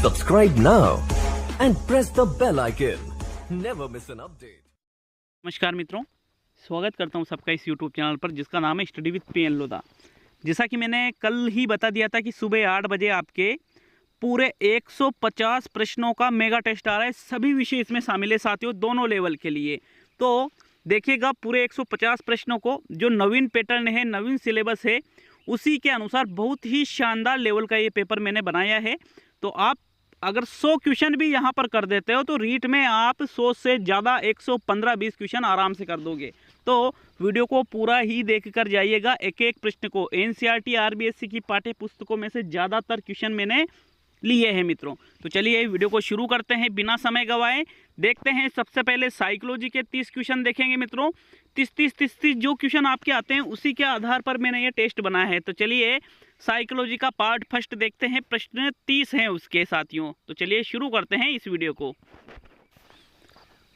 Subscribe now and press the bell icon. Never miss an update. नमस्कार मित्रों, स्वागत करता हूं सबका इस YouTube चैनल पर जिसका नाम है स्टडी विद पीएन लोधा। जैसा कि मैंने कल ही बता दिया था कि सुबह 8 बजे आपके पूरे 150 प्रश्नों का मेगा टेस्ट आ रहा है। सभी विषय इसमें शामिल है साथियों, दोनों लेवल के लिए। तो देखिएगा पूरे 150 प्रश्नों को, जो नवीन पैटर्न है, नवीन सिलेबस है, उसी के अनुसार बहुत ही शानदार लेवल का ये पेपर मैंने बनाया है। तो आप अगर 100 क्वेश्चन भी यहाँ पर कर देते हो तो रीट में आप 100 से ज़्यादा 115-20 क्वेश्चन आराम से कर दोगे। तो वीडियो को पूरा ही देख कर जाइएगा। एक एक प्रश्न को एनसीईआरटी आरबीएससी की पाठ्य पुस्तकों में से ज़्यादातर क्वेश्चन मैंने लिए हैं मित्रों। तो चलिए वीडियो को शुरू करते हैं बिना समय गवाए। देखते हैं सबसे पहले साइकोलॉजी के 30 क्वेश्चन देखेंगे मित्रों। 30 जो क्वेश्चन आपके आते हैं उसी के आधार पर मैंने ये टेस्ट बनाया है। तो चलिए साइकोलॉजी का पार्ट फर्स्ट देखते हैं। प्रश्न 30 हैं उसके साथियों। तो चलिए शुरू करते हैं इस वीडियो को।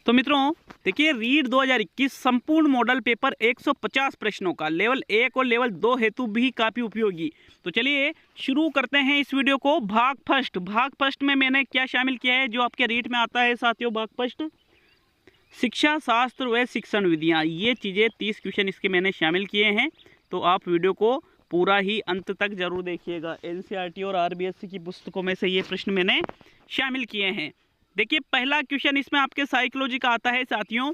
तो मित्रों देखिए, रीट 2021 संपूर्ण मॉडल पेपर 150 प्रश्नों का, लेवल 1 और लेवल 2 हेतु भी काफ़ी उपयोगी। तो चलिए शुरू करते हैं इस वीडियो को। भाग फर्स्ट में मैंने क्या शामिल किया है जो आपके रीट में आता है साथियों? भाग फर्स्ट शिक्षा शास्त्र व शिक्षण विधियाँ, ये चीज़ें 30 क्वेश्चन इसके मैंने शामिल किए हैं। तो आप वीडियो को पूरा ही अंत तक जरूर देखिएगा। एनसीईआरटी और आरबीएससी की पुस्तकों में से ये प्रश्न मैंने शामिल किए हैं। देखिए पहला क्वेश्चन इसमें आपके साइकोलॉजी का आता है साथियों।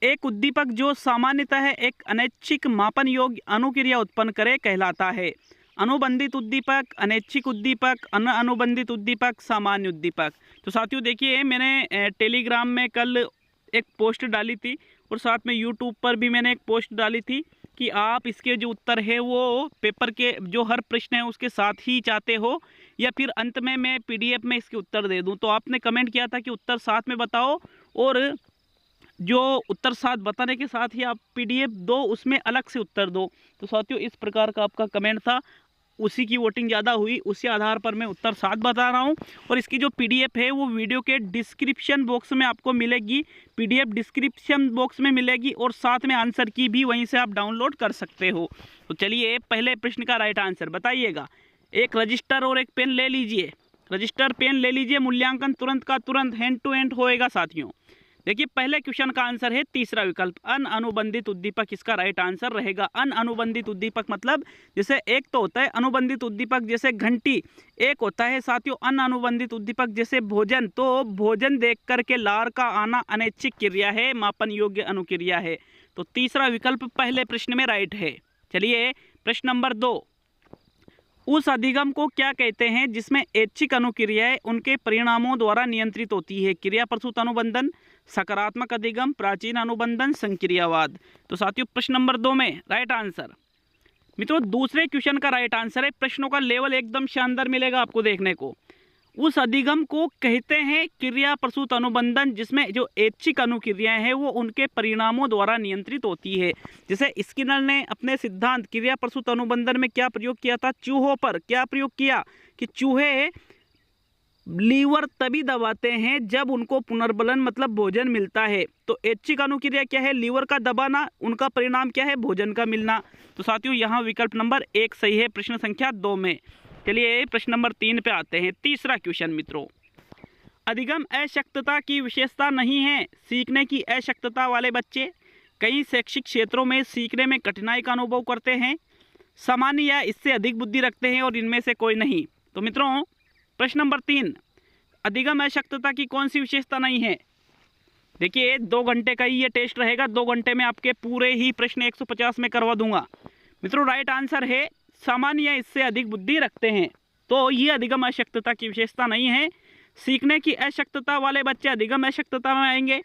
एक उद्दीपक जो सामान्यतः एक अनैच्छिक मापन योग्य अनुक्रिया उत्पन्न करे कहलाता है। अनुबंधित उद्दीपक, अनैच्छिक उद्दीपक, अनुबंधित उद्दीपक, सामान्य उद्दीपक। तो साथियों देखिए, मैंने टेलीग्राम में कल एक पोस्ट डाली थी और साथ में यूट्यूब पर भी मैंने एक पोस्ट डाली थी कि आप इसके जो उत्तर है वो पेपर के जो हर प्रश्न है उसके साथ ही चाहते हो या फिर अंत में मैं पीडीएफ में इसके उत्तर दे दूं। तो आपने कमेंट किया था कि उत्तर साथ में बताओ और जो उत्तर साथ बताने के साथ ही आप पीडीएफ दो, उसमें अलग से उत्तर दो। तो साथियों इस प्रकार का आपका कमेंट था, उसी की वोटिंग ज़्यादा हुई, उसी आधार पर मैं उत्तर साथ बता रहा हूं। और इसकी जो पीडीएफ है वो वीडियो के डिस्क्रिप्शन बॉक्स में आपको मिलेगी। पीडीएफ डिस्क्रिप्शन बॉक्स में मिलेगी और साथ में आंसर की भी वहीं से आप डाउनलोड कर सकते हो। तो चलिए पहले प्रश्न का राइट आंसर बताइएगा। एक रजिस्टर और एक पेन ले लीजिए। रजिस्टर पेन ले लीजिए, मूल्यांकन तुरंत का तुरंत हैंड टू हैंड होएगा साथियों। देखिए पहले क्वेश्चन का आंसर है तीसरा विकल्प, अनुबंधित उद्दीपक। इसका राइट आंसर रहेगा अनुबंधित उद्दीपक। मतलब जैसे एक तो होता है अनुबंधित उद्दीपक जैसे घंटी, एक होता है साथियों अनुबंधित उद्दीपक जैसे भोजन। तो भोजन देख करके लार का आना अनैच्छिक क्रिया है, मापन योग्य अनुक्रिया है। तो तीसरा विकल्प पहले प्रश्न में राइट है। चलिए प्रश्न नंबर 2, उस अधिगम को क्या कहते हैं जिसमें ऐच्छिक अनुक्रियाएं उनके परिणामों द्वारा नियंत्रित होती है? क्रिया प्रसूत अनुबंधन, सकारात्मक अधिगम, प्राचीन अनुबंधन, संक्रियावाद। तो साथियों प्रश्न नंबर 2 में राइट आंसर मित्रों दूसरे क्वेश्चन का राइट आंसर है। प्रश्नों का लेवल एकदम शानदार मिलेगा आपको देखने को। उस अधिगम को कहते हैं क्रिया प्रसूत अनुबंधन जिसमें जो ऐच्छिक अनुक्रियाएं हैं वो उनके परिणामों द्वारा नियंत्रित होती है। जैसे स्किनर ने अपने सिद्धांत क्रिया प्रसूत अनुबंधन में क्या प्रयोग किया था? चूहों पर क्या प्रयोग किया कि चूहे लीवर तभी दबाते हैं जब उनको पुनर्बलन मतलब भोजन मिलता है। तो ऐच्छिक अनुक्रिया क्या है? लीवर का दबाना, उनका परिणाम क्या है? भोजन का मिलना। तो साथियों यहाँ विकल्प नंबर 1 सही है प्रश्न संख्या 2 में। चलिए प्रश्न नंबर 3 पे आते हैं। तीसरा क्वेश्चन मित्रों, अधिगम अशक्तता की विशेषता नहीं है। सीखने की अशक्तता वाले बच्चे कई शैक्षिक क्षेत्रों में सीखने में कठिनाई का अनुभव करते हैं, सामान्य या इससे अधिक बुद्धि रखते हैं और इनमें से कोई नहीं। तो मित्रों प्रश्न नंबर 3, अधिगम अशक्तता की कौन सी विशेषता नहीं है? देखिए 2 घंटे का ही ये टेस्ट रहेगा। 2 घंटे में आपके पूरे ही प्रश्न 150 में करवा दूंगा मित्रों। राइट आंसर है सामान्य या इससे अधिक बुद्धि रखते हैं। तो ये अधिगम अशक्तता की विशेषता नहीं है। सीखने की अशक्तता वाले बच्चे अधिगम अशक्तता में आएंगे।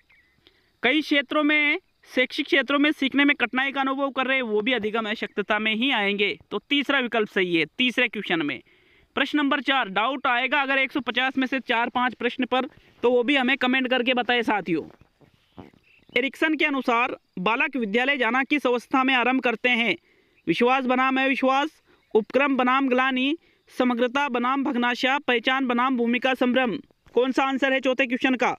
कई क्षेत्रों में, शैक्षिक क्षेत्रों में सीखने में कठिनाई का अनुभव कर रहे हैं, वो भी अधिगम अशक्तता में ही आएंगे। तो तीसरा विकल्प सही है तीसरे क्वेश्चन में। प्रश्न नंबर 4, डाउट आएगा अगर 150 में से 4-5 प्रश्न पर, तो वो भी हमें कमेंट करके बताए साथियों। एरिक्सन के अनुसार बालक विद्यालय जाना किस अवस्था में आरंभ करते हैं? विश्वास बनाम अविश्वास, उपक्रम बनाम ग्लानि, समग्रता बनाम भग्नाशय, पहचान बनाम भूमिका संभ्रम। कौन सा आंसर है चौथे क्वेश्चन का?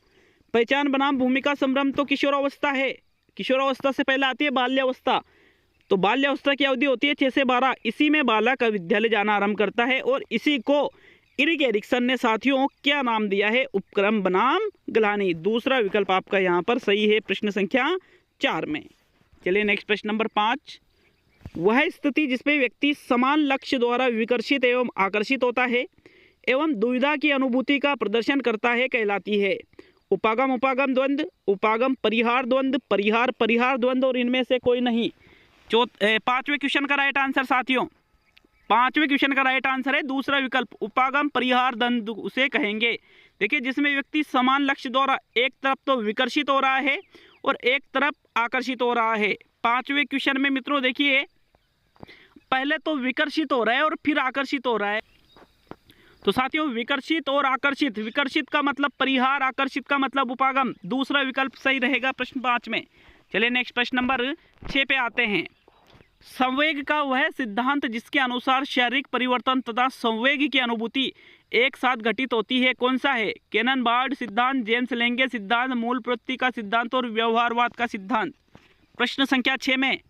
पहचान बनाम भूमिका संभ्रम तो किशोरावस्था है। किशोरावस्था से पहले आती है बाल्यावस्था। तो बाल्यावस्था की अवधि होती है 6 से 12। इसी में बालक विद्यालय जाना आरंभ करता है और इसी को इरिक एरिक्सन ने साथियों क्या नाम दिया है? उपक्रम बनाम गलहानी। दूसरा विकल्प आपका यहाँ पर सही है प्रश्न संख्या 4 में। चलिए नेक्स्ट प्रश्न नंबर 5। वह स्थिति जिसमें व्यक्ति समान लक्ष्य द्वारा विकर्षित एवं आकर्षित होता है एवं दुविधा की अनुभूति का प्रदर्शन करता है कहलाती है? उपागम उपागम द्वंद्व, उपागम परिहार द्वंद्व, परिहार परिहार द्वंद्व और इनमें से कोई नहीं। 5वें क्वेश्चन का राइट आंसर साथियों, 5वें क्वेश्चन का राइट आंसर है दूसरा विकल्प, उपागम परिहार द्वंद्व उसे कहेंगे। देखिए जिसमें व्यक्ति समान लक्ष्य द्वारा एक तरफ तो विकर्षित हो रहा है और एक तरफ आकर्षित हो रहा है। 5वें क्वेश्चन में मित्रों देखिए पहले तो विकर्षित हो रहा है और फिर आकर्षित हो रहा है। तो साथियों विकर्षित और आकर्षित, विकर्षित का मतलब परिहार, आकर्षित का मतलब उपागम। दूसरा विकल्प सही रहेगा प्रश्न 5 में। चलिए नेक्स्ट प्रश्न नंबर 6 पे आते हैं। संवेग का वह सिद्धांत जिसके अनुसार शारीरिक परिवर्तन तथा संवेग की अनुभूति एक साथ घटित होती है कौन सा है? केनन-बार्ड सिद्धांत, जेम्स लेंगे सिद्धांत, मूल प्रवृत्ति का सिद्धांत और व्यवहारवाद का सिद्धांत। प्रश्न संख्या 6 में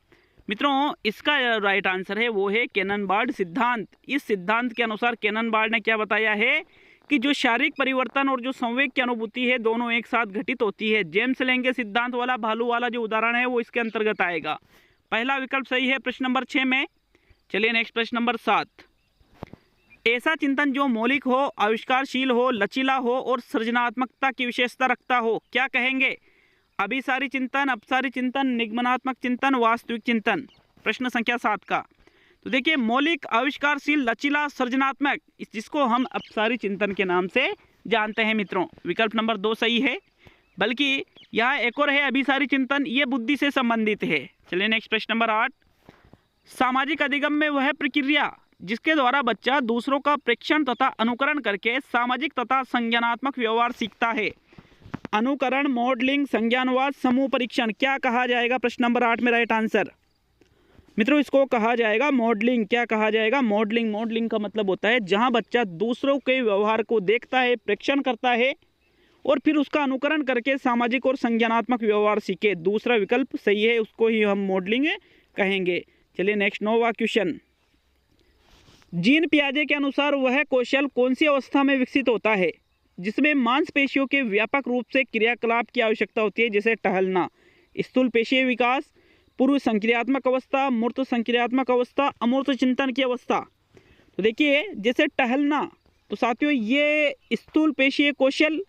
मित्रों इसका राइट आंसर है वो है केनन-बार्ड सिद्धांत। इस सिद्धांत के अनुसार केनन-बार्ड ने क्या बताया है कि जो शारीरिक परिवर्तन और जो संवेग की अनुभूति है दोनों एक साथ घटित होती है। जेम्स लेंगे सिद्धांत वाला भालू वाला जो उदाहरण है वो इसके अंतर्गत आएगा। पहला विकल्प सही है प्रश्न नंबर 6 में। चलिए नेक्स्ट प्रश्न नंबर 7। ऐसा चिंतन जो मौलिक हो, आविष्कारशील हो, लचीला हो और सृजनात्मकता की विशेषता रखता हो क्या कहेंगे? अभिसारी चिंतन, अपसारी चिंतन, निगमनात्मक चिंतन, वास्तविक चिंतन। प्रश्न संख्या 7 का तो देखिए मौलिक, आविष्कारशील, लचीला, सृजनात्मक, जिसको हम अपसारी चिंतन के नाम से जानते हैं मित्रों। विकल्प नंबर 2 सही है, बल्कि यहाँ एक और है अभिसारी चिंतन, ये बुद्धि से संबंधित है। चलिए नेक्स्ट प्रश्न नंबर 8। सामाजिक अधिगम में वह प्रक्रिया जिसके द्वारा बच्चा दूसरों का प्रेक्षण तथा अनुकरण करके सामाजिक तथा संज्ञानात्मक व्यवहार सीखता है। अनुकरण, मॉडलिंग, संज्ञानवाद, समूह परीक्षण क्या कहा जाएगा? प्रश्न नंबर 8 में राइट आंसर मित्रों इसको कहा जाएगा मॉडलिंग। क्या कहा जाएगा? मॉडलिंग। मॉडलिंग का मतलब होता है जहां बच्चा दूसरों के व्यवहार को देखता है, प्रेक्षण करता है और फिर उसका अनुकरण करके सामाजिक और संज्ञानात्मक व्यवहार सीखे। दूसरा विकल्प सही है, उसको ही हम मॉडलिंग कहेंगे। चलिए नेक्स्ट 9वां क्वेश्चन। जीन पियाजे के अनुसार वह कौशल कौन सी अवस्था में विकसित होता है जिसमें मांसपेशियों के व्यापक रूप से क्रियाकलाप की आवश्यकता होती है, जैसे टहलना, स्थूल पेशीय विकास, पूर्व संक्रियात्मक अवस्था, मूर्त संक्रियात्मक अवस्था, अमूर्त चिंतन की अवस्था। तो देखिए जैसे टहलना तो साथियों ये स्थूल पेशीय कौशल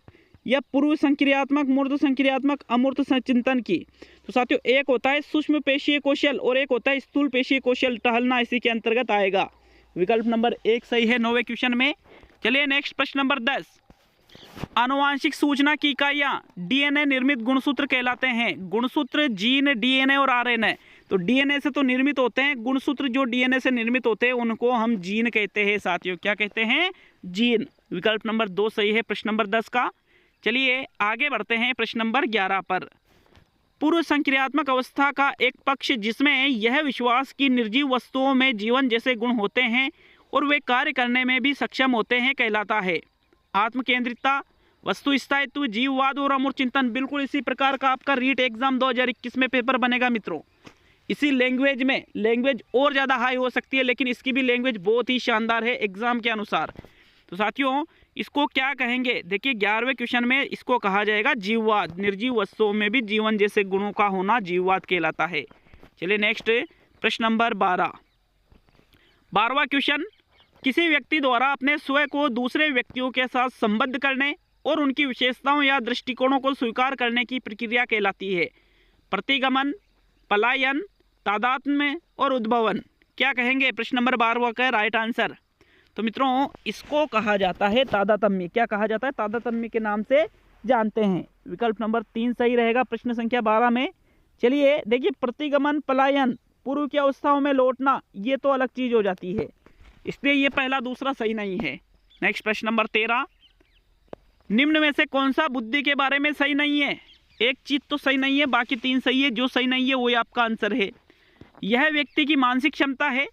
या पूर्व संक्रियात्मक, मूर्त संक्रियात्मक, अमूर्त चिंतन की। तो साथियों एक होता है सूक्ष्म पेशीय कौशल और एक होता है स्थूल पेशीय कौशल, टहलना इसी के अंतर्गत आएगा। विकल्प नंबर 1 सही है 9वें क्वेश्चन में। चलिए नेक्स्ट प्रश्न नंबर 10। आनुवांशिक सूचना की इकाइयां डीएनए निर्मित गुणसूत्र कहलाते हैं। गुणसूत्र जीन, डीएनए और आरएनए। तो डीएनए से तो निर्मित होते हैं, गुणसूत्र जो डीएनए से निर्मित होते हैं उनको हम जीन कहते हैं साथियों। क्या कहते हैं? जीन। विकल्प नंबर 2 सही है प्रश्न नंबर 10 का। चलिए आगे बढ़ते हैं प्रश्न नंबर 11 पर। पूर्व संक्रियात्मक अवस्था का एक पक्ष जिसमें यह विश्वास की निर्जीव वस्तुओं में जीवन जैसे गुण होते हैं और वे कार्य करने में भी सक्षम होते हैं कहलाता है। आत्मकेंद्रितता, वस्तु स्थायित्व, जीववाद और अमूर्त चिंतन। बिल्कुल इसी प्रकार का आपका रीट एग्जाम 2021 में पेपर बनेगा मित्रों। इसी लैंग्वेज में, लैंग्वेज और ज़्यादा हाई हो सकती है लेकिन इसकी भी लैंग्वेज बहुत ही शानदार है एग्जाम के अनुसार। तो साथियों इसको क्या कहेंगे? देखिए 11वें क्वेश्चन में इसको कहा जाएगा जीववाद। निर्जीव वस्तुओं में भी जीवन जैसे गुणों का होना जीववाद कहलाता है। चलिए नेक्स्ट प्रश्न नंबर 12वां क्वेश्चन। किसी व्यक्ति द्वारा अपने स्वयं को दूसरे व्यक्तियों के साथ संबद्ध करने और उनकी विशेषताओं या दृष्टिकोणों को स्वीकार करने की प्रक्रिया कहलाती है। प्रतिगमन, पलायन, तादात्म्य और उद्भवन। क्या कहेंगे? प्रश्न नंबर 12 का राइट आंसर। तो मित्रों इसको कहा जाता है तादात्म्य। क्या कहा जाता है? तादात्म्य के नाम से जानते हैं। विकल्प नंबर 3 सही रहेगा प्रश्न संख्या 12 में। चलिए देखिए प्रतिगमन, पलायन, पूर्व की अवस्थाओं में लौटना, ये तो अलग चीज हो जाती है, इसलिए ये पहला दूसरा सही नहीं है। नेक्स्ट प्रश्न नंबर 13। निम्न में से कौन सा बुद्धि के बारे में सही नहीं है? एक चीज तो सही नहीं है, बाकी 3 सही है। जो सही नहीं है वही आपका आंसर है। यह व्यक्ति की मानसिक क्षमता है,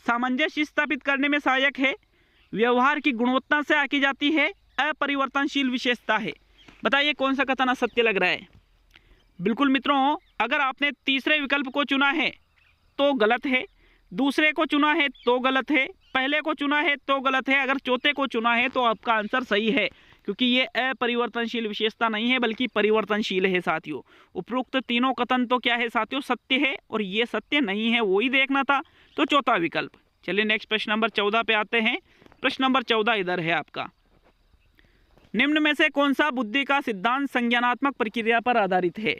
सामंजस्य स्थापित करने में सहायक है, व्यवहार की गुणवत्ता से आकी जाती है, अपरिवर्तनशील विशेषता है। बताइए कौन सा कथन सत्य लग रहा है? बिल्कुल मित्रों अगर आपने तीसरे विकल्प को चुना है तो गलत है, दूसरे को चुना है तो गलत है, पहले को चुना है तो गलत है, अगर चौथे को चुना है तो आपका आंसर सही है, क्योंकि ये अपरिवर्तनशील विशेषता नहीं है बल्कि परिवर्तनशील है साथियों। उपरोक्त तीनों कथन तो क्या है साथियों, सत्य है, और ये सत्य नहीं है वही देखना था, तो चौथा विकल्प। चलिए नेक्स्ट प्रश्न नंबर 14 पे आते हैं। प्रश्न नंबर 14 इधर है आपका, निम्न में से कौन सा बुद्धि का सिद्धांत संज्ञानात्मक प्रक्रिया पर आधारित है?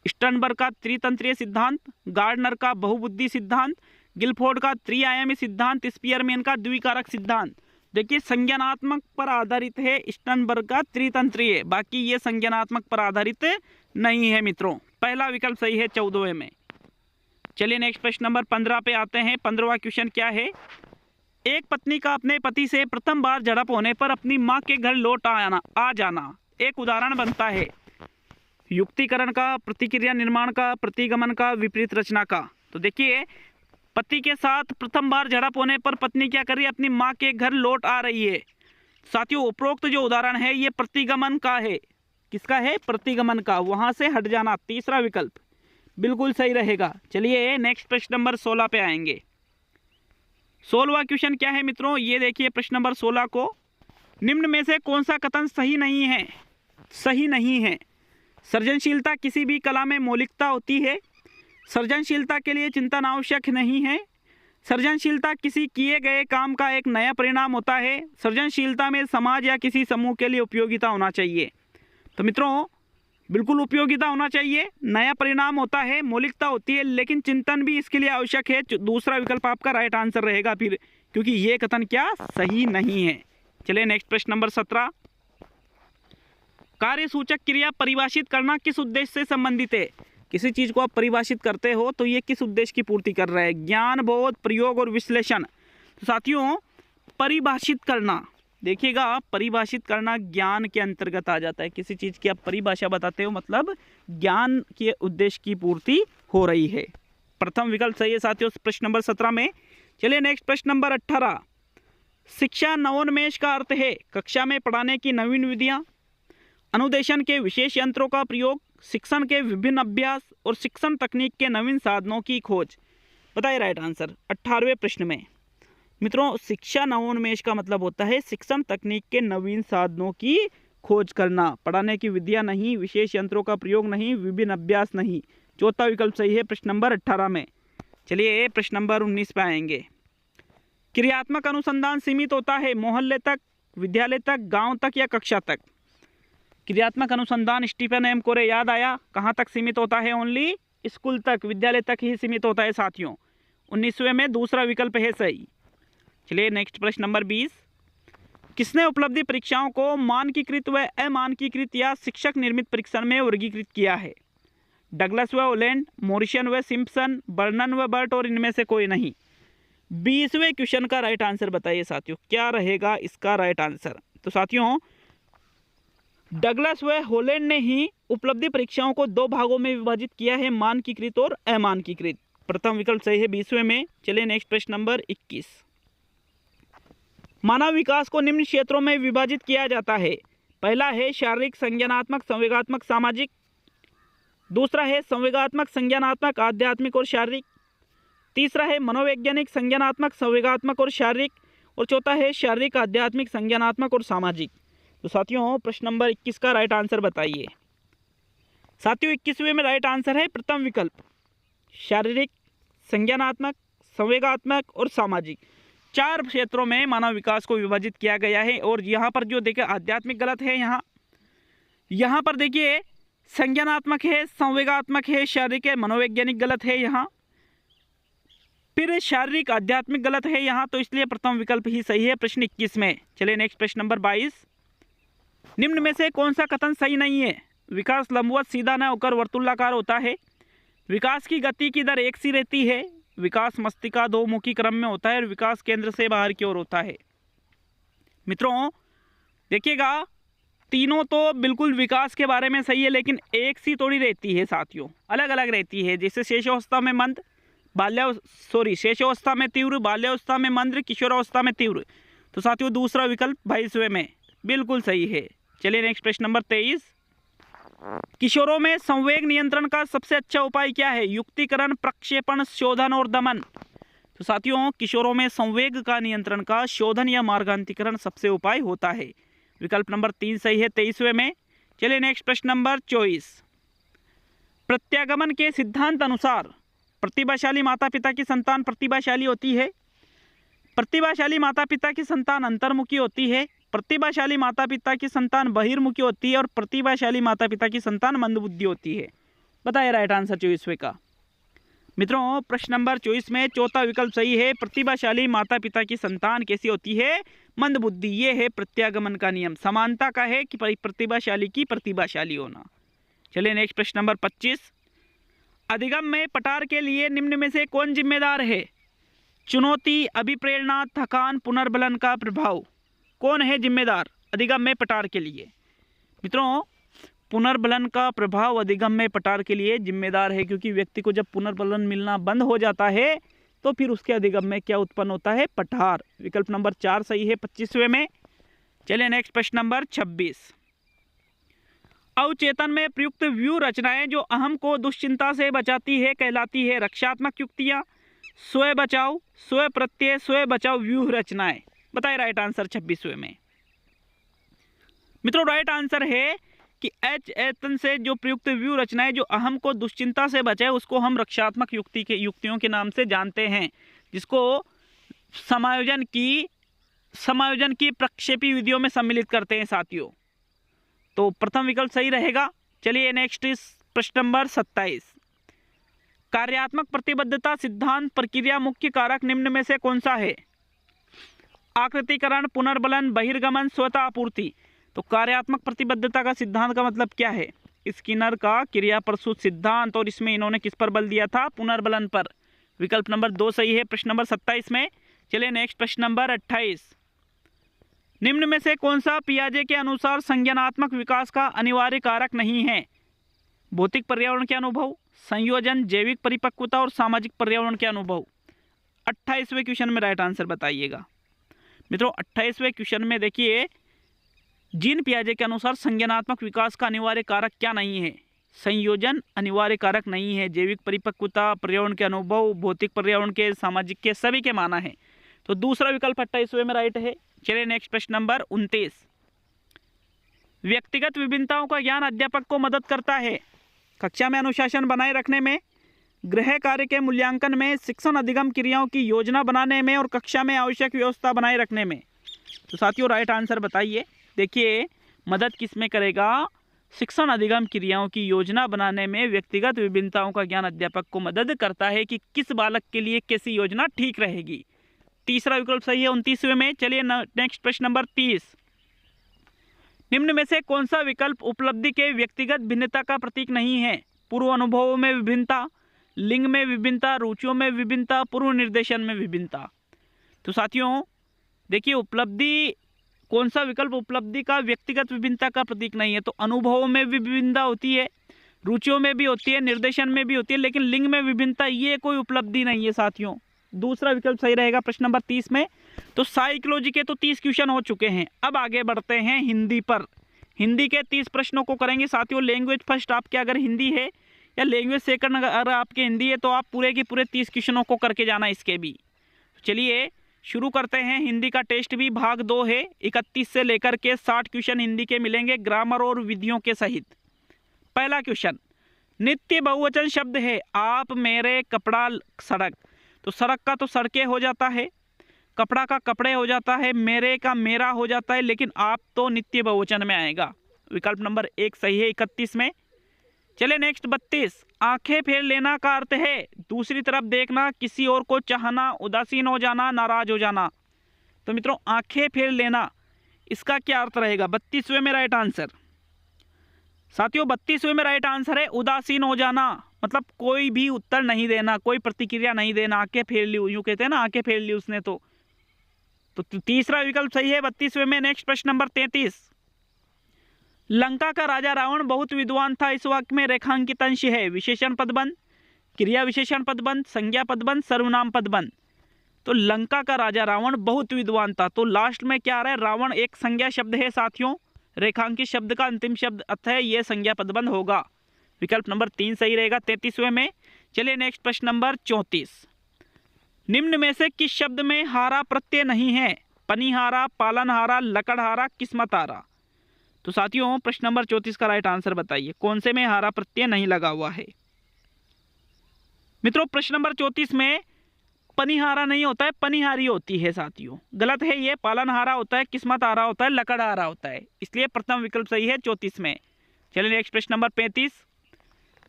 स्टर्नबर्ग का त्रितंत्रीय सिद्धांत, गार्डनर का बहुबुद्धि सिद्धांत, गिलफोर्ड का त्रिआयामी सिद्धांत, स्पीयरमैन का द्विकारक सिद्धांत। देखिए संज्ञानात्मक पर आधारित है स्टर्नबर्ग का त्रितंत्रीय, बाकी ये संज्ञानात्मक पर आधारित नहीं है मित्रों। पहला विकल्प सही है 14वें में। चलिए नेक्स्ट प्रश्न नंबर 15 पे आते हैं। 15वां क्वेश्चन क्या है, एक पत्नी का अपने पति से प्रथम बार झड़प होने पर अपनी मां के घर लौट आ जाना एक उदाहरण बनता है युक्तिकरण का, प्रतिक्रिया निर्माण का, प्रतिगमन का, विपरीत रचना का। तो देखिए पति के साथ प्रथम बार झड़प होने पर पत्नी क्या कर रही है, अपनी मां के घर लौट आ रही है। साथियों उपरोक्त जो उदाहरण है ये प्रतिगमन का है। किसका है? प्रतिगमन का, वहां से हट जाना। तीसरा विकल्प बिल्कुल सही रहेगा। चलिए नेक्स्ट प्रश्न नंबर 16 पे आएंगे। 16वां क्वेश्चन क्या है मित्रों, ये देखिए प्रश्न नंबर 16 को, निम्न में से कौन सा कथन सही नहीं है? सही नहीं है। सृजनशीलता किसी भी कला में मौलिकता होती है। सृजनशीलता के लिए चिंतन आवश्यक नहीं है। सृजनशीलता किसी किए गए काम का एक नया परिणाम होता है। सृजनशीलता में समाज या किसी समूह के लिए उपयोगिता होना चाहिए। तो मित्रों बिल्कुल उपयोगिता होना चाहिए, नया परिणाम होता है, मौलिकता होती है, लेकिन चिंतन भी इसके लिए आवश्यक है। दूसरा विकल्प आपका राइट आंसर रहेगा फिर, क्योंकि ये कथन क्या सही नहीं है। चलिए नेक्स्ट प्रश्न नंबर 17, कार्य सूचक क्रिया परिभाषित करना किस उद्देश्य से संबंधित है? किसी चीज को आप परिभाषित करते हो तो ये किस उद्देश्य की पूर्ति कर रहा है? ज्ञान, बोध, प्रयोग और विश्लेषण। तो साथियों परिभाषित करना, देखिएगा परिभाषित करना ज्ञान के अंतर्गत आ जाता है। किसी चीज की आप परिभाषा बताते हो मतलब ज्ञान के उद्देश्य की पूर्ति हो रही है। प्रथम विकल्प सही है साथियों प्रश्न नंबर 17 में। चलिए नेक्स्ट प्रश्न नंबर 18, शिक्षा नवोन्मेष का अर्थ है कक्षा में पढ़ाने की नवीन विधियां, अनुदेशन के विशेष यंत्रों का प्रयोग, शिक्षण के विभिन्न अभ्यास और शिक्षण तकनीक के नवीन साधनों की खोज। बताइए राइट आंसर 18वें प्रश्न में। मित्रों शिक्षा नवोन्मेष का मतलब होता है शिक्षण तकनीक के नवीन साधनों की खोज करना, पढ़ाने की विधियां नहीं, विशेष यंत्रों का प्रयोग नहीं, विभिन्न अभ्यास नहीं। चौथा विकल्प सही है प्रश्न नंबर 18 में। चलिए प्रश्न नंबर 19 पे आएंगे। क्रियात्मक अनुसंधान सीमित होता है मोहल्ले तक, विद्यालय तक, गांव तक या कक्षा तक? क्रियात्मक अनुसंधान स्टीफन एम कोरे, याद आया, कहाँ तक सीमित होता है? ओनली स्कूल तक, विद्यालय तक ही सीमित होता है साथियों। 19वें में दूसरा विकल्प है सही। चलिए नेक्स्ट प्रश्न नंबर 20, किसने उपलब्धि परीक्षाओं को मानकीकृत व अमानकीकृत या शिक्षक निर्मित परीक्षण में वर्गीकृत किया है? डगलस व ओलैंड, मॉरिसन व सिम्पसन, बर्नन व बर्ट, और इनमें से कोई नहीं। 20वें क्वेश्चन का राइट आंसर बताइए साथियों, क्या रहेगा इसका राइट आंसर? तो साथियों डगलस व होलैंड ने ही उपलब्धि परीक्षाओं को दो भागों में विभाजित किया है, मानकीकृत और अमानकीकृत। प्रथम विकल्प सही है 20वें में। चलिए नेक्स्ट प्रश्न नंबर 21, मानव विकास को निम्न क्षेत्रों में विभाजित किया जाता है। पहला है शारीरिक, संज्ञानात्मक, संवेगात्मक, सामाजिक। दूसरा है संवेगात्मक, संज्ञानात्मक, आध्यात्मिक और शारीरिक। तीसरा है मनोवैज्ञानिक, संज्ञानात्मक, संवेगात्मक और शारीरिक। और चौथा है शारीरिक, आध्यात्मिक, संज्ञानात्मक और सामाजिक। तो साथियों प्रश्न नंबर 21 का राइट आंसर बताइए। साथियों 21वें में राइट आंसर है प्रथम विकल्प, शारीरिक, संज्ञानात्मक, संवेगात्मक और सामाजिक। 4 क्षेत्रों में मानव विकास को विभाजित किया गया है। और यहाँ पर जो देखिए आध्यात्मिक गलत है, यहाँ पर देखिए संज्ञानात्मक है, संवेगात्मक है, शारीरिक है, मनोवैज्ञानिक गलत है यहाँ, फिर शारीरिक, आध्यात्मिक गलत है यहाँ। तो इसलिए प्रथम विकल्प ही सही है प्रश्न 21 में। चलिए नेक्स्ट प्रश्न नंबर 22, निम्न में से कौन सा कथन सही नहीं है? विकास लंबवत सीधा न होकर वर्तुलाकार होता है। विकास की गति की दर एक सी रहती है। विकास मस्तिष्का दो मुखी क्रम में होता है और विकास केंद्र से बाहर की ओर होता है। मित्रों देखिएगा तीनों तो बिल्कुल विकास के बारे में सही है, लेकिन एक सी थोड़ी रहती है साथियों, अलग अलग रहती है। जैसे शेषावस्था में मंद, शेषावस्था में तीव्र, बाल्यावस्था में मंद, किशोरावस्था में तीव्र। तो साथियों दूसरा विकल्प 22वें में बिल्कुल सही है। चलिए नेक्स्ट प्रश्न नंबर 23, किशोरों में संवेग नियंत्रण का सबसे अच्छा उपाय क्या है? युक्तिकरण, प्रक्षेपण, शोधन और दमन। तो साथियों किशोरों में संवेग का नियंत्रण का शोधन या मार्गांतरीकरण सबसे उपाय होता है। विकल्प नंबर 3 सही है 23वें में। चलिए नेक्स्ट प्रश्न नंबर 24। प्रत्यागमन के सिद्धांत अनुसार प्रतिभाशाली माता पिता की संतान प्रतिभाशाली होती है, प्रतिभाशाली माता पिता की संतान अंतर्मुखी होती है, प्रतिभाशाली माता पिता की संतान बहिर्मुखी होती है और प्रतिभाशाली माता पिता की संतान मंदबुद्धि होती है। बताइए राइट आंसर 24वें का। मित्रों प्रश्न नंबर 24 में चौथा विकल्प सही है। प्रतिभाशाली माता पिता की संतान कैसी होती है? मंदबुद्धि। ये है प्रत्यागमन का नियम। समानता का है कि प्रतिभाशाली की प्रतिभाशाली होना। चलिए नेक्स्ट प्रश्न नंबर 25। अधिगम में पठार के लिए निम्न में से कौन जिम्मेदार है? चुनौती, अभिप्रेरणा, थकान, पुनर्बलन का प्रभाव। कौन है जिम्मेदार अधिगम में पठार के लिए? मित्रों पुनर्बलन का प्रभाव अधिगम में पठार के लिए जिम्मेदार है, क्योंकि व्यक्ति को जब पुनर्बलन मिलना बंद हो जाता है तो फिर उसके अधिगम में क्या उत्पन्न होता है? पठार। विकल्प नंबर 4 सही है 25वें में। चलिए नेक्स्ट प्रश्न नंबर 26। अवचेतन में प्रयुक्त व्यू रचनाएं जो अहम को दुश्चिंता से बचाती है कहलाती है रक्षात्मक युक्तियां, स्व बचाव, स्व प्रत्यय, स्व बचाव व्यूह रचनाएं। बताइए राइट आंसर 26वें में। मित्रों राइट आंसर है कि अवचेतन से जो प्रयुक्त व्यू रचनाएं जो अहम को दुश्चिंता से बचाए उसको हम रक्षात्मक युक्तियों के नाम से जानते हैं, जिसको समायोजन की प्रक्षेपी विधियों में सम्मिलित करते हैं साथियों। तो प्रथम विकल्प सही रहेगा। चलिए नेक्स्ट इस प्रश्न नंबर 27। कार्यात्मक प्रतिबद्धता सिद्धांत प्रक्रिया मुख्य कारक निम्न में से कौन सा है? आकृतिकरण, पुनर्बलन, बहिर्गमन, स्वतः आपूर्ति। तो कार्यात्मक प्रतिबद्धता का सिद्धांत का मतलब क्या है? स्किनर का क्रिया प्रसूत सिद्धांत, और इसमें इन्होंने किस पर बल दिया था? पुनर्बलन पर। विकल्प नंबर 2 सही है प्रश्न नंबर 27 में। चलिए नेक्स्ट प्रश्न नंबर 28। निम्न में से कौन सा पियाजे के अनुसार संज्ञानात्मक विकास का अनिवार्य कारक नहीं है? भौतिक पर्यावरण के अनुभव, संयोजन, जैविक परिपक्वता और सामाजिक पर्यावरण के अनुभव। 28वें क्वेश्चन में राइट आंसर बताइएगा। मित्रों 28वें क्वेश्चन में देखिए, जीन पियाजे के अनुसार संज्ञानात्मक विकास का अनिवार्य कारक क्या नहीं है? संयोजन अनिवार्य कारक नहीं है, जैविक परिपक्वता, पर्यावरण के अनुभव, भौतिक पर्यावरण के, सामाजिक के, सभी के माना है। तो दूसरा विकल्प 28वें में राइट है। चलिए नेक्स्ट प्रश्न नंबर 29। व्यक्तिगत विभिन्नताओं का ज्ञान अध्यापक को मदद करता है कक्षा में अनुशासन बनाए रखने में, गृह कार्य के मूल्यांकन में, शिक्षण अधिगम क्रियाओं की योजना बनाने में और कक्षा में आवश्यक व्यवस्था बनाए रखने में। तो साथियों राइट आंसर बताइए। देखिए मदद किस में करेगा? शिक्षण अधिगम क्रियाओं की योजना बनाने में व्यक्तिगत विभिन्नताओं का ज्ञान अध्यापक को मदद करता है कि किस बालक के लिए कैसी योजना ठीक रहेगी। तीसरा विकल्प सही है 29वें में। चलिए नेक्स्ट प्रश्न नंबर 30। निम्न में से कौन सा विकल्प उपलब्धि के व्यक्तिगत भिन्नता का प्रतीक नहीं है? पूर्व अनुभवों में विभिन्नता, लिंग में विभिन्नता, रुचियों में विभिन्नता, पूर्व निर्देशन में विभिन्नता। तो साथियों देखिए उपलब्धि, कौन सा विकल्प उपलब्धि का व्यक्तिगत विभिन्नता का प्रतीक नहीं है? तो अनुभवों में भी विभिन्नता होती है, रुचियों में भी होती है, निर्देशन में भी होती है, लेकिन लिंग में विभिन्नता ये कोई उपलब्धि नहीं है साथियों। दूसरा विकल्प सही रहेगा प्रश्न नंबर 30 में। तो साइकोलॉजी के तो 30 क्वेश्चन हो चुके हैं। अब आगे बढ़ते हैं हिंदी पर। हिंदी के 30 प्रश्नों को करेंगे साथियों। लैंग्वेज फर्स्ट आपके अगर हिंदी है या लैंग्वेज सेकंड अगर आपके हिंदी है तो आप पूरे के पूरे 30 क्वेश्चनों को करके जाना इसके भी। चलिए शुरू करते हैं। हिंदी का टेस्ट भी भाग 2 है। 31 से लेकर के 60 क्वेश्चन हिंदी के मिलेंगे ग्रामर और विधियों के सहित। पहला क्वेश्चन, नित्य बहुवचन शब्द है आप, मेरे, कपड़ा, सड़क। तो सड़क का तो सड़कें हो जाता है, कपड़ा का कपड़े हो जाता है, मेरे का मेरा हो जाता है, लेकिन आप तो नित्य बहुवचन में आएगा। विकल्प नंबर 1 सही है 31 में। चले नेक्स्ट 32। आंखें फेर लेना का अर्थ है दूसरी तरफ देखना, किसी और को चाहना, उदासीन हो जाना, नाराज हो जाना। तो मित्रों आंखें फेर लेना इसका क्या अर्थ रहेगा? 32वें में राइट आंसर। साथियों 32वें में राइट आंसर है उदासीन हो जाना, मतलब कोई भी उत्तर नहीं देना, कोई प्रतिक्रिया नहीं देना। आंखें फेर ली, यूँ कहते हैं ना, आंखें फेर ली उसने। तो तीसरा विकल्प सही है 32वें में। नेक्स्ट प्रश्न नंबर 33। लंका का राजा रावण बहुत विद्वान था, इस वाक्य में रेखांकित अंश है विशेषण पदबंध, क्रिया विशेषण पदबंध, संज्ञा पदबंध, सर्वनाम पदबंध। तो लंका का राजा रावण बहुत विद्वान था, तो लास्ट में क्या आ रहा है? रावण एक संज्ञा शब्द है साथियों, रेखांकित शब्द का अंतिम शब्द अर्थ है, यह संज्ञा पदबंध होगा। विकल्प नंबर 3 सही रहेगा 33वें में। चलिए नेक्स्ट प्रश्न नंबर 34। निम्न में से किस शब्द में हारा प्रत्यय नहीं है? पनिहारा, पालनहारा, लकड़हारा, किस्मतहारा। तो साथियों प्रश्न नंबर 34 का राइट आंसर बताइए, कौन से में हारा प्रत्यय नहीं लगा हुआ है? मित्रों प्रश्न नंबर 34 में पनिहारा नहीं होता है, पनिहारी होती है साथियों, गलत है ये। पालनहारा होता है, किस्मतहारा होता है, लकड़हारा होता है, इसलिए प्रथम विकल्प सही है 34 में। चलिए नेक्स्ट प्रश्न नंबर 35।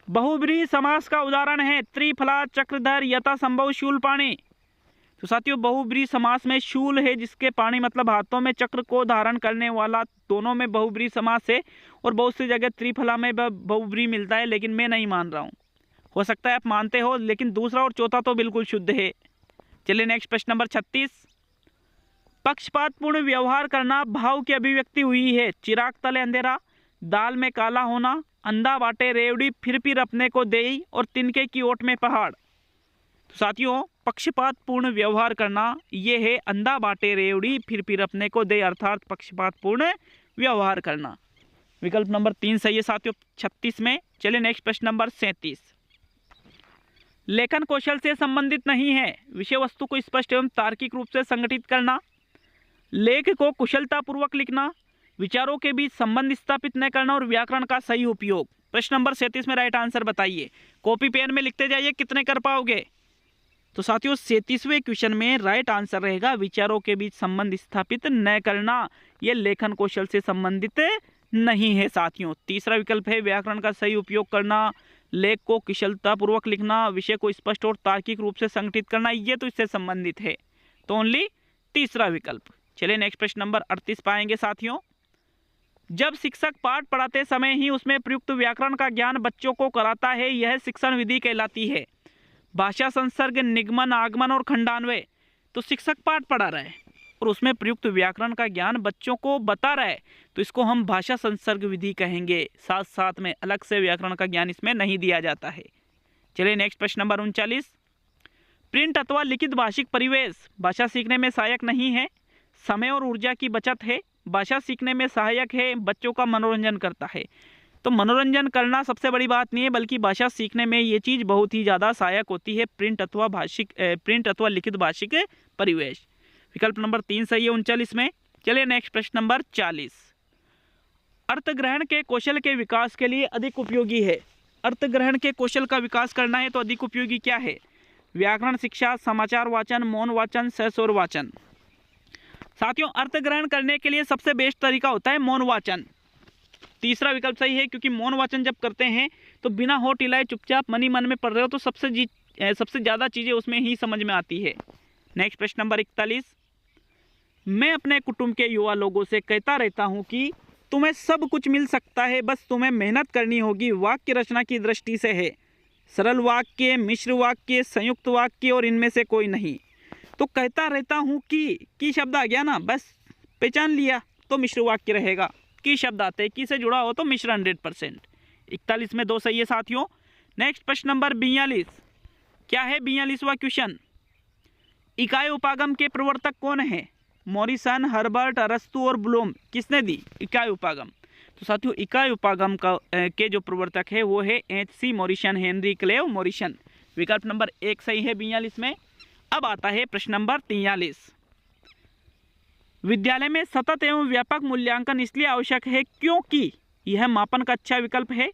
बहुब्रीहि समास का उदाहरण है त्रिफला, चक्रधर, यथा संभव, शूलपाणी। तो साथियों बहुब्रीहि समास में शूल है जिसके पाणी मतलब हाथों में चक्र को धारण करने वाला, दोनों में बहुब्रीहि समास है। और बहुत सी जगह त्रिफला में बहुब्रीहि मिलता है, लेकिन मैं नहीं मान रहा हूँ। हो सकता है आप मानते हो, लेकिन दूसरा और चौथा तो बिल्कुल शुद्ध है। चलिए नेक्स्ट प्रश्न नंबर 36। पक्षपातपूर्ण व्यवहार करना भाव की अभिव्यक्ति हुई है। चिराग तले अंधेरा, दाल में काला होना, अंधा बाटे रेवड़ी, फिर अपने को देई, और तिनके की ओट में पहाड़। तो साथियों पक्षपातपूर्ण व्यवहार करना ये है अंधा बाटे रेवड़ी, फिर अपने को दे, अर्थात पक्षपातपूर्ण व्यवहार करना। विकल्प नंबर 3 सही है साथियों 36 में। चलिए नेक्स्ट प्रश्न नंबर 37। लेखन कौशल से संबंधित नहीं है। विषय वस्तु को स्पष्ट एवं तार्किक रूप से संगठित करना, लेख को कुशलतापूर्वक लिखना, विचारों के बीच संबंध स्थापित न करना, और व्याकरण का सही उपयोग। प्रश्न नंबर 37 में राइट आंसर बताइए। कॉपी पेन में लिखते जाइए, कितने कर पाओगे? तो साथियों 37वें क्वेश्चन में राइट आंसर रहेगा विचारों के बीच संबंध स्थापित न करना। यह लेखन कौशल से संबंधित नहीं है साथियों। तीसरा विकल्प है व्याकरण का सही उपयोग करना, लेख को कुशलतापूर्वक लिखना, विषय को स्पष्ट और तार्किक रूप से संगठित करना, ये तो इससे संबंधित है। तो ओनली तीसरा विकल्प। चलिए नेक्स्ट प्रश्न नंबर 38 पाएंगे साथियों। जब शिक्षक पाठ पढ़ाते समय ही उसमें प्रयुक्त व्याकरण का ज्ञान बच्चों को कराता है, यह शिक्षण विधि कहलाती है। भाषा, संसर्ग, निगमन, आगमन और खंडान्वय। तो शिक्षक पाठ पढ़ा रहा है और उसमें प्रयुक्त व्याकरण का ज्ञान बच्चों को बता रहा है, तो इसको हम भाषा संसर्ग विधि कहेंगे। साथ साथ में अलग से व्याकरण का ज्ञान इसमें नहीं दिया जाता है। चलिए नेक्स्ट प्रश्न नंबर 39। प्रिंट अथवा लिखित भाषिक परिवेश भाषा सीखने में सहायक नहीं है, समय और ऊर्जा की बचत है, भाषा सीखने में सहायक है, बच्चों का मनोरंजन करता है। तो मनोरंजन करना सबसे बड़ी बात नहीं है, बल्कि भाषा सीखने में ये चीज़ बहुत ही ज़्यादा सहायक होती है, प्रिंट अथवा लिखित भाषिक परिवेश। विकल्प नंबर 3 सही है 39 में। चलिए नेक्स्ट प्रश्न नंबर 40। अर्थग्रहण के कौशल के विकास के लिए अधिक उपयोगी है। अर्थग्रहण के कौशल का विकास करना है तो अधिक उपयोगी क्या है? व्याकरण शिक्षा, समाचार वाचन, मौन वाचन, सहस्वर वाचन। साथियों अर्थग्रहण करने के लिए सबसे बेस्ट तरीका होता है मौन वाचन। तीसरा विकल्प सही है, क्योंकि मौन वाचन जब करते हैं तो बिना होठ हिलाए चुपचाप मन ही मन में पढ़ रहे हो, तो सबसे ज़्यादा चीज़ें उसमें ही समझ में आती है। नेक्स्ट प्रश्न नंबर 41। मैं अपने कुटुंब के युवा लोगों से कहता रहता हूँ कि तुम्हें सब कुछ मिल सकता है, बस तुम्हें मेहनत करनी होगी। वाक्य रचना की दृष्टि से है सरल वाक्य, मिश्र वाक्य, संयुक्त वाक्य और इनमें से कोई नहीं। तो कहता रहता हूँ कि शब्द आ गया ना, बस पहचान लिया तो मिश्र वाक्य रहेगा। की शब्द आते हैं, की से जुड़ा हो तो मिश्र 100%। 41 में 2 सही है साथियों। नेक्स्ट प्रश्न नंबर 42। क्या है 42वां क्वेश्चन? इकाई उपागम के प्रवर्तक कौन है? मॉरिसन, हर्बर्ट, अरस्तु और ब्लूम। किसने दी इकाई उपागम? तो साथियों इकाई उपागम के जो प्रवर्तक है वो है H.C. मॉरिसन, हेनरी क्लेव मॉरिसन। विकल्प नंबर 1 सही है 42 में। अब आता है प्रश्न नंबर 43। विद्यालय में सतत एवं व्यापक मूल्यांकन इसलिए आवश्यक है क्योंकि यह मापन का अच्छा विकल्प है।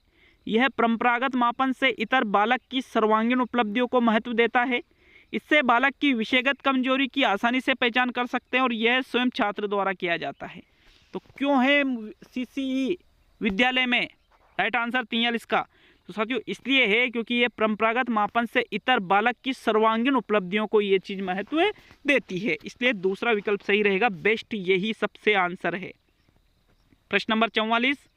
यह परंपरागत मापन से इतर बालक की सर्वांगीण उपलब्धियों को महत्व देता है। इससे बालक की विषयगत कमजोरी की आसानी से पहचान कर सकते हैं और यह स्वयं छात्र द्वारा किया जाता है। तो क्यों है CCE विद्यालय में? राइट आंसर 43 का। तो साथियों इसलिए है क्योंकि ये परंपरागत मापन से इतर बालक की सर्वांगीण उपलब्धियों को ये चीज़ महत्व देती है, इसलिए दूसरा विकल्प सही रहेगा। बेस्ट यही सबसे आंसर है। प्रश्न नंबर 44।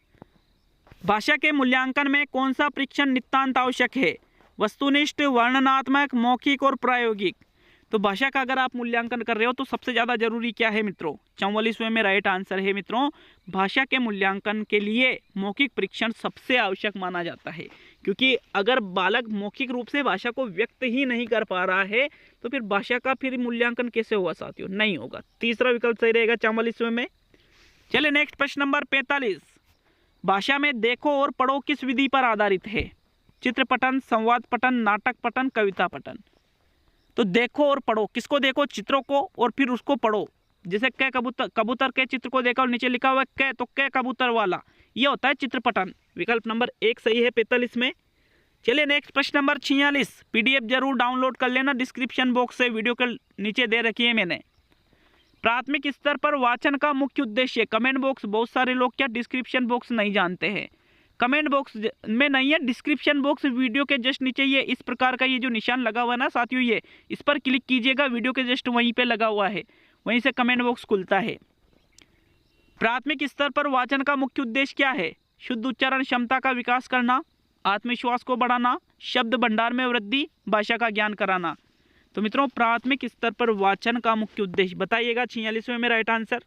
भाषा के मूल्यांकन में कौन सा परीक्षण नितांत आवश्यक है? वस्तुनिष्ठ, वर्णनात्मक, मौखिक और प्रायोगिक। तो भाषा का अगर आप मूल्यांकन कर रहे हो तो सबसे ज़्यादा जरूरी क्या है मित्रों? 44वें में राइट आंसर है मित्रों, भाषा के मूल्यांकन के लिए मौखिक परीक्षण सबसे आवश्यक माना जाता है। क्योंकि अगर बालक मौखिक रूप से भाषा को व्यक्त ही नहीं कर पा रहा है तो फिर भाषा का फिर मूल्यांकन कैसे होगा साथियों? नहीं होगा। तीसरा विकल्प सही रहेगा 44वें में। चलिए नेक्स्ट प्रश्न नंबर 45। भाषा में देखो और पढ़ो किस विधि पर आधारित है? चित्र पठन, संवाद पठन, नाटक पठन, कविता पठन। तो देखो और पढ़ो। किसको देखो? चित्रों को, और फिर उसको पढ़ो। जैसे कै कबूतर, कबूतर के चित्र को देखा और नीचे लिखा हुआ है कै, तो कै कबूतर वाला, ये होता है चित्रपटन। विकल्प नंबर 1 सही है 45 में। चलिए नेक्स्ट प्रश्न नंबर 46। पीडीएफ जरूर डाउनलोड कर लेना, डिस्क्रिप्शन बॉक्स से वीडियो के नीचे दे रखी है मैंने। प्राथमिक स्तर पर वाचन का मुख्य उद्देश्य, कमेंट बॉक्स, बहुत सारे लोग क्या डिस्क्रिप्शन बॉक्स नहीं जानते हैं। कमेंट बॉक्स में नहीं है, डिस्क्रिप्शन बॉक्स वीडियो के जस्ट नीचे ये इस प्रकार का ये जो निशान लगा हुआ है ना साथियों, ये इस पर क्लिक कीजिएगा, वीडियो के जस्ट वहीं पे लगा हुआ है, वहीं से कमेंट बॉक्स खुलता है। प्राथमिक स्तर पर वाचन का मुख्य उद्देश्य क्या है? शुद्ध उच्चारण क्षमता का विकास करना, आत्मविश्वास को बढ़ाना, शब्द भंडार में वृद्धि, भाषा का ज्ञान कराना। तो मित्रों प्राथमिक स्तर पर वाचन का मुख्य उद्देश्य बताइएगा 46वें में राइट आंसर।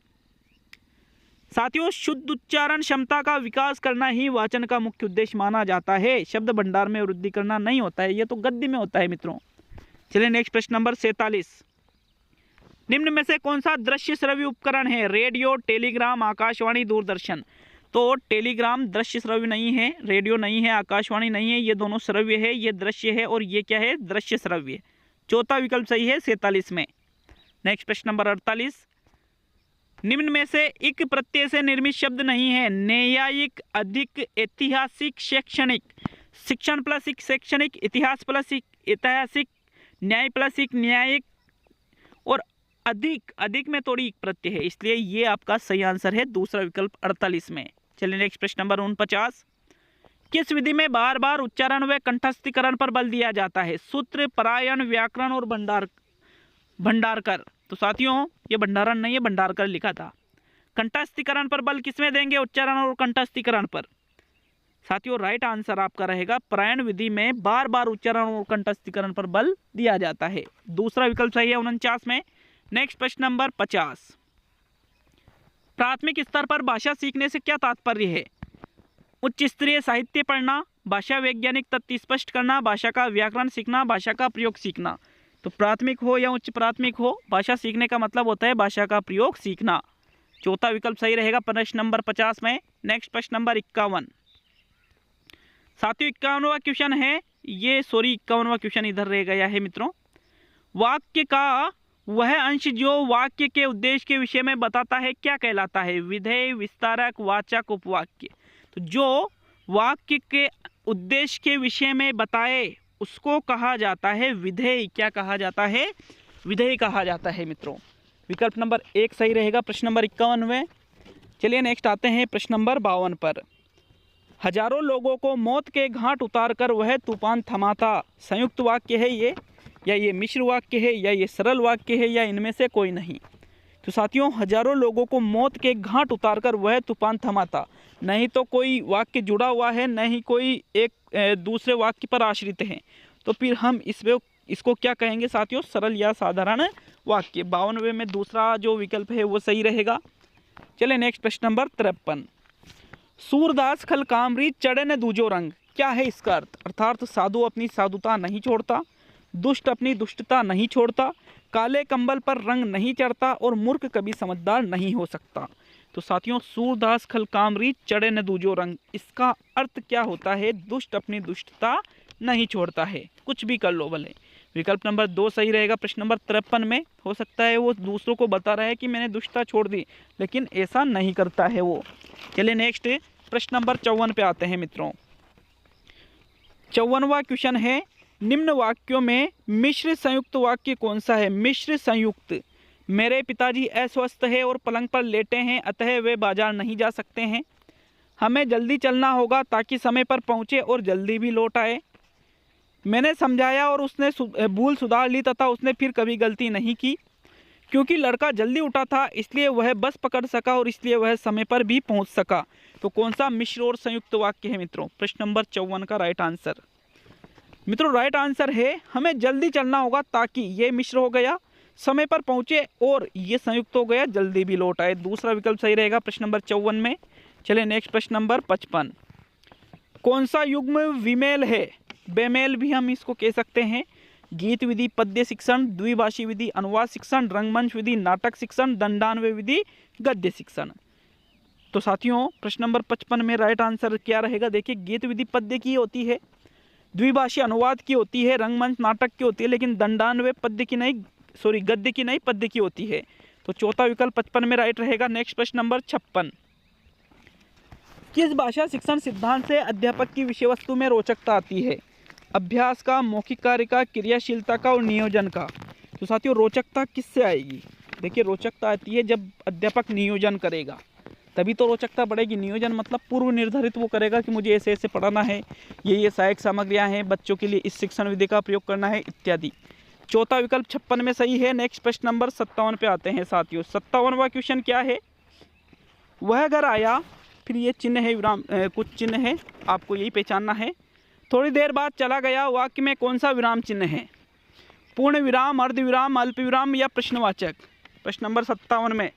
साथियों शुद्ध उच्चारण क्षमता का विकास करना ही वाचन का मुख्य उद्देश्य माना जाता है, शब्द भंडार में वृद्धि करना नहीं होता है, ये तो गद्य में होता है मित्रों। चलिए नेक्स्ट प्रश्न नंबर 47। निम्न में से कौन सा दृश्य श्रव्य उपकरण है? Radio, Telegram, Akashvani, Doordarshan. तो टेलीग्राम दृश्य श्रव्य नहीं है, रेडियो नहीं है, आकाशवाणी नहीं है, ये दोनों श्रव्य है, ये दृश्य है और ये क्या है? दृश्य श्रव्य। चौथा विकल्प सही है 47 में। नेक्स्ट प्रश्न नंबर 48। निम्न में से इक प्रत्यय से निर्मित शब्द नहीं है? न्यायिक, अधिक, ऐतिहासिक, शैक्षणिक। शिक्षण प्लस इक शैक्षणिक, इतिहास प्लस इक ऐतिहासिक, न्याय प्लस इक न्यायिक और अधिक, अधिक में थोड़ी इक प्रत्यय है, इसलिए ये आपका सही आंसर है दूसरा विकल्प 48 में। चलिए नेक्स्ट प्रश्न नंबर 49। किस विधि में बार बार उच्चारण व कंठस्थीकरण पर बल दिया जाता है? सूत्र, परायण, व्याकरण और भंडारकर। तो साथियों ये भंडारण नहीं है, भंडारकर लिखा था। कंठस्थीकरण पर बल किसमें देंगे? उच्चारण और कंठस्थीकरण पर। साथियों राइट आंसर आपका रहेगा परायण विधि में बार बार उच्चारण और कंठस्थीकरण पर बल दिया जाता है, दूसरा विकल्प सही है 49 में। नेक्स्ट प्रश्न नंबर 50। प्राथमिक स्तर पर भाषा सीखने से क्या तात्पर्य है? उच्च स्तरीय साहित्य पढ़ना, भाषा वैज्ञानिक तथ्य स्पष्ट करना, भाषा का व्याकरण सीखना, भाषा का प्रयोग सीखना। तो प्राथमिक हो या उच्च प्राथमिक हो, भाषा सीखने का मतलब होता है भाषा का प्रयोग सीखना। चौथा विकल्प सही रहेगा प्रश्न नंबर 50 में। नेक्स्ट प्रश्न नंबर 51। साथियों 51वां क्वेश्चन है ये, 51वां क्वेश्चन इधर रह गया है मित्रों। वाक्य का वह अंश जो वाक्य के उद्देश्य के विषय में बताता है क्या कहलाता है? विधेय, विस्तारक, वाचक, उपवाक्य। तो जो वाक्य के उद्देश्य के विषय में बताए उसको कहा जाता है विधेय। क्या कहा जाता है? विधेय कहा जाता है मित्रों। विकल्प नंबर 1 सही रहेगा प्रश्न नंबर 51 में। चलिए नेक्स्ट आते हैं प्रश्न नंबर 52 पर। हजारों लोगों को मौत के घाट उतारकर वह तूफान थमाता, संयुक्त वाक्य है ये, या ये मिश्र वाक्य है, या ये सरल वाक्य है, या इनमें से कोई नहीं। तो साथियों हजारों लोगों को मौत के घाट उतारकर वह तूफान थमाता, नहीं तो कोई वाक्य जुड़ा हुआ है, न ही कोई एक दूसरे वाक्य पर आश्रित है, तो फिर हम इसको क्या कहेंगे साथियों? सरल या साधारण वाक्य। 52वें में दूसरा जो विकल्प है वो सही रहेगा। चले नेक्स्ट प्रश्न नंबर 53। सूरदास खल कामरी चढ़े न दूजो रंग, क्या है इसका अर्थ? अर्थात साधु अपनी साधुता नहीं छोड़ता, दुष्ट अपनी दुष्टता नहीं छोड़ता, काले कंबल पर रंग नहीं चढ़ता और मूर्ख कभी समझदार नहीं हो सकता। तो साथियों सूरदास खल कामरी चढ़े न दूजो रंग, इसका अर्थ क्या होता है? दुष्ट अपनी दुष्टता नहीं छोड़ता है, कुछ भी कर लो भले। विकल्प नंबर 2 सही रहेगा प्रश्न नंबर 53 में। हो सकता है वो दूसरों को बता रहा है कि मैंने दुष्टता छोड़ दी, लेकिन ऐसा नहीं करता है वो। चलिए नेक्स्ट प्रश्न नंबर 54 पे आते हैं मित्रों। 54वां क्वेश्चन है, निम्न वाक्यों में मिश्र संयुक्त वाक्य कौन सा है? मिश्र संयुक्त। मेरे पिताजी अस्वस्थ है और पलंग पर लेटे हैं, अतः वे बाजार नहीं जा सकते हैं। हमें जल्दी चलना होगा ताकि समय पर पहुंचे और जल्दी भी लौट आए। मैंने समझाया और उसने भूल सुधार ली तथा उसने फिर कभी गलती नहीं की। क्योंकि लड़का जल्दी उठा था इसलिए वह बस पकड़ सका और इसलिए वह समय पर भी पहुंच सका। तो कौन सा मिश्र और संयुक्त वाक्य है मित्रों? प्रश्न नंबर 54 का राइट आंसर। मित्रों राइट आंसर है हमें जल्दी चलना होगा ताकि, ये मिश्र हो गया, समय पर पहुंचे और ये संयुक्त हो गया जल्दी भी लौट आए। दूसरा विकल्प सही रहेगा प्रश्न नंबर 54 में। चलिए नेक्स्ट प्रश्न नंबर 55। कौन सा युग्म विमेल है? बेमेल भी हम इसको कह सकते हैं। गीत विधि, पद्य शिक्षण, द्विभाषी विधि, अनुवाद शिक्षण, रंगमंच विधि, नाटक शिक्षण, दंडान्वय विधि, गद्य शिक्षण। तो साथियों प्रश्न नंबर 55 में राइट आंसर क्या रहेगा? देखिए गीत विधि पद्य की होती है, द्विभाषी अनुवाद की होती है, रंगमंच नाटक की होती है, लेकिन दंडान्वय पद्य की नहीं, सॉरी गद्य की नहीं पद्य की होती है। तो चौथा विकल्प 55 में राइट रहेगा। नेक्स्ट प्रश्न नंबर 56, किस भाषा शिक्षण सिद्धांत से अध्यापक की विषय वस्तु में रोचकता आती है? अभ्यास का, मौखिक कार्य का, क्रियाशीलता का और नियोजन का। तो साथियों रोचकता किससे आएगी? देखिए रोचकता आती है जब अध्यापक नियोजन करेगा, तभी तो रोचकता बढ़ेगी। नियोजन मतलब पूर्व निर्धारित वो करेगा कि मुझे ऐसे ऐसे पढ़ाना है, ये सहायक सामग्रियां हैं, बच्चों के लिए इस शिक्षण विधि का प्रयोग करना है इत्यादि। चौथा विकल्प 56 में सही है। नेक्स्ट प्रश्न नंबर 57 पे आते हैं साथियों। 57वां क्वेश्चन क्या है? वह घर आया, फिर ये चिन्ह है, विराम कुछ चिन्ह है, आपको यही पहचानना है। थोड़ी देर बाद चला गया, वाक्य में कौन सा विराम चिन्ह है? पूर्ण विराम, अर्ध विराम, अल्प विराम या प्रश्नवाचक? प्रश्न नंबर 57 में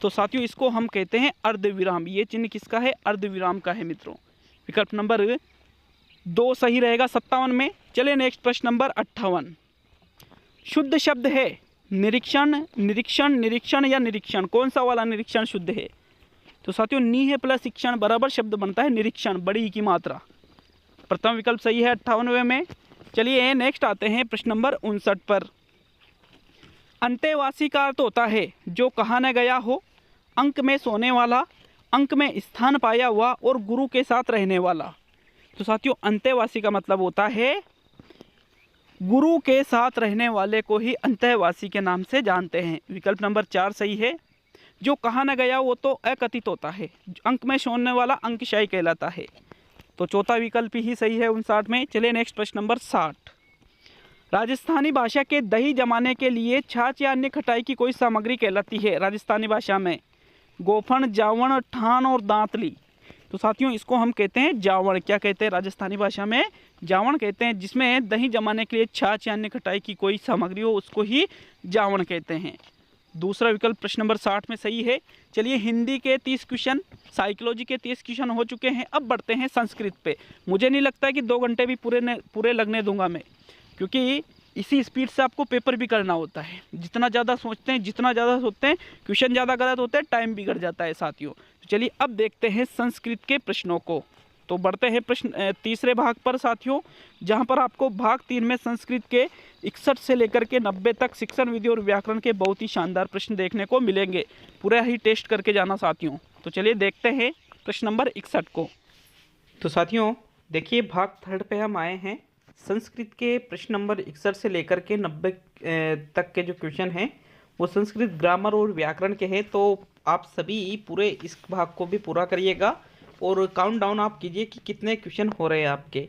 तो साथियों इसको हम कहते हैं अर्ध विराम। ये चिन्ह किसका है? अर्ध विराम का है मित्रों। विकल्प नंबर 2 सही रहेगा 57 में। चलिए नेक्स्ट प्रश्न नंबर 58, शुद्ध शब्द है निरीक्षण, निरीक्षण, निरीक्षण या निरीक्षण? कौन सा वाला निरीक्षण शुद्ध है? तो साथियों नी है प्लस शिक्षण बराबर शब्द बनता है निरीक्षण, बड़ी की मात्रा। प्रथम विकल्प सही है 58वें में। चलिए नेक्स्ट आते हैं प्रश्न नंबर 59 पर। अंतेवासी का अर्थ होता है जो कहा न गया हो, अंक में सोने वाला, अंक में स्थान पाया हुआ और गुरु के साथ रहने वाला। तो साथियों अंतेवासी का मतलब होता है गुरु के साथ रहने वाले को ही अंतेवासी के नाम से जानते हैं। विकल्प नंबर 4 सही है। जो कहा न गया वो तो अकथित होता है, अंक में सोने वाला अंकशाही कहलाता है। तो चौथा विकल्प ही सही है 59 में। चलिए नेक्स्ट प्रश्न नंबर 60, राजस्थानी भाषा के दही जमाने के लिए छाछ या अन्य खटाई की कोई सामग्री कहलाती है राजस्थानी भाषा में? गोफन, जावण, ठान और दांतली। तो साथियों इसको हम कहते हैं जावण। क्या कहते हैं राजस्थानी भाषा में? जावण कहते हैं। जिसमें दही जमाने के लिए छाछ या अन्य खटाई की कोई सामग्री हो उसको ही जावण कहते हैं। दूसरा विकल्प प्रश्न नंबर 60 में सही है। चलिए हिंदी के 30 क्वेश्चन, साइकोलॉजी के 30 क्वेश्चन हो चुके हैं। अब बढ़ते हैं संस्कृत पे। मुझे नहीं लगता है कि 2 घंटे भी पूरे लगने दूंगा मैं, क्योंकि इसी स्पीड से आपको पेपर भी करना होता है। जितना ज़्यादा सोचते हैं, जितना ज़्यादा सोचते हैं, क्वेश्चन ज़्यादा गलत होते हैं, टाइम बिगड़ जाता है साथियों। तो चलिए अब देखते हैं संस्कृत के प्रश्नों को। तो बढ़ते हैं प्रश्न तीसरे भाग पर साथियों, जहां पर आपको भाग 3 में संस्कृत के 61 से लेकर के 90 तक शिक्षण विधि और व्याकरण के बहुत ही शानदार प्रश्न देखने को मिलेंगे। पूरा ही टेस्ट करके जाना साथियों। तो चलिए देखते हैं प्रश्न नंबर 61 को। तो साथियों देखिए भाग 3 पे हम आए हैं। संस्कृत के प्रश्न नंबर 61 से लेकर के 90 तक के जो क्वेश्चन हैं वो संस्कृत ग्रामर और व्याकरण के हैं। तो आप सभी पूरे इस भाग को भी पूरा करिएगा और काउंट डाउन आप कीजिए कि कितने क्वेश्चन हो रहे हैं आपके।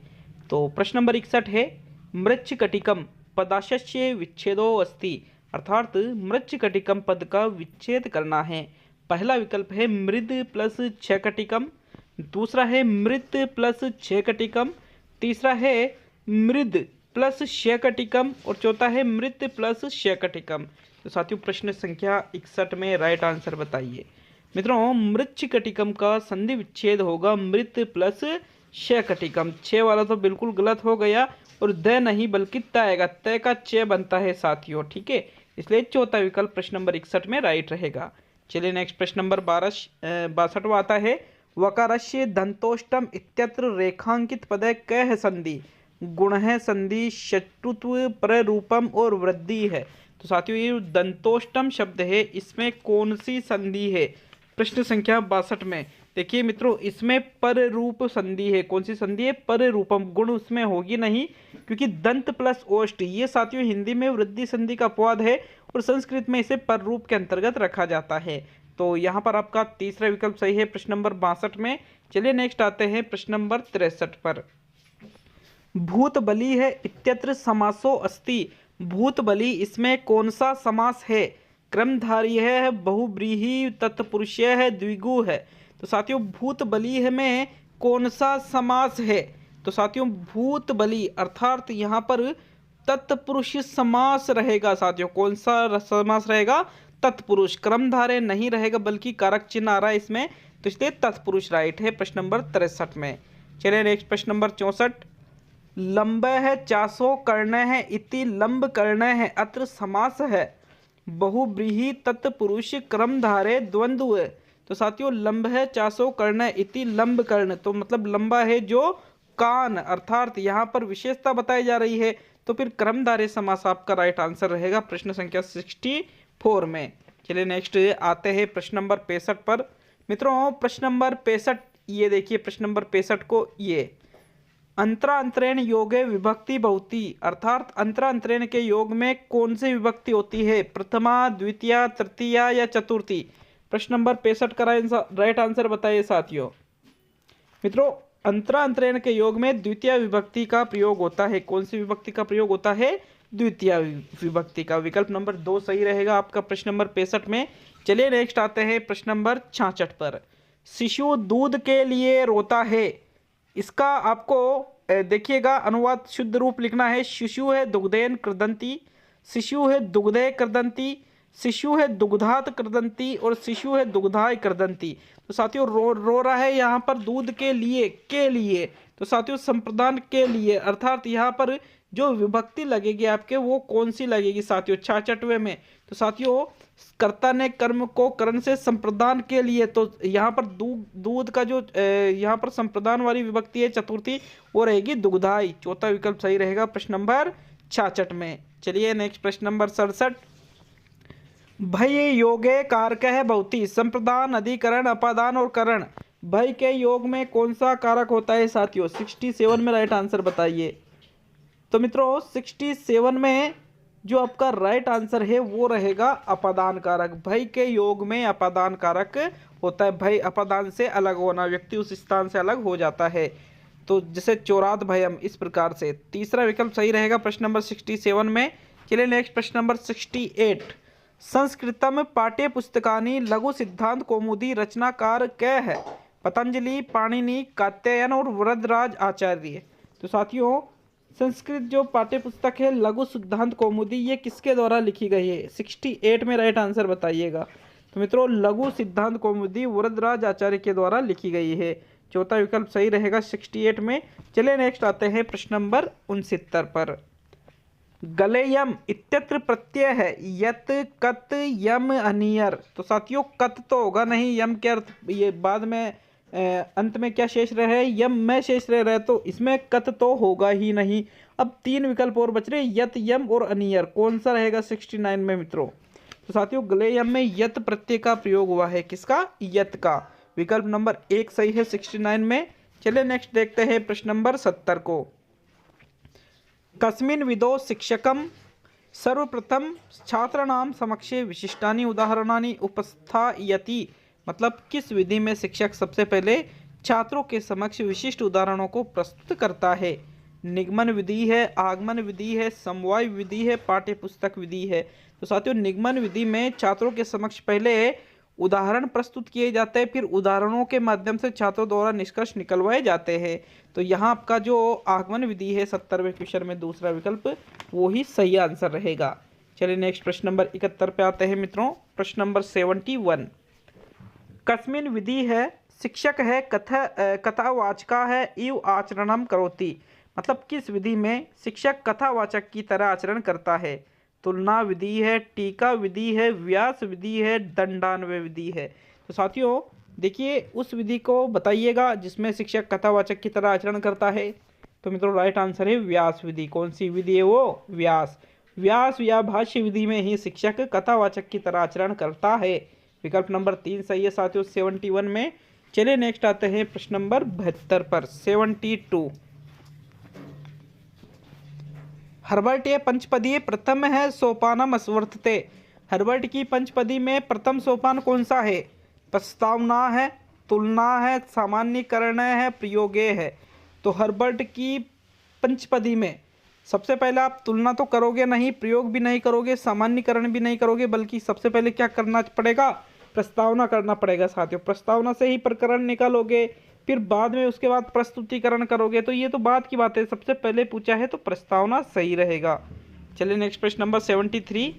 तो प्रश्न नंबर 61 है, मृच्छकटिकम पदाशस्य विच्छेदो अस्ति, अर्थात मृच्छकटिकम पद का विच्छेद करना है। पहला विकल्प है मृद प्लस छकटिकम, दूसरा है मृत प्लस छकटिकम, तीसरा है मृद प्लस शकटिकम और चौथा है मृत प्लस शकटिकम। तो साथियों प्रश्न संख्या 61 में राइट आंसर बताइए। मित्रों मृच्छकटिकम का संधि विच्छेद होगा मृत प्लस शकटिकम। 6 वाला तो बिल्कुल गलत हो गया और द नहीं बल्कि त आएगा, त का च बनता है साथियों, ठीक है। इसलिए चौथा विकल्प प्रश्न नंबर 61 में राइट रहेगा। चलिए नेक्स्ट प्रश्न नंबर 62 आता है, वकारस्य दंतोष्टम इत्यत्र रेखांकित पद कह संधि, गुण है संधि, शत्रुत्व, प्ररूपम और वृद्धि है। तो साथियों ये दंतोष्टम शब्द है, इसमें कौन सी संधि है? प्रश्न संख्या 62 में देखिए मित्रों इसमें पररूप संधि है। कौन सी संधि है? पररूपम। गुण उसमें होगी नहीं क्योंकि दंत प्लस ओष्ठ ये साथियों हिंदी में वृद्धि संधि का अपवाद है और संस्कृत में इसे पररूप के अंतर्गत रखा जाता है। तो यहाँ पर आपका तीसरा विकल्प सही है प्रश्न नंबर 62 में। चलिए नेक्स्ट आते हैं प्रश्न नंबर 63 पर। भूत बली है इत्यत्र समासो अस्ति, भूत बली इसमें कौन सा समास है? क्रमधारी है, बहुब्रीहि, तत्पुरुष है, द्विगु है। तो साथियों भूत बली में कौन सा समास है? तो साथियों भूत बली अर्थात यहाँ पर तत्पुरुष समास रहेगा साथियों। कौन सा समास रहेगा? तत्पुरुष। क्रमधारय नहीं रहेगा बल्कि कारक चिन्ह आ रहा है इसमें, तो इसलिए तत्पुरुष राइट है प्रश्न नंबर 63 में। चलिए नेक्स्ट प्रश्न नंबर 64, लंब है चासो कर्ण है इति लंब कर्ण है अत्र समास है, बहुब्रीहि तत्पुरुष क्रमधारे द्वंद्व है। तो साथियों लंब है चासो कर्ण इति लंब कर्ण, तो मतलब लंबा है जो कान अर्थात यहाँ पर विशेषता बताई जा रही है, तो फिर कर्मधारय समास आपका राइट आंसर रहेगा प्रश्न संख्या 64 में। चलिए नेक्स्ट आते हैं प्रश्न नंबर 65 पर। मित्रों प्रश्न नंबर 65 ये देखिए, प्रश्न नंबर 65 को ये अंतरांतरेण योगे विभक्ति बहुती अर्थात अंतरांतरेण के योग में कौन सी विभक्ति होती है, प्रथमा, द्वितीया, तृतीया या चतुर्थी। प्रश्न नंबर 65 का राइट आंसर बताइए साथियों। मित्रों अंतरांतरेण के योग में द्वितीय विभक्ति का प्रयोग होता है। कौन सी विभक्ति का प्रयोग होता है, द्वितीय विभक्ति का। विकल्प नंबर 2 सही रहेगा आपका प्रश्न नंबर 65 में। चलिए नेक्स्ट आते हैं प्रश्न नंबर 66 पर। शिशु दूध के लिए रोता है, इसका आपको देखिएगा अनुवाद शुद्ध रूप लिखना है। शिशु है दुग्धेन कृदंती, शिशु है दुग्धे कृदंती, शिशु है दुग्धात कृदंती और शिशु है दुग्धाय कृदंती। तो साथियों रो रहा है यहाँ पर दूध के लिए तो साथियों संप्रदान के लिए अर्थात यहाँ पर जो विभक्ति लगेगी आपके वो कौन सी लगेगी साथियों 66वें में। तो साथियों कर्ता ने कर्म को करण से संप्रदान के लिए, तो यहाँ पर दूध का जो यहाँ पर संप्रदान वाली विभक्ति है चतुर्थी वो रहेगी दुग्धाई। चौथा विकल्प सही रहेगा प्रश्न नंबर 66 में। चलिए नेक्स्ट प्रश्न नंबर 67। भय योगे कारक है बहुती संप्रदान, अधिकरण, अपादान और करण। भय के योग में कौन सा कारक होता है साथियों 67 में राइट आंसर बताइए। तो मित्रों 67 में जो आपका राइट आंसर है वो रहेगा अपादान कारक। भय के योग में अपादान कारक होता है। भय अपादान से अलग होना, व्यक्ति उस स्थान से अलग हो जाता है, तो जैसे चोरात भयम, इस प्रकार से। तीसरा विकल्प सही रहेगा प्रश्न नंबर 67 में। चलिए नेक्स्ट प्रश्न नंबर 68। संस्कृतम पाठ्य पुस्तकानि लघु सिद्धांत कौमुदी रचनाकार कै है, पतंजलि, पाणिनि, कात्यायन और वरदराज आचार्य। तो साथियों संस्कृत जो पाठ्य पुस्तक है लघु सिद्धांत कौमुदी ये किसके द्वारा लिखी गई है 68 में राइट आंसर बताइएगा। तो मित्रों लघु सिद्धांत कौमुदी वरदराज आचार्य के द्वारा लिखी गई है। चौथा विकल्प सही रहेगा 68 में। चलिए नेक्स्ट आते हैं प्रश्न नंबर 69 पर। गलेयम इत्यत्र प्रत्यय है यत, कत, यम, अनियर। तो साथियों कत तो होगा नहीं, यम के अर्थ ये बाद में अंत में क्या शेष रहे, यम में शेष रह रहे, तो इसमें कत तो होगा ही नहीं। अब 3 विकल्प और बच रहे, यत, यम और अनियर। कौन सा रहेगा 69 में मित्रों। तो साथियों गलेयम में यत प्रत्यय का प्रयोग हुआ है, किसका, यत का। विकल्प नंबर 1 सही है 69 में। चलिए नेक्स्ट देखते हैं प्रश्न नंबर 70 को। कस्मिन् विदो शिक्षकम सर्वप्रथम छात्राणाम समक्षे विशिष्टानि उदाहरणानि उपस्थायति। मतलब किस विधि में शिक्षक सबसे पहले छात्रों के समक्ष विशिष्ट उदाहरणों को प्रस्तुत करता है। निगमन विधि है, आगमन विधि है, समवाय विधि है, पाठ्य पुस्तक विधि है। तो साथियों निगमन विधि में छात्रों के समक्ष पहले उदाहरण प्रस्तुत किए जाते हैं, फिर उदाहरणों के माध्यम से छात्रों द्वारा निष्कर्ष निकलवाए जाते हैं। तो यहाँ आपका जो आगमन विधि है 70वें क्वेश्चन में दूसरा विकल्प वो ही सही आंसर रहेगा। चलिए नेक्स्ट प्रश्न नंबर 71 पे आते हैं मित्रों। प्रश्न नंबर 71। कस्मिन् विधि है शिक्षक है कथावाचका है इव आचरणम करोति। मतलब किस विधि में शिक्षक कथावाचक की तरह आचरण करता है। तुलना विधि है, टीका विधि है, व्यास विधि है, दंडान्वय विधि है। तो साथियों देखिए उस विधि को बताइएगा जिसमें शिक्षक कथावाचक की तरह आचरण करता है। तो मित्रों राइट आंसर है व्यास विधि। कौन सी विधि है वो, व्यास या भाष्य विधि में ही शिक्षक कथावाचक की तरह आचरण करता है। विकल्प नंबर 3 सही है साथियों 71 में। चलिए नेक्स्ट आते हैं प्रश्न नंबर 72 पर। 72। हर्बर्टीय पंचपदी प्रथम है सोपानम अस्वर्तते। हर्बर्ट की पंचपदी में प्रथम सोपान कौन सा है। प्रस्तावना है, तुलना है, सामान्यीकरण है, प्रयोगे है। तो हर्बर्ट की पंचपदी में सबसे पहले आप तुलना तो करोगे नहीं, प्रयोग भी नहीं करोगे, सामान्यीकरण भी नहीं करोगे, बल्कि सबसे पहले क्या करना पड़ेगा, प्रस्तावना करना पड़ेगा साथियों। प्रस्तावना से ही प्रकरण निकालोगे, फिर बाद में उसके बाद प्रस्तुतिकरण करोगे। तो ये तो बात की बात है, सबसे पहले पूछा है तो प्रस्तावना सही रहेगा। चलिए नेक्स्ट प्रश्न नंबर 73।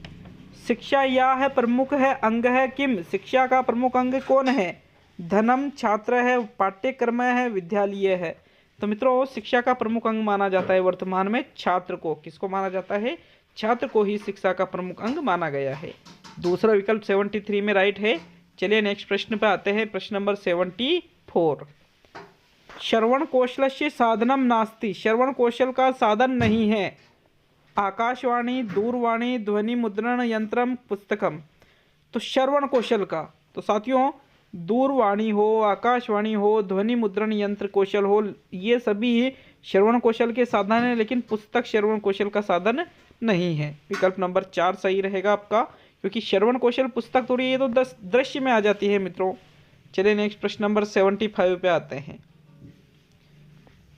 शिक्षा या है प्रमुख है अंग है किम। शिक्षा का प्रमुख अंग कौन है। धनम, छात्र है, पाठ्यक्रम है, विद्यालय है। तो मित्रों शिक्षा का प्रमुख अंग माना जाता है वर्तमान में छात्र को। किसको माना जाता है, छात्र को ही शिक्षा का प्रमुख अंग माना गया है। दूसरा विकल्प 73 में राइट है। चलिए नेक्स्ट प्रश्न पे आते हैं, प्रश्न नंबर 74। श्रवण कौशलस्य साधनम नास्ति, श्रवण कौशल का साधन नहीं है। आकाशवाणी, दूरवाणी, ध्वनि मुद्रण यंत्रम, पुस्तकम। तो श्रवण कौशल का, तो साथियों दूरवाणी हो, आकाशवाणी हो, ध्वनि मुद्रण यंत्र कौशल हो, ये सभी श्रवण कौशल के साधन हैं, लेकिन पुस्तक श्रवण कौशल का साधन नहीं है। विकल्प नंबर 4 सही रहेगा आपका, क्योंकि श्रवण कौशल पुस्तक थोड़ी, ये तो दृश्य में आ जाती है मित्रों। चलिए नेक्स्ट प्रश्न नंबर 75 पे आते हैं।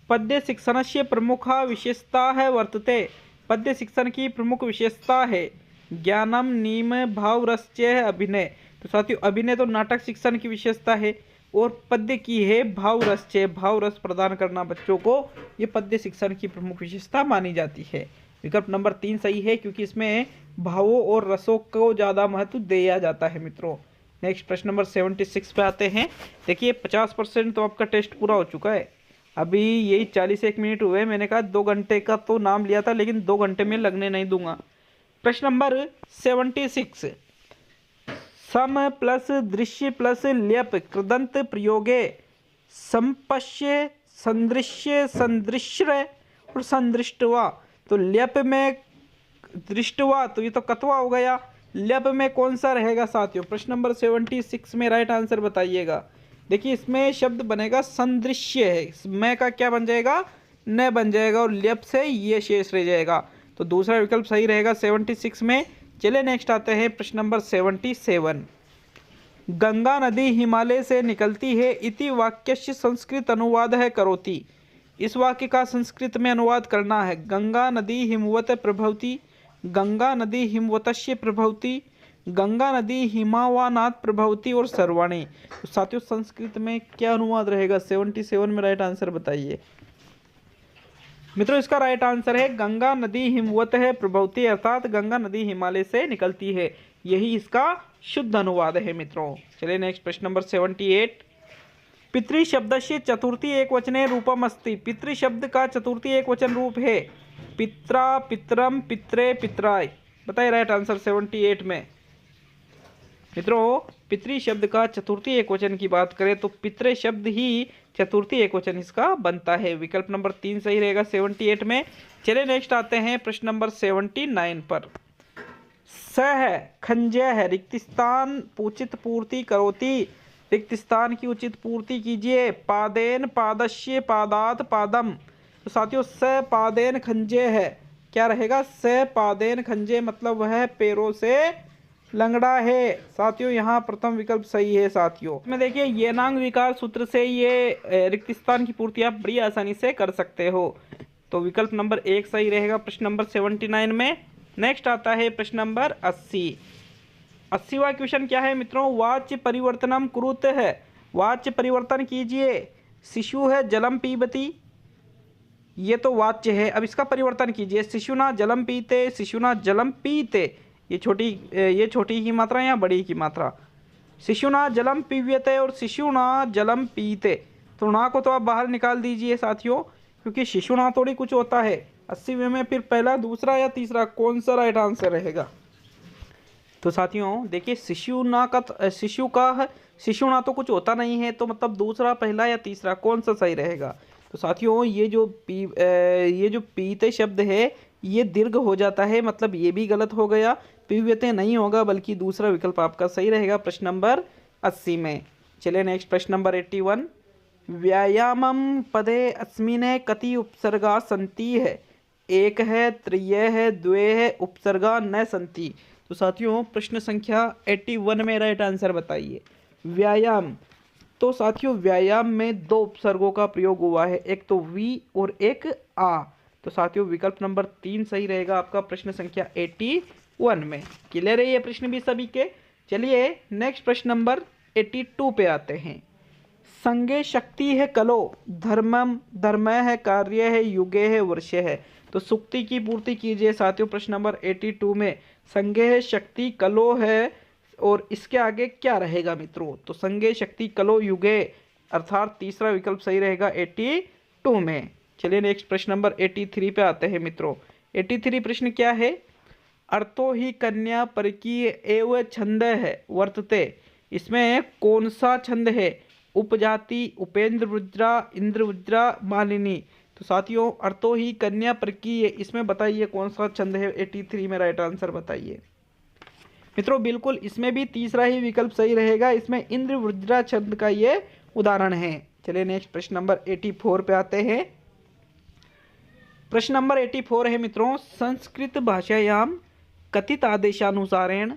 पद्य शिक्षणस्य प्रमुखा विशेषता है वर्तते। पद्य शिक्षण की प्रमुख विशेषता है ज्ञानम, नीम, भाव, रस, च, अभिनय। तो साथियों अभिनय तो नाटक शिक्षण की विशेषता है, और पद्य की है भाव रस, च, भाव रस प्रदान करना बच्चों को, ये पद्य शिक्षण की प्रमुख विशेषता मानी जाती है। विकल्प नंबर 3 सही है, क्योंकि इसमें भावों और रसों को ज़्यादा महत्व दिया जाता है मित्रों। नेक्स्ट प्रश्न नंबर 76 पे आते हैं। देखिए 50% तो आपका टेस्ट पूरा हो चुका है, अभी यही 41 मिनट हुए। मैंने कहा 2 घंटे का तो नाम लिया था, लेकिन 2 घंटे में लगने नहीं दूंगा। प्रश्न नंबर 76, सम प्लस दृश्य प्लस ल्यप कृदंत प्रयोगे संपश्य, संदृश्य, संदृश्य और संदृष्टवा। तो ल्यप में दृष्टवा, तो ये तो कतवा हो गया। ल्यप में कौन सा रहेगा साथियों? प्रश्न नंबर 76 में राइट आंसर बताइएगा। देखिए इसमें शब्द बनेगा संदृश्य है, मैं का क्या बन जाएगा? न बन जाएगा, और ल्यप से ये शेष रह जाएगा। तो दूसरा विकल्प सही रहेगा 76 में। चलिए नेक्स्ट आते हैं प्रश्न नंबर 77। गंगा नदी हिमालय से निकलती है इति वाक्यस्य संस्कृत अनुवाद है करोति। इस वाक्य का संस्कृत में अनुवाद करना है। गंगा नदी हिमवत प्रभवति, गंगा नदी हिमवतस्य प्रभवति, गंगा नदी हिमावानात प्रभवति और सर्वाणी। तो साथियों संस्कृत में क्या अनुवाद रहेगा? 77 में राइट आंसर बताइए मित्रों। इसका राइट आंसर है गंगा नदी हिमवत है प्रभवती, अर्थात गंगा नदी हिमालय से निकलती है, यही इसका शुद्ध अनुवाद है मित्रों। चलिए नेक्स्ट प्रश्न नंबर 78। पितृ शब्दस्य चतुर्थी एकवचने रूपम अस्ति। पितृ शब्द का चतुर्थी एकवचन रूप है पित्रा, पितरम, पित्रे, पितराय। बताइए राइट आंसर 78 में मित्रों। पितृ शब्द का चतुर्थी एकवचन की बात करें तो पितृ शब्द ही चतुर्थी एकवचन इसका बनता है। विकल्प नंबर 3 सही रहेगा 78 में। चलिए नेक्स्ट आते हैं प्रश्न नंबर 79 पर। स है खंजय है रिक्तिस्थान उचित पूर्ति करोति। रिक्त स्थान की उचित पूर्ति कीजिए। पादेन, पादस्य, पादात, पादम। तो साथियों स पादेन खंजय है, क्या रहेगा? स पादेन खंजय मतलब वह पैरों से लंगड़ा है। साथियों यहाँ प्रथम विकल्प सही है साथियों। में देखिए ये नांग विकार सूत्र से ये रिक्त स्थान की पूर्ति आप बड़ी आसानी से कर सकते हो। तो विकल्प नंबर 1 सही रहेगा प्रश्न नंबर 79 में। नेक्स्ट आता है प्रश्न नंबर 80। 80वां क्वेश्चन क्या है मित्रों? वाच्य परिवर्तनम कुरुत है, वाच्य परिवर्तन कीजिए। शिशु है जलम पीबती, ये तो वाच्य है। अब इसका परिवर्तन कीजिए। शिशुना जलम पीते, शिशुना जलम पीते। ये छोटी की मात्रा या बड़ी की मात्रा? शिशुना जलम पीव्यते और शिशुना जलम पीते। तो ना को तो आप बाहर निकाल दीजिए साथियों, क्योंकि शिशुना थोड़ी कुछ होता है। 80वें में फिर पहला, दूसरा या तीसरा कौन सा राइट आंसर रहेगा? तो साथियों देखिए शिशुना तो कुछ होता नहीं है, तो मतलब दूसरा, पहला या तीसरा कौन सा सही रहेगा? तो साथियों ये जो पीते शब्द है ये दीर्घ हो जाता है, मतलब ये भी गलत हो गया। पीव्यते नहीं होगा, बल्कि दूसरा विकल्प आपका सही रहेगा प्रश्न नंबर 80 में। चलिए नेक्स्ट प्रश्न नंबर 81। व्यायामम पदे अस्मिने कति उपसर्गा संति है? 1 है, 3 है, 2 है, उपसर्गा न संति। तो साथियों प्रश्न संख्या 81 में राइट आंसर बताइए। व्यायाम, तो साथियों व्यायाम में 2 उपसर्गों का प्रयोग हुआ है, एक तो वी और एक आ। तो साथियों विकल्प नंबर 3 सही रहेगा आपका प्रश्न संख्या 81 में। क्लियर है ये प्रश्न भी सभी के? चलिए नेक्स्ट प्रश्न नंबर 82 पे आते हैं। संगे शक्ति है कलो, धर्मम, धर्म है, कार्य है, युगे है, वर्ष है। तो सुक्ति की पूर्ति कीजिए साथियों प्रश्न नंबर 82 में। संगे है, शक्ति, कलो है, और इसके आगे क्या रहेगा मित्रों? तो संगे, शक्ति, कलो, युगे, अर्थात तीसरा विकल्प सही रहेगा 82 में। चलिए नेक्स्ट प्रश्न नंबर 83 पे आते हैं मित्रों। 83 प्रश्न क्या है? अर्थो ही कन्या परकीय एवं छंद है वर्तते। इसमें कौन सा छंद है? उपजाति, उपेंद्र वज्रा, इंद्र वज्रा, मालिनी। तो साथियों अर्थो ही कन्या प्रकीय, इसमें बताइए कौन सा छंद है 83 में राइट आंसर बताइए। मित्रों बिल्कुल इसमें भी तीसरा ही विकल्प सही रहेगा, इसमें इंद्र वज्रा छंद का ये उदाहरण है। चलिए नेक्स्ट प्रश्न नंबर 84 पे आते हैं। प्रश्न नंबर 84 है मित्रों, संस्कृत भाषायाम कथित आदेशानुसारेण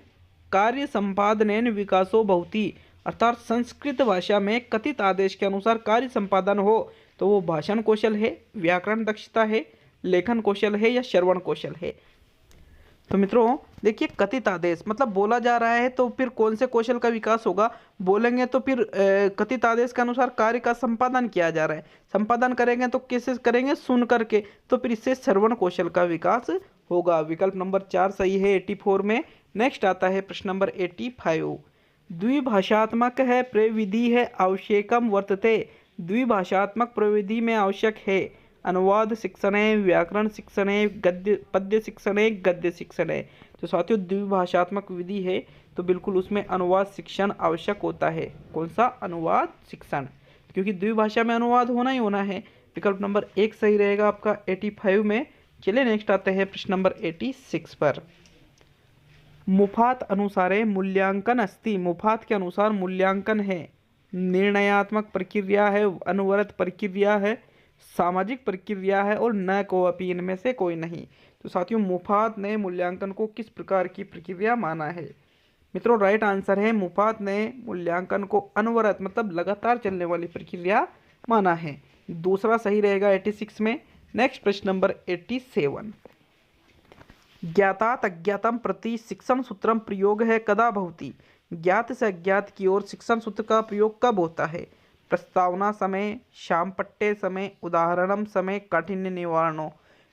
कार्य संपादनेन विकासो भवति। अर्थात संस्कृत भाषा में कथित आदेश के अनुसार कार्य संपादन हो तो वो भाषण कौशल है, व्याकरण दक्षता है, लेखन कौशल है या श्रवण कौशल है। तो मित्रों देखिए कथित आदेश मतलब बोला जा रहा है तो फिर कौन से कौशल का विकास होगा, बोलेंगे तो फिर कथित आदेश के अनुसार कार्य का संपादन किया जा रहा है, संपादन करेंगे तो कैसे करेंगे, सुन करके, तो फिर इससे श्रवण कौशल का विकास होगा। विकल्प नंबर 4 सही है 84 में। नेक्स्ट आता है प्रश्न नंबर 85। द्विभाषात्मक है प्रविधि है आवश्यकम वर्तते। द्विभाषात्मक प्रविधि में आवश्यक है अनुवाद शिक्षणे, व्याकरण शिक्षणे, गद्य पद्य शिक्षणे, गद्य शिक्षणे। तो साथियों द्विभाषात्मक विधि है तो बिल्कुल उसमें अनुवाद शिक्षण आवश्यक होता है। कौन सा, अनुवाद शिक्षण, क्योंकि द्विभाषा में अनुवाद होना ही होना है। विकल्प नंबर 1 सही रहेगा आपका 85 में। चलिए नेक्स्ट आते हैं प्रश्न नंबर 86 पर। मुफात अनुसारे मूल्यांकन अस्ति। मुफात के अनुसार मूल्यांकन है, निर्णयात्मक प्रक्रिया है, अनवरत प्रक्रिया है, सामाजिक प्रक्रिया है और न को अपी, इनमें से कोई नहीं। तो साथियों मुफात ने मूल्यांकन को किस प्रकार की प्रक्रिया माना है? मित्रों राइट आंसर है मुफात ने मूल्यांकन को अनवरत मतलब लगातार चलने वाली प्रक्रिया माना है। दूसरा सही रहेगा 86 में। नेक्स्ट प्रश्न नंबर 87। ज्ञातात अज्ञातम प्रति शिक्षण सूत्रम प्रयोग है कदा भवति। ज्ञात से अज्ञात की ओर शिक्षण सूत्र का प्रयोग कब होता है? प्रस्तावना समय, शाम पट्टे समय, उदाहरणम समय, काठिन्य निवारणों।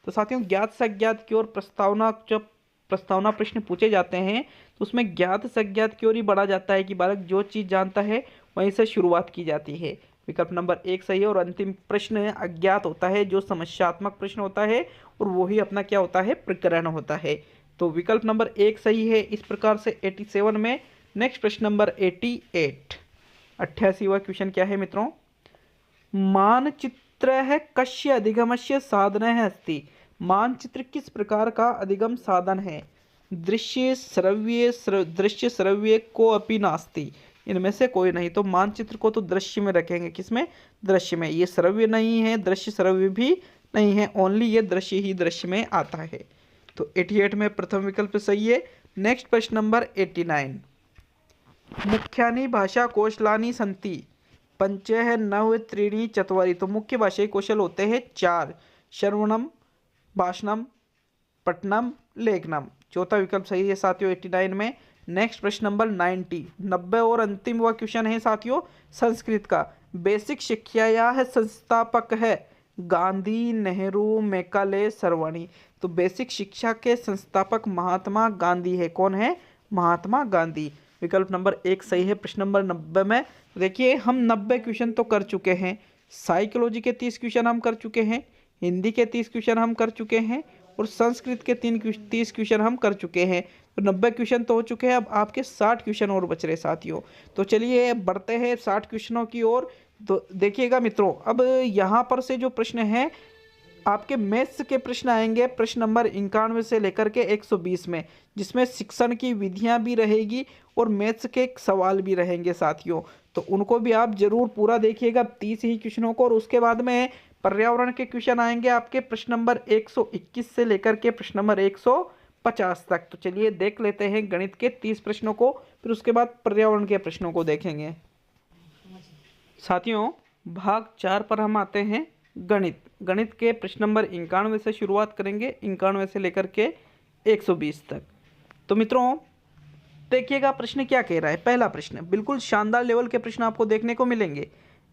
तो साथियों ज्ञात से अज्ञात की ओर प्रस्तावना, जब प्रस्तावना प्रश्न पूछे जाते हैं तो उसमें ज्ञात से अज्ञात की ओर ही बढ़ा जाता है कि बालक जो चीज़ जानता है वहीं से शुरुआत की जाती है। विकल्प नंबर 1 सही है। और अंतिम प्रश्न अज्ञात होता है जो समस्यात्मक प्रश्न होता है और वही अपना क्या होता है, प्रकरण होता है। तो विकल्प नंबर 1 सही है इस प्रकार से 87 में। नेक्स्ट प्रश्न नंबर 88। 88वां क्वेश्चन क्या है मित्रों? मानचित्र है कस्य अधिगमस्य साधन है अस्ति। मानचित्र किस प्रकार का अधिगम साधन है? दृश्य श्रव्य को अपि नास्ति, इनमें से कोई नहीं। तो मानचित्र को तो दृश्य में रखेंगे, किसमें, दृश्य में। ये श्रव्य नहीं है, दृश्य श्रव्य भी नहीं है, ओनली ये दृश्य ही दृश्य में आता है। तो 88 में प्रथम विकल्प सही है। नेक्स्ट प्रश्न नंबर 89। मुख्यानि भाषा कौशलानि सन्ति पंचः नव त्रीणि चत्वारि। तो मुख्य भाषाई कौशल होते हैं 4, श्रवणम, भाषणम, पठनम, लेखनम। चौथा विकल्प सही है साथियों 89 में। नेक्स्ट प्रश्न नंबर 90 और अंतिम वह क्वेश्चन है साथियों संस्कृत का। बेसिक शिक्षा या संस्थापक है गांधी, नेहरू, मैकाले, सरवानी। तो बेसिक शिक्षा के संस्थापक महात्मा गांधी है। कौन है? महात्मा गांधी। विकल्प नंबर 1 सही है प्रश्न नंबर 90 में। देखिए हम 90 क्वेश्चन तो कर चुके हैं, साइकोलॉजी के 30 क्वेश्चन हम कर चुके हैं, हिंदी के 30 क्वेश्चन हम कर चुके हैं और संस्कृत के 30 क्वेश्चन हम कर चुके हैं। तो 90 क्वेश्चन तो हो चुके हैं, अब आपके 60 क्वेश्चन और बच रहे साथियों। तो चलिए बढ़ते हैं 60 क्वेश्चनों की ओर। तो देखिएगा मित्रों, अब यहाँ पर से जो प्रश्न है आपके मैथ्स के प्रश्न आएंगे प्रश्न नंबर 91 से लेकर के 120 में, जिसमें शिक्षण की विधियां भी रहेगी और मैथ्स के सवाल भी रहेंगे साथियों। तो उनको भी आप जरूर पूरा देखिएगा 30 ही क्वेश्चनों को। और उसके बाद में पर्यावरण के क्वेश्चन आएंगे आपके प्रश्न नंबर 121 से लेकर के प्रश्न नंबर 150 तक। तो चलिए देख लेते हैं गणित के 30 प्रश्नों को, फिर उसके बाद पर्यावरण के प्रश्नों को देखेंगे साथियों। भाग 4 पर हम आते हैं गणित। गणित के प्रश्न नंबर 91 से शुरुआत करेंगे, 91 से लेकर के 120 तक। तो मित्रों देखिएगा प्रश्न क्या कह रहा है। पहला प्रश्न बिल्कुल शानदार लेवल के प्रश्न आपको देखने को मिलेंगे।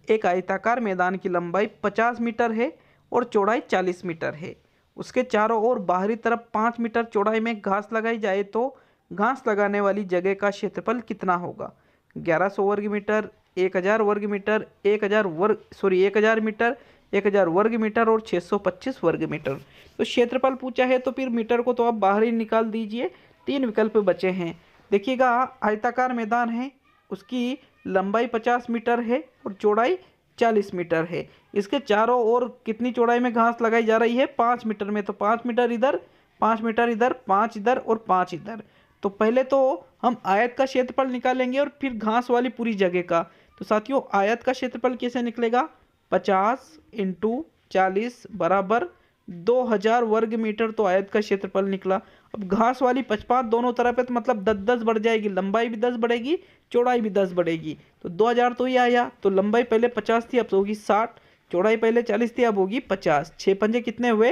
एक आयताकार मैदान की लंबाई 50 मीटर है और चौड़ाई 40 मीटर है। उसके चारों ओर बाहरी तरफ 5 मीटर चौड़ाई में घास लगाई जाए तो घास लगाने वाली जगह का क्षेत्रफल कितना होगा? 1100 वर्ग मीटर, 1000 वर्ग मीटर, 1000 मीटर, 1000 वर्ग मीटर और 625 वर्ग मीटर। तो क्षेत्रफल पूछा है तो फिर मीटर को तो आप बाहर ही निकाल दीजिए। 3 विकल्प बचे हैं। देखिएगा आयताकार मैदान है, उसकी लंबाई 50 मीटर है और चौड़ाई 40 मीटर है। इसके चारों ओर कितनी चौड़ाई में घास लगाई जा रही है? 5 मीटर में। तो 5 मीटर इधर, 5 मीटर इधर, 5 इधर और 5 इधर। तो पहले तो हम आयत का क्षेत्रफल निकालेंगे और फिर घास वाली पूरी जगह का। तो साथियों आयत का क्षेत्रफल कैसे निकलेगा? 50 × 40 बराबर 2000 वर्ग मीटर। तो आयत का क्षेत्रफल निकला। अब घास वाली 55 दोनों तरफ है तो मतलब 10-10 बढ़ जाएगी, लंबाई भी 10 बढ़ेगी, चौड़ाई भी 10 बढ़ेगी। तो 2000 तो ही आया। तो लंबाई पहले 50 थी, अब तो होगी 60, चौड़ाई पहले 40 थी, अब होगी 50। 6 पंजे कितने हुए?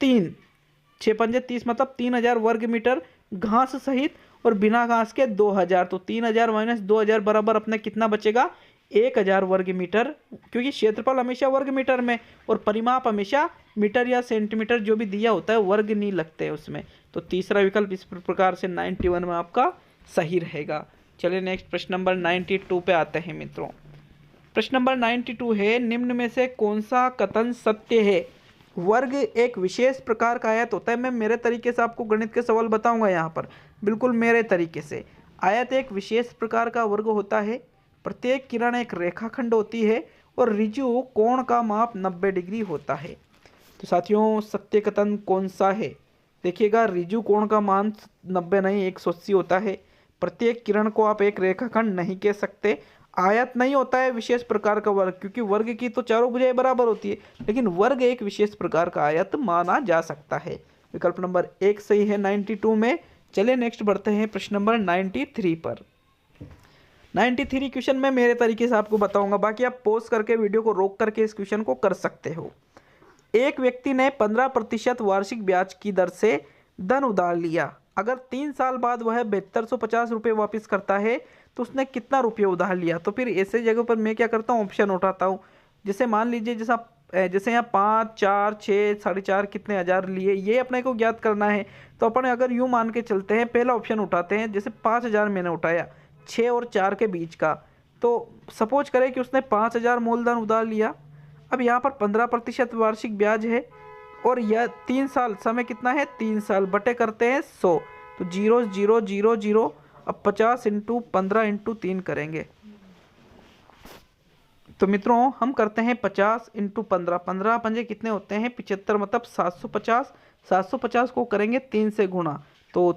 3, 6 पंजे 30 मतलब 3000 वर्ग मीटर घास सहित और बिना घास के 2000। तो 3000 माइनस 2000 बराबर अपने कितना बचेगा? 1000 वर्ग मीटर, क्योंकि क्षेत्रफल हमेशा वर्ग मीटर में और परिमाप हमेशा मीटर या सेंटीमीटर जो भी दिया होता है वर्ग नहीं लगते हैं उसमें। तो तीसरा विकल्प इस प्रकार से 91 में आपका सही रहेगा। चलिए नेक्स्ट प्रश्न नंबर 92 पे आते हैं मित्रों। प्रश्न नंबर 92 है, निम्न में से कौन सा कथन सत्य है? वर्ग एक विशेष प्रकार का आयत होता है। मैं मेरे तरीके से आपको गणित के सवाल बताऊंगा यहाँ पर, बिल्कुल मेरे तरीके से। आयत एक विशेष प्रकार का वर्ग होता है। प्रत्येक किरण एक रेखाखंड होती है और ऋजु कोण का माप 90 डिग्री होता है। तो साथियों सत्य कथन कौन सा है? देखिएगा, ऋजु कोण का मान 90 नहीं 180 होता है। प्रत्येक किरण को आप एक रेखाखंड नहीं कह सकते। आयत नहीं होता है विशेष प्रकार का वर्ग, क्योंकि वर्ग की तो चारों भुजाएं बराबर होती है, लेकिन वर्ग एक विशेष प्रकार का आयत माना जा सकता है। विकल्प नंबर 1 सही है 92 में। चलिए नेक्स्ट बढ़ते हैं प्रश्न नंबर 93 पर। 93 क्वेश्चन मैं मेरे तरीके से आपको बताऊंगा, बाकी आप पॉज करके वीडियो को रोक करके इस क्वेश्चन को कर सकते हो। एक व्यक्ति ने 15% वार्षिक ब्याज की दर से धन उधार लिया। अगर 3 साल बाद वह 7250 रुपये वापस करता है तो उसने कितना रुपये उधार लिया? तो फिर ऐसे जगह पर मैं क्या करता हूँ, ऑप्शन उठाता हूँ। जैसे मान लीजिए जैसे यहाँ 5, 4, 6, 4.5 कितने हज़ार लिए, ये अपने को ज्ञात करना है। तो अपन अगर यूँ मान के चलते हैं, पहला ऑप्शन उठाते हैं। जैसे 5000 मैंने उठाया 6 और 4 के बीच का, तो सपोज करें कि उसने 5000 मूलधन उधार लिया। अब यहाँ पर 15% वार्षिक ब्याज है और यह 3 साल, समय कितना है? 3 साल, बटे करते हैं 100। तो 0 0 0 0। अब 50 × 15 × 3 करेंगे। तो मित्रों हम करते हैं 50 × 15। 15 पंजे कितने होते हैं? 75 मतलब 750। 750 को करेंगे 3 से गुणा, तो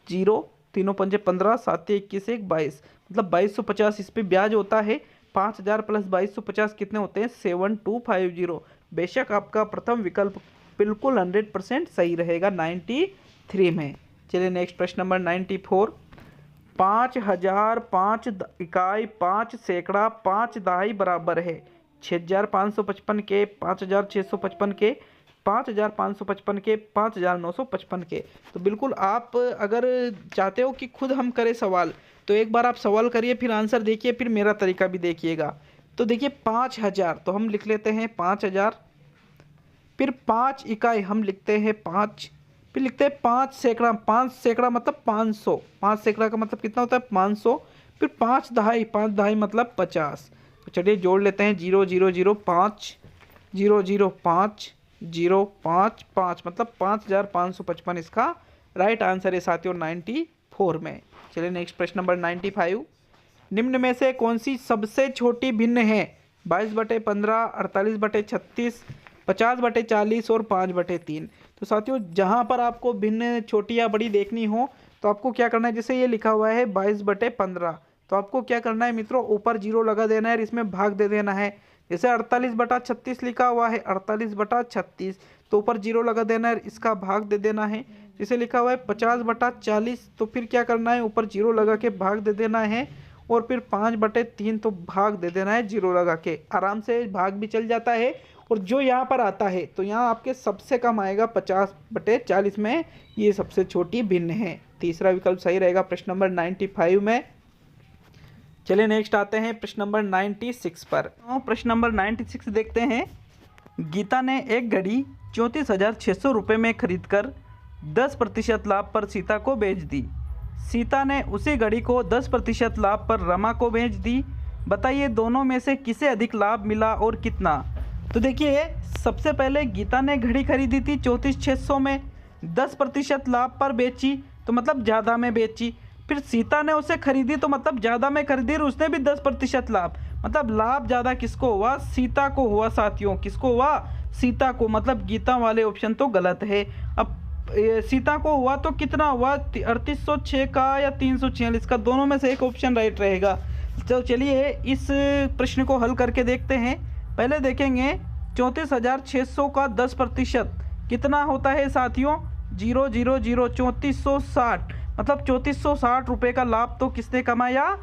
0, 3 पंजे 15, 7 21 1 22, मतलब 2250 इस पे ब्याज होता है। 5000 प्लस 2250 कितने होते हैं? 7250। बेशक आपका प्रथम विकल्प बिल्कुल 100% सही रहेगा 93 में। चलिए नेक्स्ट प्रश्न नंबर 94। 5000 5 इकाई 5 सैकड़ा 5 दहाई बराबर है 6555 के, 5655 के, 5555 के, 5955 के। तो बिल्कुल आप अगर चाहते हो कि खुद हम करें सवाल, तो एक बार आप सवाल करिए, फिर आंसर देखिए, फिर मेरा तरीका भी देखिएगा। तो देखिए 5000 तो हम लिख लेते हैं 5000, फिर 5 इकाई हम लिखते हैं 5, फिर लिखते हैं 5 सैकड़ा। 5 सैकड़ा मतलब 500, 5 सैकड़ा का मतलब कितना होता है? 500। फिर 5 दहाई, 5 दहाई मतलब 50। तो चलिए जोड़ लेते हैं 0 0 0 5 0 0 5 0 5 5, मतलब 5555 इसका राइट आंसर है साथियों 94 में। चलिए नेक्स्ट प्रश्न नंबर 95। निम्न में से कौन सी सबसे छोटी भिन्न है? 22/15, 48/36, 50/40 और 5/3। तो साथियों जहां पर आपको भिन्न छोटी या बड़ी देखनी हो तो आपको क्या करना है? जैसे ये लिखा हुआ है 22/15, तो आपको क्या करना है मित्रों? ऊपर 0 लगा देना है और इसमें भाग दे देना है। जैसे 48/36 लिखा हुआ है 48/36, तो ऊपर 0 लगा देना है, इसका भाग दे देना है। जैसे लिखा हुआ है 50/40, तो फिर क्या करना है? ऊपर 0 लगा के भाग दे देना है और फिर 5/3, तो भाग दे देना है 0 लगा के। आराम से भाग भी चल जाता है। और जो यहाँ पर आता है तो यहाँ आपके सबसे कम आएगा 50/40 में, ये सबसे छोटी भिन्न है। तीसरा विकल्प सही रहेगा प्रश्न नंबर 95 में। चलिए नेक्स्ट आते हैं प्रश्न नंबर 96 पर। प्रश्न नंबर 96 देखते हैं। गीता ने एक घड़ी 34,600 रुपये में खरीदकर 10% लाभ पर सीता को बेच दी। सीता ने उसी घड़ी को 10% लाभ पर रमा को बेच दी। बताइए दोनों में से किसे अधिक लाभ मिला और कितना? तो देखिए सबसे पहले गीता ने घड़ी खरीदी थी 34,600 में, 10% लाभ पर बेची, तो मतलब ज़्यादा में बेची। फिर सीता ने उसे खरीदी तो मतलब ज़्यादा में खरीदी और उसने भी 10% लाभ, मतलब लाभ ज़्यादा किसको हुआ? सीता को हुआ साथियों। किसको हुआ? सीता को, मतलब गीता वाले ऑप्शन तो गलत है। अब सीता को हुआ तो कितना हुआ? 3806 का या 346 का, दोनों में से एक ऑप्शन राइट रहेगा। तो चलिए इस प्रश्न को हल करके देखते हैं। पहले देखेंगे 34,600 का 10% कितना होता है साथियों? 0 0 0 3460, मतलब 3460 रुपये का लाभ तो किसने कमाया?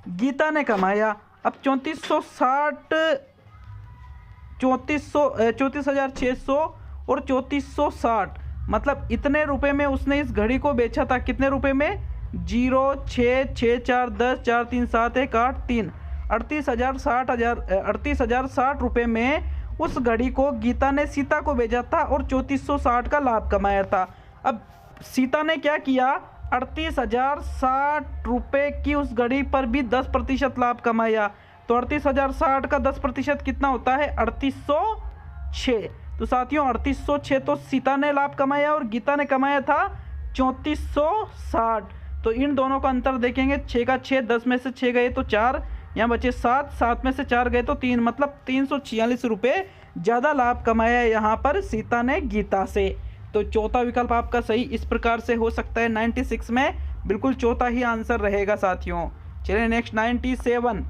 गीता ने कमाया। अब 34,600 और 3460, मतलब इतने रुपए में उसने इस घड़ी को बेचा था। कितने रुपए में? 0 6 6 4 10 4 3 7 1 8 3 38,060 रुपये में उस घड़ी को गीता ने सीता को बेचा था और 3460 का लाभ कमाया था। अब सीता ने क्या किया? 38,060 रुपये की उस घड़ी पर भी 10% लाभ कमाया। तो 38,060 का 10% कितना होता है? 3806। तो साथियों 3806 तो सीता ने लाभ कमाया और गीता ने कमाया था 3460। तो इन दोनों का अंतर देखेंगे, 6 का 6, 10 में से 6 गए तो 4, यहाँ बचे 7, 7 में से 4 गए तो 3, मतलब 346 रुपये ज़्यादा लाभ कमाया है यहाँ पर सीता ने गीता से। तो चौथा विकल्प आपका सही इस प्रकार से हो सकता है। 96 में बिल्कुल चौथा ही आंसर रहेगा साथियों। चलिए नेक्स्ट 97।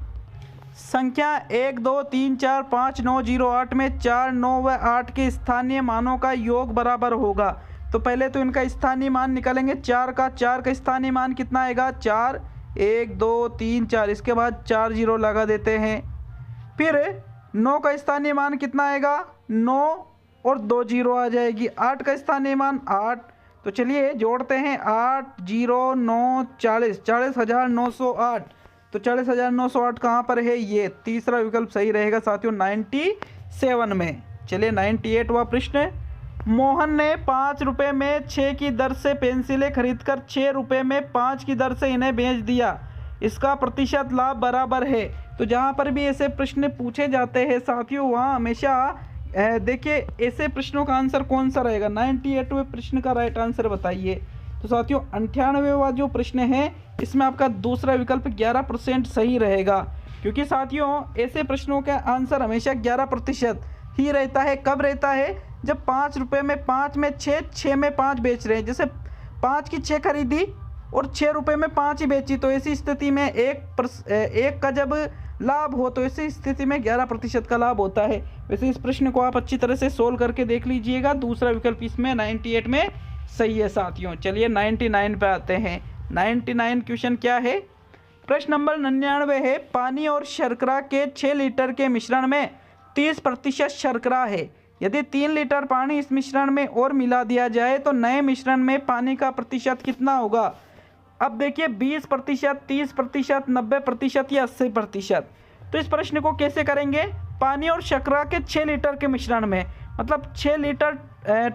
संख्या 1 2 3 4 5 9 0 8 में 4 9 व 8 के स्थानीय मानों का योग बराबर होगा। तो पहले तो इनका स्थानीय मान निकालेंगे। 4 का स्थानीय मान कितना आएगा? 4 1 2 3 4, इसके बाद 4 0 लगा देते हैं। फिर 9 का स्थानीय मान कितना आएगा? 9 और 2 0 आ जाएगी। 8 का स्थानीय मान 8। तो चलिए जोड़ते हैं, 8 0 9 40, 40,908। तो 40,908 कहाँ पर है? ये तीसरा विकल्प सही रहेगा साथियों 97 में। चलिए 98वां प्रश्न। मोहन ने 5 रुपये में 6 की दर से पेंसिलें खरीदकर 6 रुपये में 5 की दर से इन्हें बेच दिया। इसका प्रतिशत लाभ बराबर है। तो जहाँ पर भी ऐसे प्रश्न पूछे जाते हैं साथियों, वहाँ हमेशा देखिए ऐसे प्रश्नों का आंसर कौन सा रहेगा? 98वें प्रश्न का राइट आंसर बताइए। तो साथियों 98वां जो प्रश्न है इसमें आपका दूसरा विकल्प 11% सही रहेगा, क्योंकि साथियों ऐसे प्रश्नों का आंसर हमेशा 11% ही रहता है। कब रहता है? जब 5 रुपये में 5 में 6, 6 में 5 बेच रहे हैं। जैसे 5 की 6 खरीदी और 6 रुपये में 5 ही बेची, तो ऐसी स्थिति में एक का जब लाभ हो तो ऐसी स्थिति में 11% का लाभ होता है। वैसे इस प्रश्न को आप अच्छी तरह से सोल्व करके देख लीजिएगा। दूसरा विकल्प इसमें 98 में सही है साथियों। चलिए 99 पे आते हैं। 99 क्वेश्चन क्या है? प्रश्न नंबर 99 है, पानी और शर्करा के 6 लीटर के मिश्रण में 30% शर्करा है। यदि 3 लीटर पानी इस मिश्रण में और मिला दिया जाए तो नए मिश्रण में पानी का प्रतिशत कितना होगा? अब देखिए 20%, 30%, 90% या 80%। तो इस प्रश्न को कैसे करेंगे? पानी और शर्करा के 6 लीटर के मिश्रण में, मतलब 6 लीटर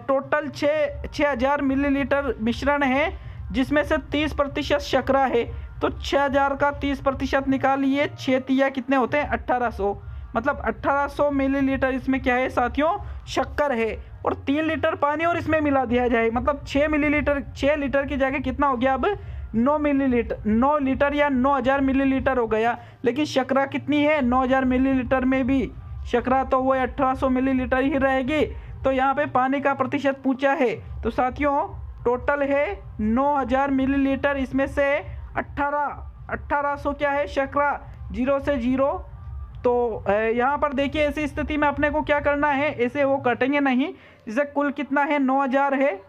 टोटल 6000 मिलीलीटर मिश्रण है, जिसमें से 30% शर्करा है। तो 6000 का 30% निकालिए, 6 तिया कितने होते हैं? 1800, मतलब 1800 मिलीलीटर इसमें क्या है साथियों? शक्कर है। और 3 लीटर पानी और इसमें मिला दिया जाए, मतलब 6 लीटर की जगह कितना हो गया? अब 9 लीटर या 9000 मिलीलीटर हो गया। लेकिन शर्करा कितनी है? 9000 मिलीलीटर में भी शर्करा तो वो 1800 मिलीलीटर ही रहेगी। तो यहाँ पे पानी का प्रतिशत पूछा है। तो साथियों टोटल है 9000 मिलीलीटर, इसमें से 1800 क्या है? शर्करा, 0 से 0। तो यहाँ पर देखिए ऐसी स्थिति में अपने को क्या करना है? ऐसे वो कटेंगे नहीं। जैसे कुल कितना है? 9000 है।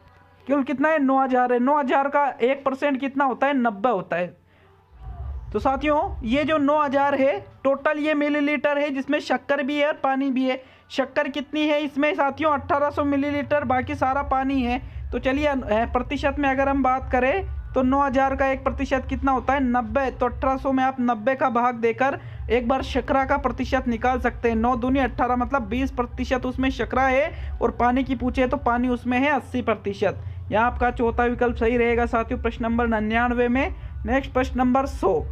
कुल कितना है? 9000 है। 9000 का 1% कितना होता है? 90 होता है। तो साथियों ये जो 9000 है टोटल ये मिलीलीटर है, जिसमें शक्कर भी है और पानी भी है। शक्कर कितनी है इसमें साथियों? 1800 मिलीलीटर, बाकी सारा पानी है। तो चलिए प्रतिशत में अगर हम बात करें तो 9000 का 1% कितना होता है? 90। तो 1800 में आप 90 का भाग देकर एक बार शर्करा का प्रतिशत निकाल सकते हैं। 9 दूनी 18, मतलब 20% उसमें शर्करा है और पानी की पूछे तो पानी उसमें है 80%। यहाँ आपका चौथा विकल्प सही रहेगा साथियों प्रश्न नंबर 99 में। नेक्स्ट प्रश्न नंबर 100।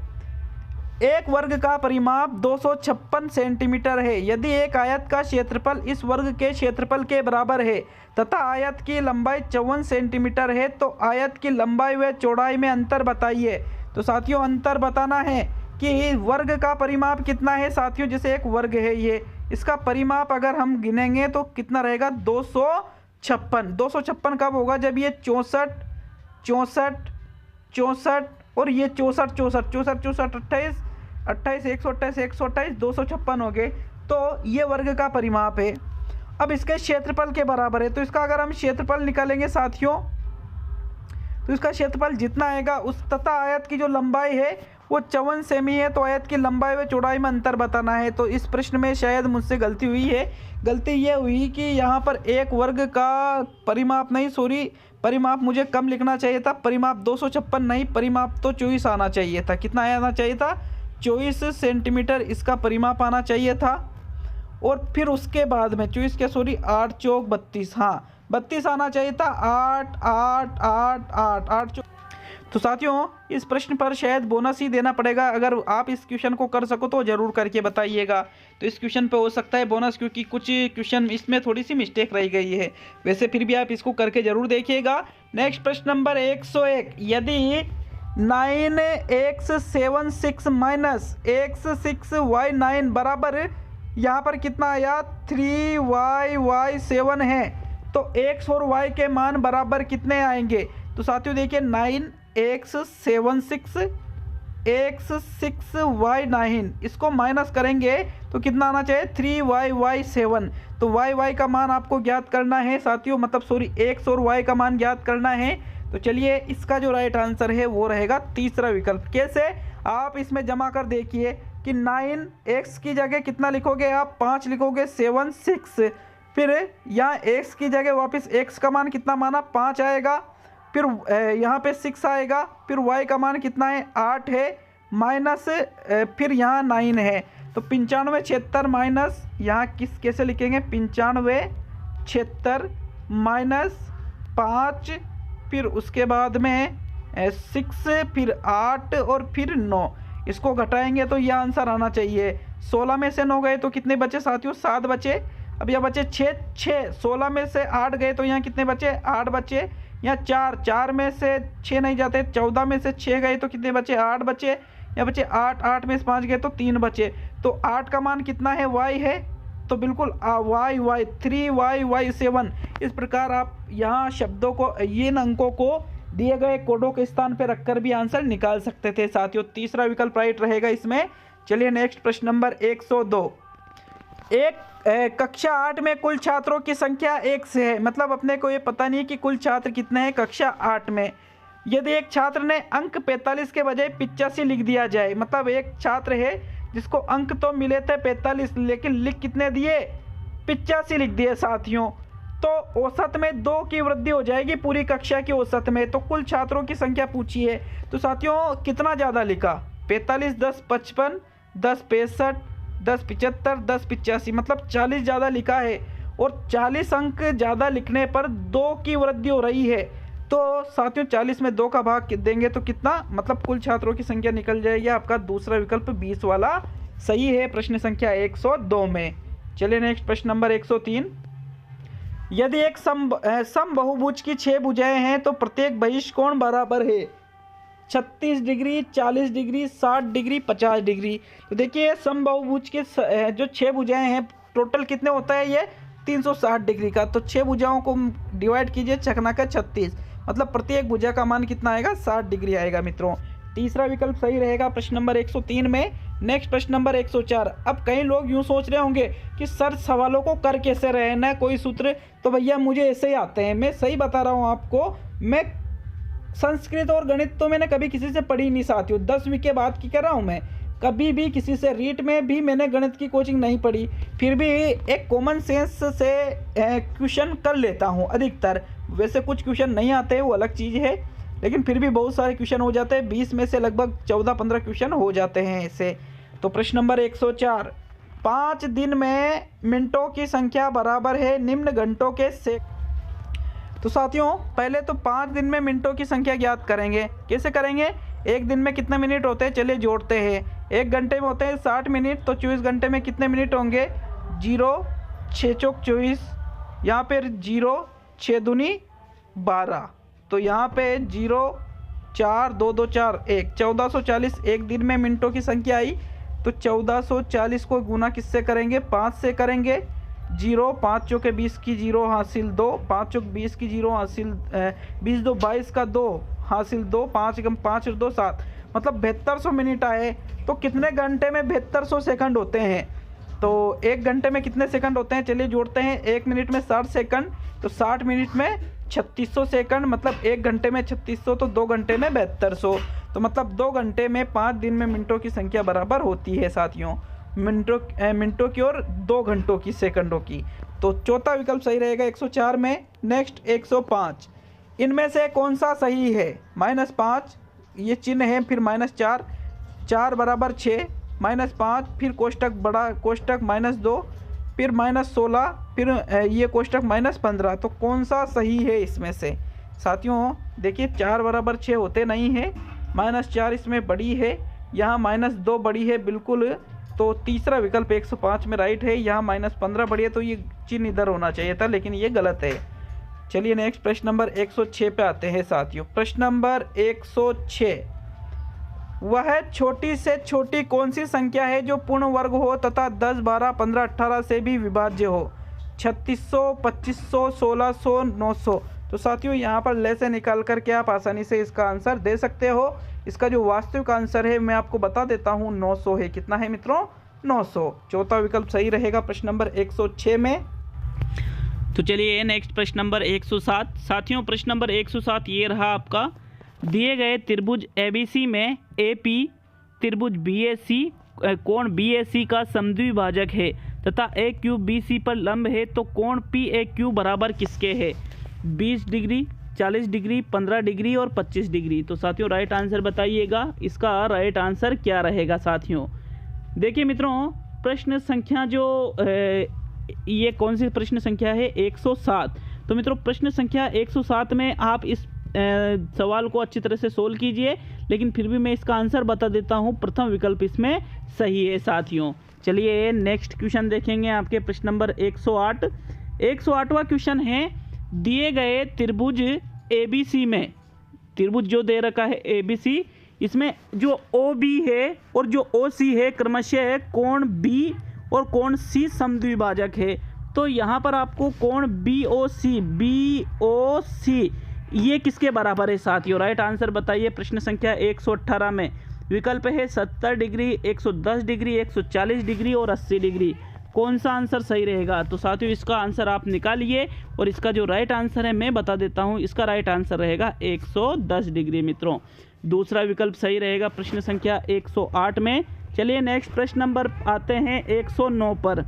एक वर्ग का परिमाप 256 सेंटीमीटर है। यदि एक आयत का क्षेत्रफल इस वर्ग के क्षेत्रफल के बराबर है तथा आयत की लंबाई 54 सेंटीमीटर है तो आयत की लंबाई व चौड़ाई में अंतर बताइए। तो साथियों अंतर बताना है कि वर्ग का परिमाप कितना है साथियों। जैसे एक वर्ग है ये, इसका परिमाप अगर हम गिनेंगे तो कितना रहेगा 256। 256 कब होगा? जब ये 64 64 64 और ये 64 64 64 64 28 28 128 128 256 हो गए। तो ये वर्ग का परिमाप है। अब इसके क्षेत्रफल के बराबर है, तो इसका अगर हम क्षेत्रफल निकालेंगे साथियों तो इसका क्षेत्रफल जितना आएगा उस तथा आयत की जो लंबाई है वो 54 सेमी है। तो आयत की लंबाई व चौड़ाई में अंतर बताना है। तो इस प्रश्न में शायद मुझसे गलती हुई है। गलती ये हुई कि यहाँ पर एक वर्ग का परिमाप नहीं, सॉरी, परिमाप मुझे कम लिखना चाहिए था। परिमाप 256 नहीं, परिमाप तो 24 आना चाहिए था। कितना आना चाहिए था? 24 सेंटीमीटर इसका परिमाप आना चाहिए था। और फिर उसके बाद में 24 के सॉरी 8 चौक 32, हाँ 32 आना चाहिए था। 8 8 8 8 8 चौक। तो साथियों इस प्रश्न पर शायद बोनस ही देना पड़ेगा। अगर आप इस क्वेश्चन को कर सको तो ज़रूर करके बताइएगा। तो इस क्वेश्चन पे हो सकता है बोनस, क्योंकि कुछ क्वेश्चन इसमें थोड़ी सी मिस्टेक रह गई है। वैसे फिर भी आप इसको करके ज़रूर देखिएगा। नेक्स्ट प्रश्न नंबर 101, यदि 9x76 माइनस x6y9 बराबर यहाँ पर कितना आया 3y7 है, तो x और y के मान बराबर कितने आएंगे? तो साथियों देखिए 9x76 x6y9 इसको माइनस करेंगे तो कितना आना चाहिए 3y7। तो y का मान आपको ज्ञात करना है साथियों, मतलब सॉरी x और y का मान ज्ञात करना है। तो चलिए इसका जो राइट आंसर है वो रहेगा तीसरा विकल्प। कैसे? आप इसमें जमा कर देखिए कि 9x की जगह कितना लिखोगे आप 5 लिखोगे 7 6, फिर यहाँ x की जगह वापस x का मान कितना माना 5 आएगा, फिर यहाँ पे 6 आएगा, फिर y का मान कितना है 8 है, माइनस फिर यहाँ 9 है। तो 95 76 माइनस यहाँ कैसे लिखेंगे 95 76 माइनस 5, फिर उसके बाद में 6, फिर 8 और फिर 9, इसको घटाएंगे तो यह आंसर आना चाहिए। 16 में से 9 गए तो कितने बचे साथियों 7 बचे। अब यह बचे 6 16 में से 8 गए तो यहाँ कितने बचे 8 बचे। यहाँ 4 में से 6 नहीं जाते, 14 में से 6 गए तो कितने बचे 8 बचे। यहाँ बचे 8 में से 5 गए तो 3 बचे। तो 8 का मान कितना है y है, तो बिल्कुल y 3y7। इस प्रकार आप यहाँ शब्दों को, इन अंकों को दिए गए कोडों के स्थान पर रखकर भी आंसर निकाल सकते थे साथियों। तीसरा विकल्प राइट रहेगा इसमें। चलिए नेक्स्ट प्रश्न नंबर 102, एक कक्षा 8 में कुल छात्रों की संख्या 1 से है, मतलब अपने को ये पता नहीं कि कुल छात्र कितने हैं कक्षा 8 में। यदि एक छात्र ने अंक 45 के बजाय 85 लिख दिया जाए, मतलब एक छात्र है जिसको अंक तो मिले थे 45 लेकिन लिख कितने दिए 85 लिख दिए साथियों, तो औसत में 2 की वृद्धि हो जाएगी पूरी कक्षा की औसत में। तो कुल छात्रों की संख्या पूछी है, तो साथियों कितना ज़्यादा लिखा 45 10 55 10 65 10 75 10 85, मतलब 40 ज़्यादा लिखा है। और 40 अंक ज़्यादा लिखने पर 2 की वृद्धि हो रही है। तो साथियों 40 में 2 का भाग देंगे तो कितना, मतलब कुल छात्रों की संख्या निकल जाएगी। आपका दूसरा विकल्प 20 वाला सही है प्रश्न संख्या 102 में। चलिए नेक्स्ट प्रश्न नंबर 103, यदि एक समबहुभुज की 6 भुजाएं हैं तो प्रत्येक बहिष्कोण बराबर है 36 डिग्री 40 डिग्री 60 डिग्री 50 डिग्री। तो देखिए समबहुभुज के जो 6 भुजाएं हैं टोटल कितने होता है ये 360 डिग्री का। तो 6 भुजाओं को डिवाइड कीजिए चकनाका 36, मतलब प्रत्येक भुजा का मान कितना आएगा 60 डिग्री आएगा मित्रों। तीसरा विकल्प सही रहेगा प्रश्न नंबर 103 में। नेक्स्ट प्रश्न नंबर 104, अब कई लोग यूं सोच रहे होंगे कि सर सवालों को कर कैसे रहे ना कोई सूत्र, तो भैया मुझे ऐसे ही आते हैं। मैं सही बता रहा हूं आपको, मैं संस्कृत और गणित तो मैंने कभी किसी से पढ़ी नहीं साथियों, 10वीं के बाद की कर रहा हूं मैं। कभी भी किसी से रीट में भी मैंने गणित की कोचिंग नहीं पढ़ी, फिर भी एक कॉमन सेंस से क्वेश्चन कर लेता हूं अधिकतर। वैसे कुछ क्वेश्चन नहीं आते वो अलग चीज़ है, लेकिन फिर भी बहुत सारे क्वेश्चन हो जाते हैं। 20 में से लगभग 14-15 क्वेश्चन हो जाते हैं ऐसे। तो प्रश्न नंबर 104, 5 दिन में मिनटों की संख्या बराबर है निम्न घंटों के से। तो साथियों पहले तो 5 दिन में मिनटों की संख्या ज्ञात करेंगे। कैसे करेंगे, एक दिन में कितने मिनट होते हैं चलिए जोड़ते हैं। एक घंटे में होते हैं 60 मिनट, तो 24 घंटे में कितने मिनट होंगे 0 6 चौक 24, यहाँ पर 0 6 दूनी 12, तो यहाँ पे 0 4 2 2 4 1 1440 एक दिन में मिनटों की संख्या आई। तो 1440 को गुना किससे करेंगे? 5 से करेंगे। 0 5 चौके 20 की 0 हासिल 2, 5 चौक 20 की 0 हासिल 20 2 22 का 2 हासिल 2, 5 एकम 5 और 2 7, मतलब 7200 मिनट आए। तो कितने घंटे में 7200 सेकंड होते हैं? तो एक घंटे में कितने सेकंड होते हैं? चलिए जोड़ते हैं। एक मिनट में 60 सेकंड, तो 60 मिनट में 3600 सेकंड, मतलब एक घंटे में 3600, तो 2 घंटे में 7200। तो मतलब 2 घंटे में 5 दिन में मिनटों की संख्या बराबर होती है साथियों, मिनटों की और 2 घंटों की, सेकंडों की। तो चौथा विकल्प सही रहेगा 104 में। नेक्स्ट 105, इनमें से कौन सा सही है? -5 ये चिन्ह है, फिर -4, 4 बराबर 6, -5, फिर कोष्टक बड़ा कोष्टक -2, फिर -16, फिर ये कोष्टक -15। तो कौन सा सही है इसमें से साथियों? देखिए 4 बराबर 6 होते नहीं है, -4 इसमें बड़ी है, यहाँ -2 बड़ी है बिल्कुल। तो तीसरा विकल्प 105 में राइट है। यहाँ -15 बड़ी है, तो ये चिन्ह इधर होना चाहिए था, लेकिन ये गलत है। चलिए नेक्स्ट प्रश्न नंबर 106 पे आते हैं साथियों। प्रश्न नंबर 106, वह छोटी से छोटी कौन सी संख्या है जो पूर्ण वर्ग हो तथा 10 12 15 18 से भी विभाज्य हो? 3600 2500 1600 900। तो साथियों यहाँ पर लेसे निकाल करके आप आसानी से इसका आंसर दे सकते हो। इसका जो वास्तविक आंसर है मैं आपको बता देता हूँ, 900 है। कितना है मित्रों? 900। चौथा विकल्प सही रहेगा प्रश्न नंबर 106 में। तो चलिए नेक्स्ट प्रश्न नंबर 107। साथियों प्रश्न नंबर 107 ये रहा आपका। दिए गए त्रिभुज ABC में AP त्रिभुज BAC कोण BAC का समद्विभाजक है तथा AQ BC पर लंब है, तो कोण PAQ बराबर किसके है? 20 डिग्री, 40 डिग्री, 15 डिग्री और 25 डिग्री। तो साथियों राइट आंसर बताइएगा, इसका राइट आंसर क्या रहेगा साथियों? देखिए मित्रों, प्रश्न संख्या जो ये कौन सी प्रश्न संख्या है? 107। तो मित्रों प्रश्न संख्या 107 में आप इस सवाल को अच्छी तरह से सोल्व कीजिए, लेकिन फिर भी मैं इसका आंसर बता देता हूँ। प्रथम विकल्प इसमें सही है साथियों। चलिए नेक्स्ट क्वेश्चन देखेंगे आपके प्रश्न नंबर 108। 108वां क्वेश्चन है, दिए गए त्रिभुज ABC में, त्रिभुज जो दे रखा है ABC, इसमें जो OB है और जो OC है क्रमशः कोण B और कोण C समद्विभाजक है। तो यहाँ पर आपको कोण BOC ये किसके बराबर है साथियों? राइट आंसर बताइए प्रश्न संख्या 118 में। विकल्प है 70 डिग्री, 110 डिग्री, 140 डिग्री और 80 डिग्री। कौन सा आंसर सही रहेगा? तो साथियों इसका आंसर आप निकालिए, और इसका जो राइट आंसर है मैं बता देता हूँ। इसका राइट आंसर रहेगा 110 डिग्री मित्रों। दूसरा विकल्प सही रहेगा प्रश्न संख्या 108 में। चलिए नेक्स्ट प्रश्न नंबर आते हैं 109 पर।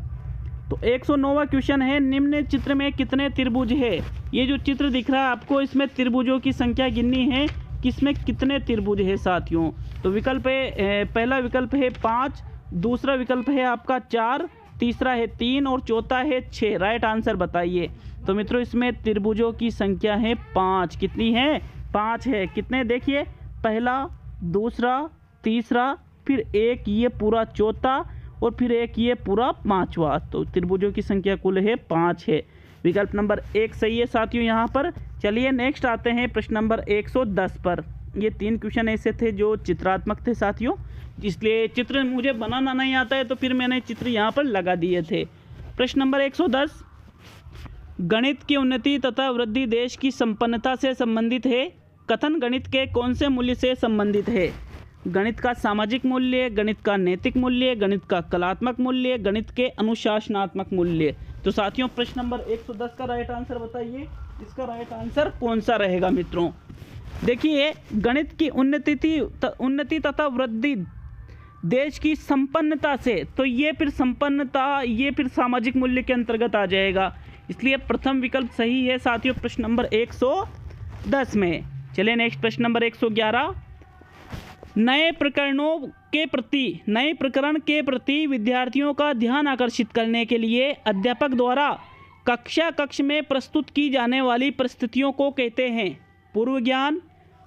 तो 109वां क्वेश्चन है, निम्न चित्र में कितने त्रिभुज है? ये जो चित्र दिख रहा है आपको, इसमें त्रिभुजों की संख्या गिननी है, किसमें कितने त्रिभुज है साथियों? तो विकल्प है, पहला विकल्प है 5, दूसरा विकल्प है आपका 4, तीसरा है 3 और चौथा है 6। राइट आंसर बताइए। तो मित्रों इसमें त्रिभुजों की संख्या है 5। कितनी है? 5 है। कितने? देखिए, पहला, दूसरा, तीसरा, फिर एक ये पूरा चौथा और फिर एक ये पूरा 5वां। तो त्रिभुजों की संख्या कुल है 5 है। विकल्प नंबर 1 सही है साथियों यहाँ पर। चलिए नेक्स्ट आते हैं प्रश्न नंबर 110 पर। ये 3 क्वेश्चन ऐसे थे जो चित्रात्मक थे साथियों, इसलिए चित्र मुझे बनाना नहीं आता है, तो फिर मैंने चित्र यहाँ पर लगा दिए थे। प्रश्न नंबर 110, गणित की उन्नति तथा वृद्धि देश की संपन्नता से संबंधित है। कथन गणित के कौन से मूल्य से संबंधित है? गणित का सामाजिक मूल्य, गणित का नैतिक मूल्य, गणित का कलात्मक मूल्य, गणित के अनुशासनात्मक मूल्य। तो साथियों प्रश्न नंबर 110 का राइट आंसर बताइए, इसका राइट आंसर कौन सा रहेगा मित्रों? देखिए, गणित की उन्नति तथा वृद्धि देश की संपन्नता से, तो ये फिर संपन्नता, ये फिर सामाजिक मूल्य के अंतर्गत आ जाएगा, इसलिए प्रथम विकल्प सही है साथियों प्रश्न नंबर 110 में। चलिए नेक्स्ट प्रश्न नंबर 111, नए प्रकरण के प्रति विद्यार्थियों का ध्यान आकर्षित करने के लिए अध्यापक द्वारा कक्ष में प्रस्तुत की जाने वाली परिस्थितियों को कहते हैं? पूर्व ज्ञान,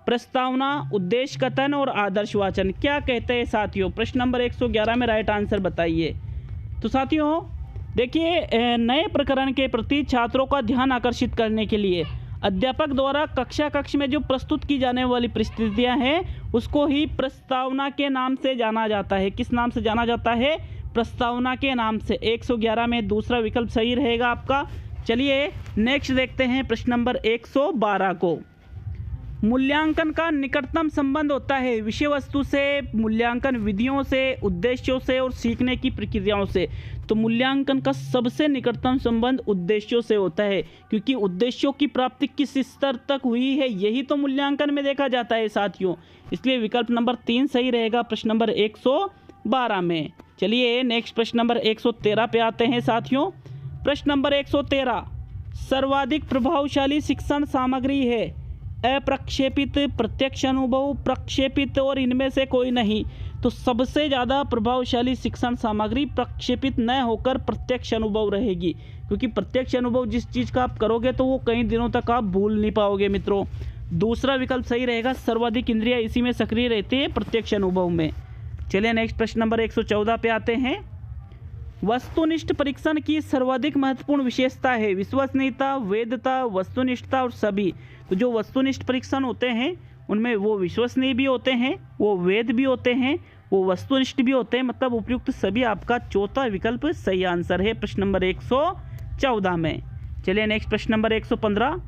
प्रस्तावना, उद्देश्य कथन और आदर्श वाचन। क्या कहते हैं साथियों? प्रश्न नंबर 111 में राइट आंसर बताइए। तो साथियों देखिए, नए प्रकरण के प्रति छात्रों का ध्यान आकर्षित करने के लिए अध्यापक द्वारा कक्ष में जो प्रस्तुत की जाने वाली परिस्थितियां हैं उसको ही प्रस्तावना के नाम से जाना जाता है। किस नाम से जाना जाता है? प्रस्तावना के नाम से। 111 में दूसरा विकल्प सही रहेगा आपका। चलिए नेक्स्ट देखते हैं प्रश्न नंबर 112 को। मूल्यांकन का निकटतम संबंध होता है विषय वस्तु से, मूल्यांकन विधियों से, उद्देश्यों से और सीखने की प्रक्रियाओं से। तो मूल्यांकन का सबसे निकटतम संबंध उद्देश्यों से होता है, क्योंकि उद्देश्यों की प्राप्ति किस स्तर तक हुई है यही तो मूल्यांकन में देखा जाता है साथियों। इसलिए विकल्प नंबर 3 सही रहेगा प्रश्न नंबर 112 में। चलिए नेक्स्ट प्रश्न नंबर 113 पे आते हैं साथियों। प्रश्न नंबर 113, सर्वाधिक प्रभावशाली शिक्षण सामग्री है अप्रक्षेपित, प्रत्यक्ष अनुभव, प्रक्षेपित और इनमें से कोई नहीं। तो सबसे ज़्यादा प्रभावशाली शिक्षण सामग्री प्रक्षेपित न होकर प्रत्यक्ष अनुभव रहेगी, क्योंकि प्रत्यक्ष अनुभव जिस चीज़ का आप करोगे तो वो कई दिनों तक आप भूल नहीं पाओगे मित्रों। दूसरा विकल्प सही रहेगा, सर्वाधिक इंद्रियां इसी में सक्रिय रहती है प्रत्यक्ष अनुभव में। चलिए नेक्स्ट प्रश्न नंबर 114 पे आते हैं। वस्तुनिष्ठ परीक्षण की सर्वाधिक महत्वपूर्ण विशेषता है विश्वसनीयता, वैधता, वस्तुनिष्ठता और सभी। तो जो वस्तुनिष्ठ परीक्षण होते हैं उनमें वो विश्वसनीय भी होते हैं, वो वैध भी होते हैं, वो वस्तुनिष्ठ भी होते हैं, मतलब उपयुक्त सभी। आपका चौथा विकल्प सही आंसर है प्रश्न नंबर 114 में। चलिए नेक्स्ट प्रश्न नंबर 115,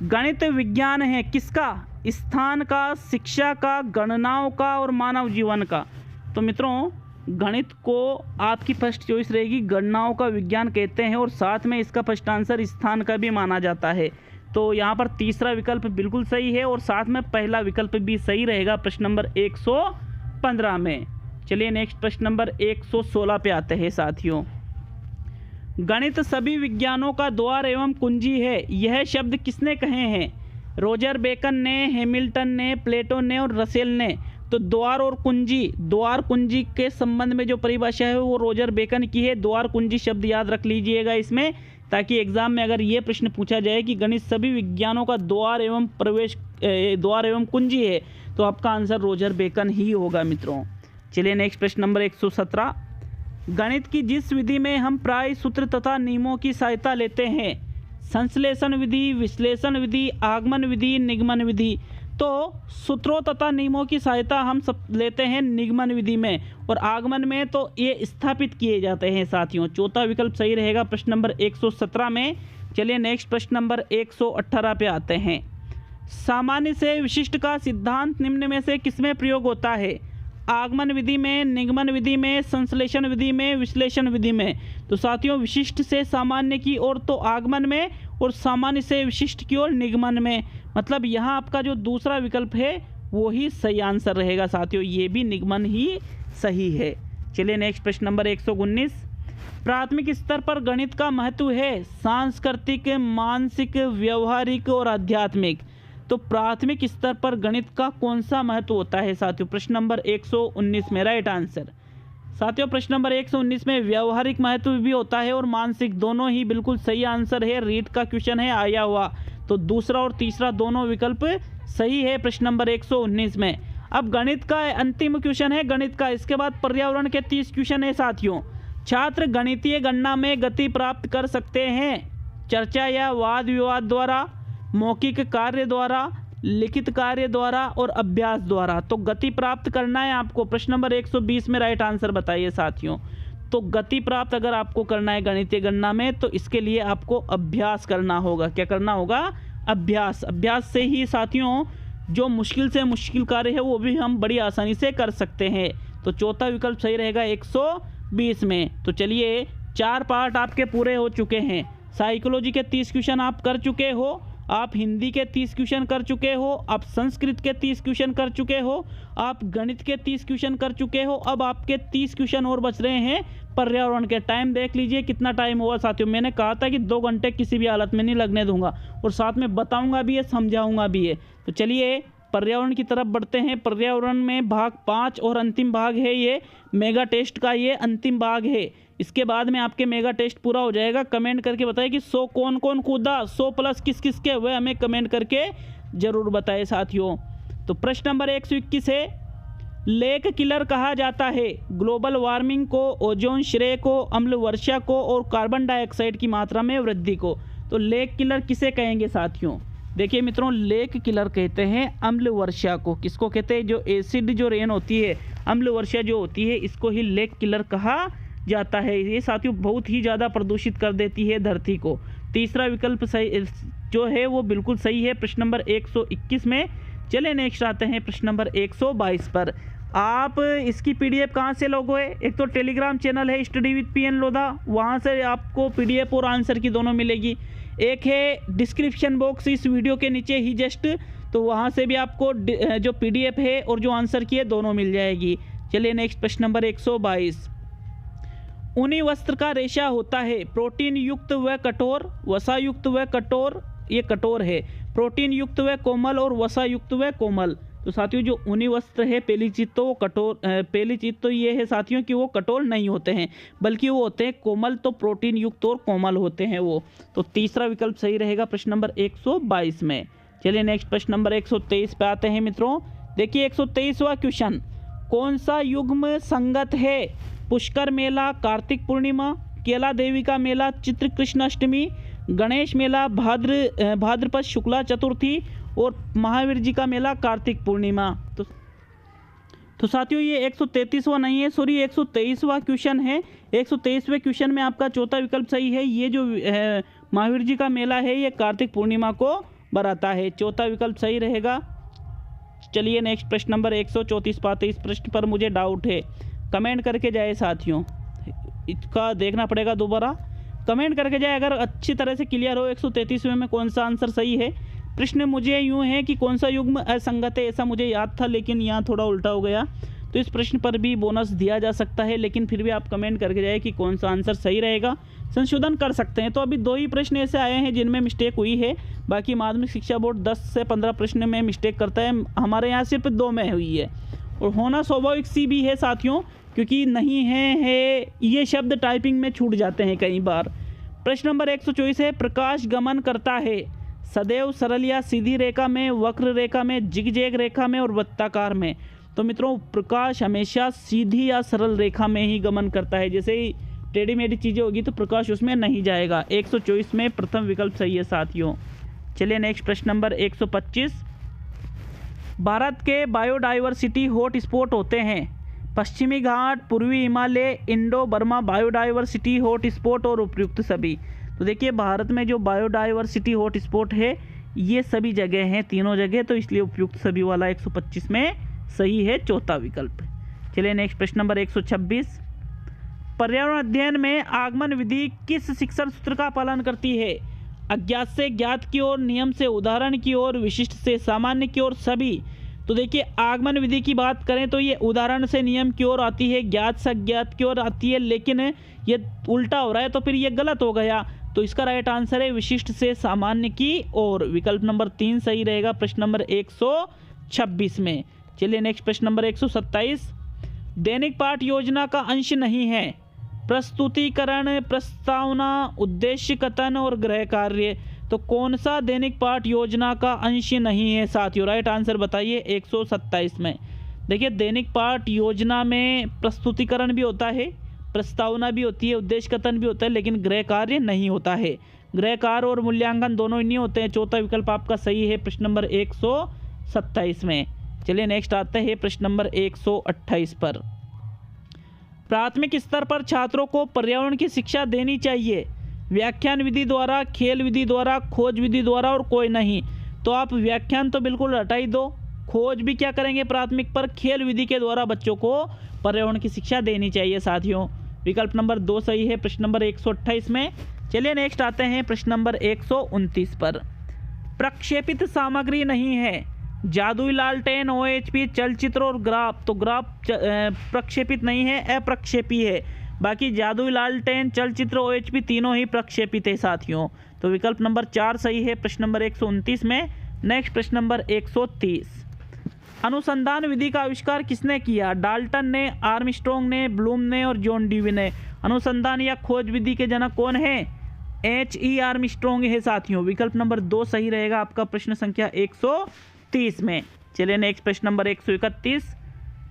गणित विज्ञान है किसका? स्थान का, शिक्षा का, गणनाओं का और मानव जीवन का। तो मित्रों गणित को आपकी फर्स्ट चॉइस रहेगी, गणनाओं का विज्ञान कहते हैं और साथ में इसका फर्स्ट आंसर स्थान का भी माना जाता है। तो यहाँ पर तीसरा विकल्प बिल्कुल सही है और साथ में पहला विकल्प भी सही रहेगा प्रश्न नंबर 115 में। चलिए नेक्स्ट प्रश्न नंबर 116 पे आते हैं साथियों। गणित सभी विज्ञानों का द्वार एवं कुंजी है, यह शब्द किसने कहे हैं? रोजर बेकन ने, हैमिल्टन ने, प्लेटो ने और रसेल ने। तो द्वार और कुंजी, द्वार कुंजी के संबंध में जो परिभाषा है वो रोजर बेकन की है। द्वार कुंजी शब्द याद रख लीजिएगा इसमें, ताकि एग्जाम में अगर ये प्रश्न पूछा जाए कि गणित सभी विज्ञानों का द्वार एवं द्वार एवं कुंजी है तो आपका आंसर रोजर बेकन ही होगा मित्रों। चलिए नेक्स्ट प्रश्न नंबर 117, गणित की जिस विधि में हम प्राय सूत्र तथा नियमों की सहायता लेते हैं, संश्लेषण विधि, विश्लेषण विधि, आगमन विधि, निगमन विधि। तो सूत्रों तथा नियमों की सहायता हम सब लेते हैं निगमन विधि में, और आगमन में तो ये स्थापित किए जाते हैं साथियों। चौथा विकल्प सही रहेगा प्रश्न नंबर 117 में। चलिए नेक्स्ट प्रश्न नंबर 118 पे आते हैं। सामान्य से विशिष्ट का सिद्धांत निम्न में से किसमें प्रयोग होता है? आगमन विधि में, निगमन विधि में, संश्लेषण विधि में, विश्लेषण विधि में। तो साथियों विशिष्ट से सामान्य की ओर तो आगमन में और सामान्य से विशिष्ट की ओर निगमन में। मतलब यहाँ आपका जो दूसरा विकल्प है वो ही सही आंसर रहेगा साथियों, ये भी निगमन ही सही है। चलिए नेक्स्ट प्रश्न नंबर 119, प्राथमिक स्तर पर गणित का महत्व है सांस्कृतिक, मानसिक, व्यवहारिक और आध्यात्मिक। तो प्राथमिक स्तर पर गणित का कौन सा महत्व होता है साथियों? प्रश्न नंबर 119 में राइट आंसर। साथियों प्रश्न नंबर 119 में व्यवहारिक महत्व भी होता है और मानसिक, दोनों ही बिल्कुल सही आंसर है। रीट का क्वेश्चन है आया हुआ, तो दूसरा और तीसरा दोनों विकल्प सही है प्रश्न नंबर 119 में। अब गणित का अंतिम क्वेश्चन है गणित का, इसके बाद पर्यावरण के 30 क्वेश्चन है साथियों। छात्र गणितीय गणना में गति प्राप्त कर सकते हैं चर्चा या वाद विवाद द्वारा, मौखिक कार्य द्वारा, लिखित कार्य द्वारा और अभ्यास द्वारा। तो गति प्राप्त करना है आपको, प्रश्न नंबर 120 में राइट आंसर बताइए साथियों। तो गति प्राप्त अगर आपको करना है गणितीय गणना में तो इसके लिए आपको अभ्यास करना होगा। क्या करना होगा? अभ्यास। अभ्यास से ही साथियों जो मुश्किल से मुश्किल कार्य है वो भी हम बड़ी आसानी से कर सकते हैं। तो चौथा विकल्प सही रहेगा 120 में। तो चलिए 4 पार्ट आपके पूरे हो चुके हैं। साइकोलॉजी के 30 क्वेश्चन आप कर चुके हो, आप हिंदी के 30 क्वेश्चन कर चुके हो, आप संस्कृत के 30 क्वेश्चन कर चुके हो, आप गणित के 30 क्वेश्चन कर चुके हो। अब आपके 30 क्वेश्चन और बच रहे हैं पर्यावरण के। टाइम देख लीजिए कितना टाइम हुआ साथियों। मैंने कहा था कि 2 घंटे किसी भी हालत में नहीं लगने दूंगा और साथ में बताऊंगा भी है, समझाऊंगा भी है। तो चलिए पर्यावरण की तरफ बढ़ते हैं। पर्यावरण में भाग 5 और अंतिम भाग है ये मेगा टेस्ट का, ये अंतिम भाग है। इसके बाद में आपके मेगा टेस्ट पूरा हो जाएगा। कमेंट करके बताइए कि 100 कौन कौन कूदा, 100 प्लस किस किस के हुए, हमें कमेंट करके जरूर बताएं साथियों। तो प्रश्न नंबर 121 है, लेक किलर कहा जाता है ग्लोबल वार्मिंग को, ओजोन श्रेय को, अम्ल वर्षा को और कार्बन डाइऑक्साइड की मात्रा में वृद्धि को। तो लेक किलर किसे कहेंगे साथियों? देखिए मित्रों, लेक किलर कहते हैं अम्ल वर्षा को। किसको कहते हैं? जो एसिड जो रेन होती है, अम्ल वर्षा जो होती है, इसको ही लेक किलर कहा जाता है। ये साथियों बहुत ही ज़्यादा प्रदूषित कर देती है धरती को। तीसरा विकल्प सही जो है वो बिल्कुल सही है प्रश्न नंबर 121 में। चलिए नेक्स्ट आते हैं प्रश्न नंबर 122 पर। आप इसकी पीडीएफ कहाँ से लोगे? एक तो टेलीग्राम चैनल है स्टडी विद पीएन लोधा, वहाँ से आपको पीडीएफ और आंसर की दोनों मिलेगी। एक है डिस्क्रिप्शन बॉक्स इस वीडियो के नीचे ही जस्ट, तो वहाँ से भी आपको जो पीडीएफ है और जो आंसर की है दोनों मिल जाएगी। चलिए नेक्स्ट प्रश्न नंबर 122। ऊनी वस्त्र का रेशा होता है प्रोटीन युक्त व कठोर, वसा युक्त व कठोर, ये कठोर है, प्रोटीन युक्त व कोमल और वसा युक्त व कोमल। तो साथियों जो ऊनी वस्त्र है पहली चीज़ तो वो कठोर, पहली चीज़ तो ये है साथियों कि वो कठोर नहीं होते हैं, बल्कि वो होते हैं कोमल, तो प्रोटीन युक्त और कोमल होते हैं वो। तो तीसरा विकल्प सही रहेगा प्रश्न नंबर 122 में। चलिए नेक्स्ट प्रश्न नंबर 123 पे आते हैं मित्रों। देखिए 123वां क्वेश्चन, कौन सा युग्म संगत है? पुष्कर मेला, कार्तिक पूर्णिमा, केला देवी का मेला, चित्र कृष्णाष्टमी, गणेश मेला भाद्रपद शुक्ला चतुर्थी और महावीर जी का मेला कार्तिक पूर्णिमा। तो साथियों ये 133वां नहीं है, सॉरी 123वां क्वेश्चन है। 123वें क्वेश्चन में आपका चौथा विकल्प सही है। ये जो महावीर जी का मेला है ये कार्तिक पूर्णिमा को बराता है, चौथा विकल्प सही रहेगा। चलिए नेक्स्ट प्रश्न नंबर 134 पाते। इस प्रश्न पर मुझे डाउट है, कमेंट करके जाए साथियों, इसका देखना पड़ेगा दोबारा, कमेंट करके जाए अगर अच्छी तरह से क्लियर हो 133वें में कौन सा आंसर सही है। प्रश्न मुझे यूँ है कि कौन सा युग्म असंगत है, ऐसा मुझे याद था लेकिन यहाँ थोड़ा उल्टा हो गया, तो इस प्रश्न पर भी बोनस दिया जा सकता है, लेकिन फिर भी आप कमेंट करके जाए कि कौन सा आंसर सही रहेगा, संशोधन कर सकते हैं। तो अभी 2 ही प्रश्न ऐसे आए हैं जिनमें मिस्टेक हुई है, बाकी माध्यमिक शिक्षा बोर्ड 10 से 15 प्रश्न में मिस्टेक करता है, हमारे यहाँ सिर्फ 2 में हुई है, और होना स्वाभाविक सी भी है साथियों, क्योंकि नहीं है ये शब्द टाइपिंग में छूट जाते हैं कई बार। प्रश्न नंबर 124 है, प्रकाश गमन करता है सदैव सरल या सीधी रेखा में, वक्र रेखा में, जिगजैग रेखा में और वृत्ताकार में। तो मित्रों प्रकाश हमेशा सीधी या सरल रेखा में ही गमन करता है, जैसे ही टेढ़ी मेढ़ी चीज़ें होगी तो प्रकाश उसमें नहीं जाएगा। 124 में प्रथम विकल्प सही है साथियों। चलिए नेक्स्ट प्रश्न नंबर 125। भारत के बायोडाइवर्सिटी हॉट स्पॉट होते हैं पश्चिमी घाट, पूर्वी Himalaya, Indo Burma biodiversity hot spot और उपयुक्त सभी। तो देखिए भारत में जो बायोडाइवर्सिटी हॉट स्पॉट है ये सभी जगह हैं, तीनों जगह, तो इसलिए उपयुक्त सभी वाला 125 में सही है, चौथा विकल्प। चलिए नेक्स्ट प्रश्न नंबर 126। पर्यावरण अध्ययन में आगमन विधि किस शिक्षण सूत्र का पालन करती है? अज्ञात से ज्ञात की ओर, नियम से उदाहरण की ओर, विशिष्ट से सामान्य की ओर, सभी। तो देखिए आगमन विधि की बात करें तो ये उदाहरण से नियम की ओर आती है, ज्ञात से अज्ञात की ओर आती है, लेकिन ये उल्टा हो रहा है तो फिर ये गलत हो गया। तो इसका राइट आंसर है विशिष्ट से सामान्य की ओर, विकल्प नंबर 3 सही रहेगा प्रश्न नंबर 126 में। चलिए नेक्स्ट प्रश्न नंबर 127। दैनिक पाठ योजना का अंश नहीं है प्रस्तुतिकरण, प्रस्तावना, उद्देश्य कथन और गृह कार्य। तो कौन सा दैनिक पाठ योजना का अंश नहीं है साथियों? राइट आंसर बताइए 127 में। देखिए दैनिक पाठ योजना में प्रस्तुतिकरण भी होता है, प्रस्तावना भी होती है, उद्देश्य कथन भी होता है, लेकिन गृह कार्य नहीं होता है। गृह कार्य और मूल्यांकन दोनों ही नहीं होते हैं। चौथा विकल्प आपका सही है प्रश्न नंबर 127 में। चलिए नेक्स्ट आते हैं प्रश्न नंबर 128 पर। प्राथमिक स्तर पर छात्रों को पर्यावरण की शिक्षा देनी चाहिए व्याख्यान विधि द्वारा, खेल विधि द्वारा, खोज विधि द्वारा और कोई नहीं। तो आप व्याख्यान तो बिल्कुल हटा ही दो, खोज भी क्या करेंगे प्राथमिक पर, खेल विधि के द्वारा बच्चों को पर्यावरण की शिक्षा देनी चाहिए साथियों। विकल्प नंबर 2 सही है प्रश्न नंबर 128 में। चलिए नेक्स्ट आते हैं प्रश्न नंबर 129 पर। प्रक्षेपित सामग्री नहीं है जादुई लालटेन, OHP, चलचित्र और ग्राफ। तो ग्राफ प्रक्षेपित नहीं है, अप्रक्षेपी है। बाकी जादुई लालटेन, चलचित्र, OHP तीनों ही प्रक्षेपित है साथियों। तो विकल्प नंबर 4 सही है प्रश्न नंबर 129 में। नेक्स्ट प्रश्न नंबर 130। अनुसंधान विधि का आविष्कार किसने किया? डाल्टन ने, आर्मस्ट्रॉन्ग ने, ब्लूम ने और जॉन डीवी ने। अनुसंधान या खोज विधि के जनक कौन है? H.E. आर्मस्ट्रॉन्ग है साथियों। विकल्प नंबर 2 सही रहेगा आपका प्रश्न संख्या 130 में। चलिए नेक्स्ट प्रश्न नंबर 131।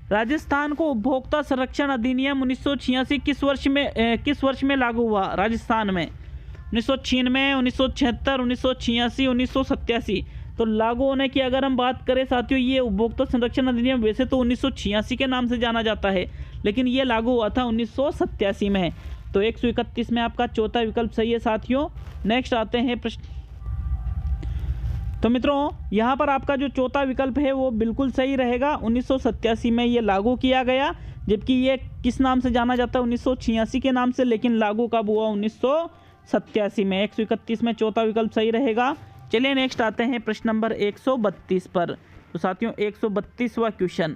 राजस्थान को उपभोक्ता संरक्षण अधिनियम 1986 किस वर्ष में लागू हुआ? राजस्थान में 1996, 1976, 1986, 1987। तो लागू होने की अगर हम बात करें साथियों, ये उपभोक्ता संरक्षण अधिनियम वैसे तो 1986 के नाम से जाना जाता है, लेकिन ये लागू हुआ था 1987 में। तो 131 में आपका चौथा विकल्प सही है साथियों। नेक्स्ट आते हैं प्रश्न। तो मित्रों यहाँ पर आपका जो चौथा विकल्प है वो बिल्कुल सही रहेगा। 1987 में ये लागू किया गया, जबकि ये किस नाम से जाना जाता है, 1986 के नाम से, लेकिन लागू कब हुआ, 1987 में। 131 में चौथा विकल्प सही रहेगा। चलिए नेक्स्ट आते हैं प्रश्न नंबर 132 पर। तो साथियों 132वां क्वेश्चन,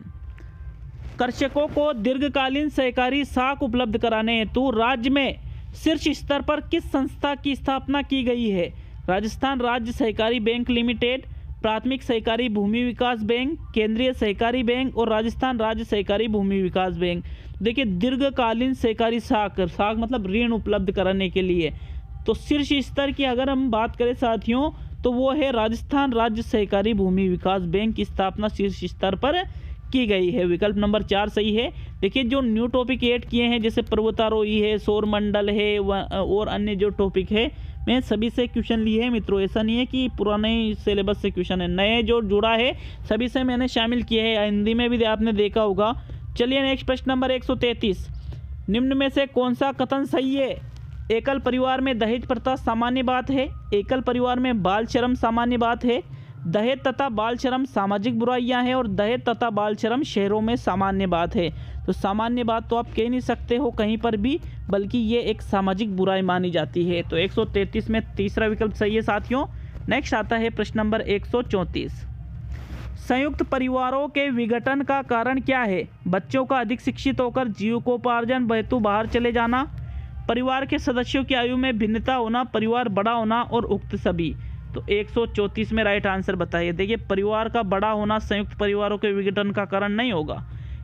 कृषकों को दीर्घकालीन सहकारी साख उपलब्ध कराने हेतु राज्य में शीर्ष स्तर पर किस संस्था की स्थापना की गई है? राजस्थान राज्य सहकारी बैंक लिमिटेड, प्राथमिक सहकारी भूमि विकास बैंक, केंद्रीय सहकारी बैंक और राजस्थान राज्य सहकारी भूमि विकास बैंक। देखिए दीर्घकालीन सहकारी साख मतलब ऋण उपलब्ध कराने के लिए, तो शीर्ष स्तर की अगर हम बात करें साथियों तो वो है राजस्थान राज्य सहकारी भूमि विकास बैंक की स्थापना शीर्ष स्तर पर की गई है। विकल्प नंबर 4 सही है। देखिए जो न्यू टॉपिक ऐड किए हैं जैसे पर्वतारोही है, सौर मंडल है और अन्य जो टॉपिक है, मैं सभी से क्वेश्चन लिए हैं मित्रों। ऐसा नहीं है कि पुराने सिलेबस से क्वेश्चन है, नए जो जुड़ा है सभी से मैंने शामिल किए हैं। हिंदी में भी आपने देखा होगा। चलिए नेक्स्ट प्रश्न नंबर 133, निम्न में से कौन सा कथन सही है? एकल परिवार में दहेज प्रथा सामान्य बात है, एकल परिवार में बाल श्रम सामान्य बात है, दहेज तथा बाल श्रम सामाजिक बुराइयां हैं और दहेज तथा बाल श्रम शहरों में सामान्य बात है। तो सामान्य बात तो आप कह नहीं सकते हो कहीं पर भी, बल्कि ये एक सामाजिक बुराई मानी जाती है। तो 133 में तीसरा विकल्प सही है साथियों। नेक्स्ट आता है प्रश्न नंबर 134, संयुक्त परिवारों के विघटन का कारण क्या है? बच्चों का अधिक शिक्षित होकर जीविकोपार्जन हेतु बाहर चले जाना, परिवार के सदस्यों की आयु में भिन्नता होना, परिवार बड़ा होना और उक्त सभी। तो 134 में राइट आंसर बताइए। देखिए परिवार का बड़ा होना संयुक्त परिवारों के विघटन का कारण नहीं होगा,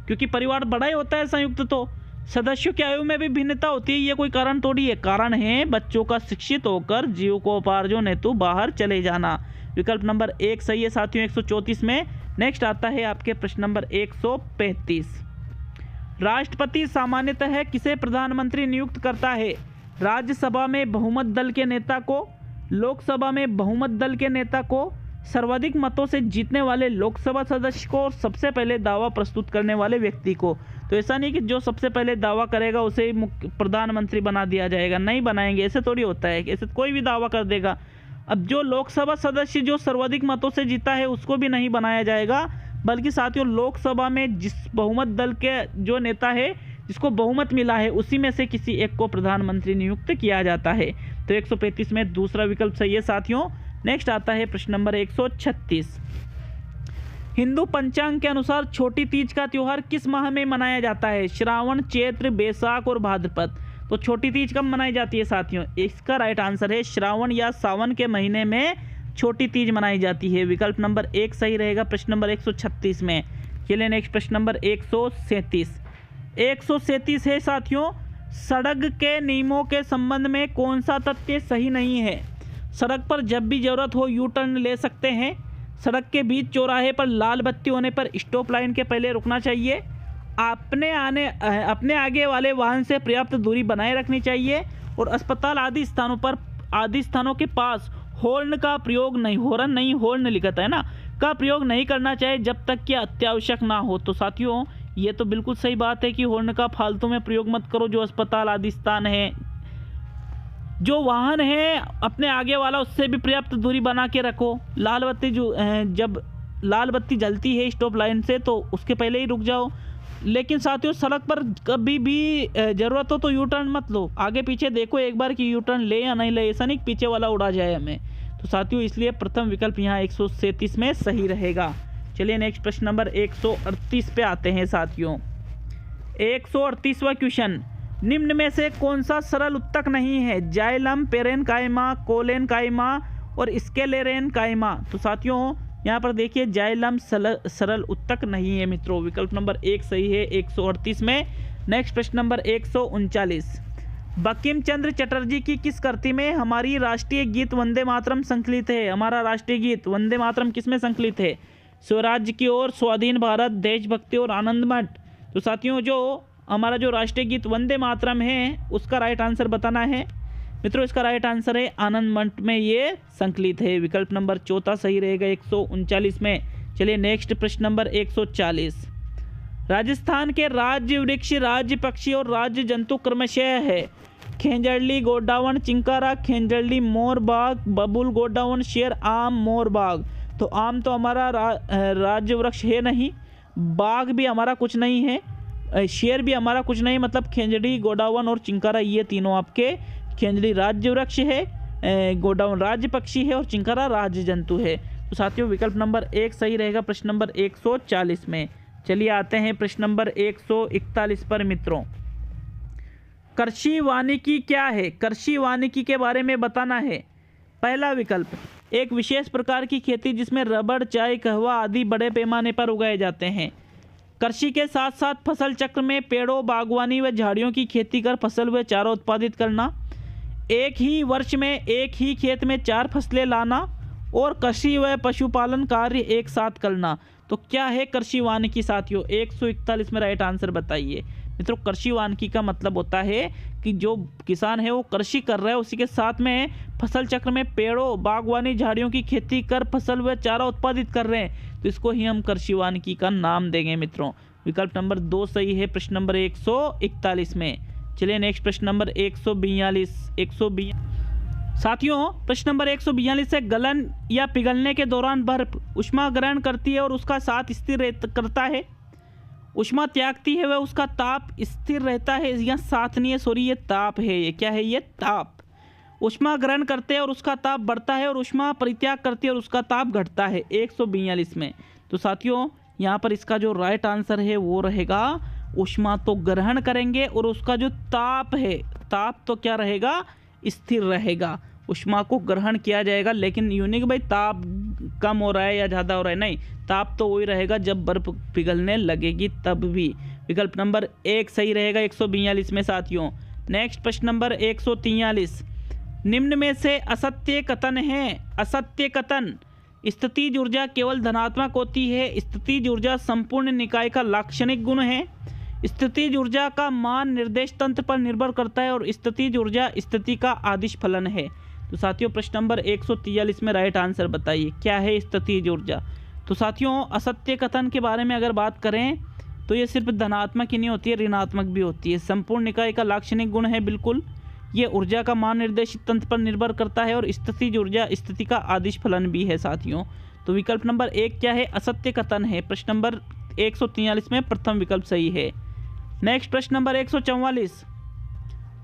क्योंकि परिवार बड़ा ही होता है संयुक्त, तो सदस्यों की आयु में भी भिन्नता होती है, ये कोई कारण थोड़ी है। कारण है बच्चों का शिक्षित होकर जीविकोपार्जन हेतु बाहर चले जाना। विकल्प नंबर 1 सही है साथियों 134 में। नेक्स्ट आता है आपके प्रश्न नंबर 135, राष्ट्रपति सामान्यतः किसे प्रधानमंत्री नियुक्त करता है? राज्यसभा में बहुमत दल के नेता को, लोकसभा में बहुमत दल के नेता को, सर्वाधिक मतों से जीतने वाले लोकसभा सदस्य को और सबसे पहले दावा प्रस्तुत करने वाले व्यक्ति को। तो ऐसा नहीं कि जो सबसे पहले दावा करेगा उसे प्रधानमंत्री बना दिया जाएगा, नहीं बनाएंगे, ऐसे थोड़ी होता है। ऐसे कोई भी दावा कर देगा। अब जो लोकसभा सदस्य जो सर्वाधिक मतों से जीता है उसको भी नहीं बनाया जाएगा, बल्कि साथियों लोकसभा में जिस बहुमत दल के जो नेता है जिसको बहुमत मिला है उसी में से किसी एक को प्रधानमंत्री नियुक्त किया जाता है। तो 135 में दूसरा विकल्प सही है साथियों। नेक्स्ट आता है प्रश्न नंबर 136, हिंदू पंचांग के अनुसार छोटी तीज का त्योहार किस माह में मनाया जाता है? श्रावण, चैत्र, बैसाख और भाद्रपद। तो छोटी तीज कब मनाई जाती है साथियों? इसका राइट आंसर है श्रावण या सावन के महीने में छोटी तीज मनाई जाती है। विकल्प नंबर 1 सही रहेगा प्रश्न नंबर 136 में। चलिए नेक्स्ट प्रश्न नंबर 137 है साथियों, सड़क के नियमों के संबंध में कौन सा तथ्य सही नहीं है? सड़क पर जब भी जरूरत हो यू टर्न ले सकते हैं, सड़क के बीच चौराहे पर लाल बत्ती होने पर स्टॉप लाइन के पहले रुकना चाहिए, अपने आगे वाले वाहन से पर्याप्त दूरी बनाए रखनी चाहिए और अस्पताल आदि स्थानों के पास हॉर्न का प्रयोग नहीं, हॉर्न नहीं हॉर्न लिखा है ना, का प्रयोग नहीं करना चाहिए जब तक कि अत्यावश्यक ना हो। तो साथियों ये तो बिल्कुल सही बात है कि हॉर्न का फालतू में प्रयोग मत करो। जो अस्पताल आदि स्थान है, जो वाहन है अपने आगे वाला उससे भी पर्याप्त दूरी बना के रखो। लाल बत्ती जब लाल बत्ती जलती है स्टॉप लाइन से तो उसके पहले ही रुक जाओ। लेकिन साथियों सड़क पर कभी भी ज़रूरत हो तो यू टर्न मत लो, आगे पीछे देखो एक बार कि यू टर्न ले या नहीं ले, ऐसा नहीं पीछे वाला उड़ा जाए हमें। तो साथियों इसलिए प्रथम विकल्प यहाँ 137 में सही रहेगा। चलिए नेक्स्ट प्रश्न नंबर 138 पे आते हैं साथियों। 138वां क्वेश्चन, निम्न में से कौन सा सरल उत्तक नहीं है? जाइलम, पेरेनकाइमा, कोलेनकाइमा और स्केलेरेनकाइमा। तो साथियों यहाँ पर देखिए जाइलम सरल उत्तक नहीं है मित्रों। विकल्प नंबर 1 सही है 138 में। नेक्स्ट प्रश्न नंबर 139, बंकिम चंद्र चटर्जी की किस कृति में हमारी राष्ट्रीय गीत वंदे मातरम संकलित है? हमारा राष्ट्रीय गीत वंदे मातरम किसमें संकलित है? स्वराज्य की ओर, स्वाधीन भारत, देशभक्ति और आनंद मठ। तो साथियों जो हमारा जो राष्ट्रीय गीत वंदे मातरम है उसका राइट आंसर बताना है। मित्रों इसका राइट आंसर है आनंद मठ में ये संकलित है। विकल्प नंबर चौथा सही रहेगा 139 में। चलिए नेक्स्ट प्रश्न नंबर 140। राजस्थान के राज्य वृक्ष, राज्य पक्षी और राज्य जंतु क्रमशः है खेंजड़ली, गोडावण, चिंकारा, खेंजड़ली, मोर बाग, बबुल, गोडावण, शेर, आम, मोर बाग। तो आम तो हमारा राज्य वृक्ष है नहीं, बाग भी हमारा कुछ नहीं है, शेर भी हमारा कुछ नहीं, मतलब खेंजड़ी, गोडावण और चिंकारा ये तीनों आपके, खेंजड़ी राज्य वृक्ष है, गोडावण राज्य पक्षी है और चिंकारा राज्य जंतु है। तो साथियों विकल्प नंबर 1 सही रहेगा प्रश्न नंबर 140 में। चलिए आते हैं प्रश्न नंबर 141 पर मित्रों। कृषि वानिकी क्या है? कृषि वानिकी के बारे में बताना है। पहला विकल्प, एक विशेष प्रकार की खेती जिसमें रबड़, चाय, कहवा आदि बड़े पैमाने पर उगाए जाते हैं। कृषि के साथ साथ फसल चक्र में पेड़ों, बागवानी व झाड़ियों की खेती कर फसल व चारा उत्पादित करना, एक ही वर्ष में एक ही खेत में 4 फसलें लाना और कृषि व पशुपालन कार्य एक साथ करना। तो क्या है कृषि वानिकी साथियों? 141 में राइट आंसर बताइए। मित्रों कृषि वानिकी का मतलब होता है कि जो किसान है वो कृषि कर रहा है, उसी के साथ में फसल चक्र में पेड़ों, बागवानी, झाड़ियों की खेती कर फसल व चारा उत्पादित कर रहे हैं, तो इसको ही हम कृषि वानिकी का नाम देंगे मित्रों। विकल्प नंबर 2 सही है प्रश्न नंबर 141 में। चलिए नेक्स्ट प्रश्न नंबर 142। साथियों प्रश्न नंबर 142 से गलन या पिघलने के दौरान बर्फ ऊष्मा ग्रहण करती है और उसका साथ स्थिर करता है। ऊष्मा त्यागती है वह उसका ताप स्थिर रहता है, या साथ नहीं है, सॉरी ये ताप है, ये क्या है, ये ताप। ऊष्मा ग्रहण करते हैं और उसका ताप बढ़ता है और ऊष्मा परित्याग करती है और उसका ताप घटता है 142 में। तो साथियों यहाँ पर इसका जो राइट आंसर है वो रहेगा ऊष्मा तो ग्रहण करेंगे और उसका जो ताप है, ताप तो क्या रहेगा, स्थिर रहेगा। ऊष्मा को ग्रहण किया जाएगा, लेकिन यूनिक भाई ताप कम हो रहा है या ज़्यादा हो रहा है, नहीं, ताप तो वही रहेगा जब बर्फ पिघलने लगेगी तब भी। विकल्प नंबर 1 सही रहेगा 142 में साथियों। नेक्स्ट प्रश्न नंबर 143। निम्न में से असत्य कथन है। असत्य कथन, स्थितिज ऊर्जा केवल धनात्मक होती है। स्थितिज ऊर्जा संपूर्ण निकाय का लाक्षणिक गुण है। स्थितिज ऊर्जा का मान निर्देश तंत्र पर निर्भर करता है और स्थितिज ऊर्जा स्थिति का आदिश फलन है। तो साथियों प्रश्न नंबर 143 में राइट आंसर बताइए, क्या है स्थितिज ऊर्जा? तो साथियों असत्य कथन के बारे में अगर बात करें तो ये सिर्फ धनात्मक ही नहीं होती है, ऋणात्मक भी होती है। संपूर्ण निकाय का लाक्षणिक गुण है, बिल्कुल। ये ऊर्जा का मान निर्देशित तंत्र पर निर्भर करता है और स्थितिज ऊर्जा स्थिति का आदिश फलन भी है साथियों। तो विकल्प नंबर 1 क्या है, असत्य कथन है। प्रश्न नंबर 143 में प्रथम विकल्प सही है। नेक्स्ट प्रश्न नंबर 144।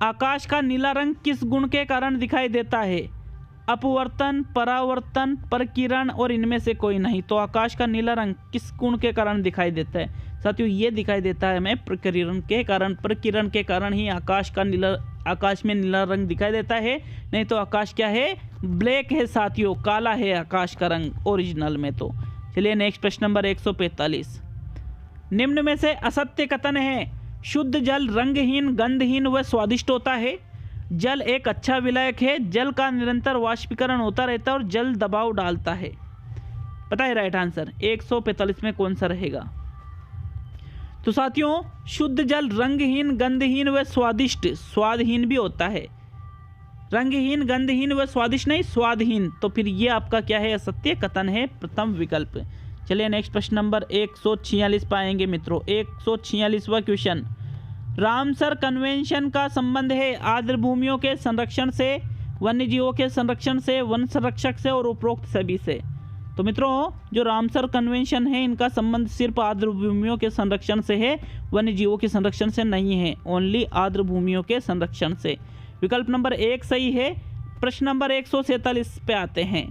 आकाश का नीला रंग किस गुण के कारण दिखाई देता है? अपवर्तन, परावर्तन, परकिरण और इनमें से कोई नहीं। तो आकाश का नीला रंग किस गुण के कारण दिखाई देता है साथियों? ये दिखाई देता है हमें प्रकिरण के कारण। प्रकिरण के कारण ही आकाश में नीला रंग दिखाई देता है, नहीं तो आकाश क्या है, ब्लैक है साथियों, काला है आकाश का रंग ओरिजिनल में। तो चलिए नेक्स्ट प्रश्न नंबर 145। निम्न में से असत्य कथन है। शुद्ध जल रंगहीन, गंधहीन व स्वादिष्ट होता है। जल एक अच्छा विलायक है। जल का निरंतर वाष्पीकरण होता रहता है और जल दबाव डालता है। पता है राइट आंसर 145 में कौन सा रहेगा? तो साथियों शुद्ध जल रंगहीन, गंधहीन व स्वादिष्ट, स्वादहीन भी होता है। रंगहीन, गंधहीन व स्वादिष्ट नहीं, स्वादहीन। तो फिर ये आपका क्या है, असत्य कथन है, प्रथम विकल्प। चलिए नेक्स्ट प्रश्न नंबर 146 पाएंगे मित्रों। 146वां क्वेश्चन। रामसर कन्वेंशन का संबंध है आर्द्र भूमियों के संरक्षण से, वन्यजीवों के संरक्षण से, वन संरक्षक से और उपरोक्त सभी से। तो मित्रों जो रामसर कन्वेंशन है इनका संबंध सिर्फ आर्द्र भूमियों के संरक्षण से है, वन्यजीवों के संरक्षण से नहीं है, ओनली आर्द्र भूमियों के संरक्षण से। विकल्प नंबर 1 सही है। प्रश्न नंबर 147 पे आते हैं।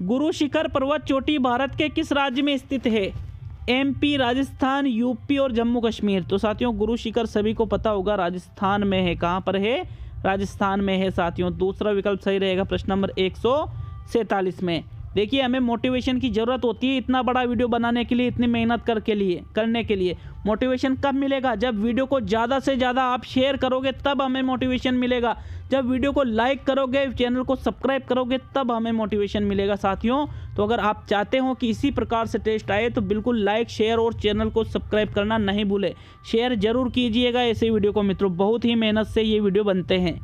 गुरु शिखर पर्वत चोटी भारत के किस राज्य में स्थित है? MP, राजस्थान, UP और जम्मू कश्मीर। तो साथियों गुरु शिखर सभी को पता होगा राजस्थान में है। कहाँ पर है? राजस्थान में है साथियों। दूसरा विकल्प सही रहेगा प्रश्न नंबर 147 में। देखिए हमें मोटिवेशन की ज़रूरत होती है इतना बड़ा वीडियो बनाने के लिए, इतनी मेहनत करने के लिए। मोटिवेशन कब मिलेगा? जब वीडियो को ज़्यादा से ज़्यादा आप शेयर करोगे तब हमें मोटिवेशन मिलेगा। जब वीडियो को लाइक करोगे, चैनल को सब्सक्राइब करोगे तब हमें मोटिवेशन मिलेगा साथियों। तो अगर आप चाहते हो कि इसी प्रकार से टेस्ट आए तो बिल्कुल लाइक, शेयर और चैनल को सब्सक्राइब करना नहीं भूले। शेयर जरूर कीजिएगा ऐसे वीडियो को मित्रों, बहुत ही मेहनत से ये वीडियो बनते हैं।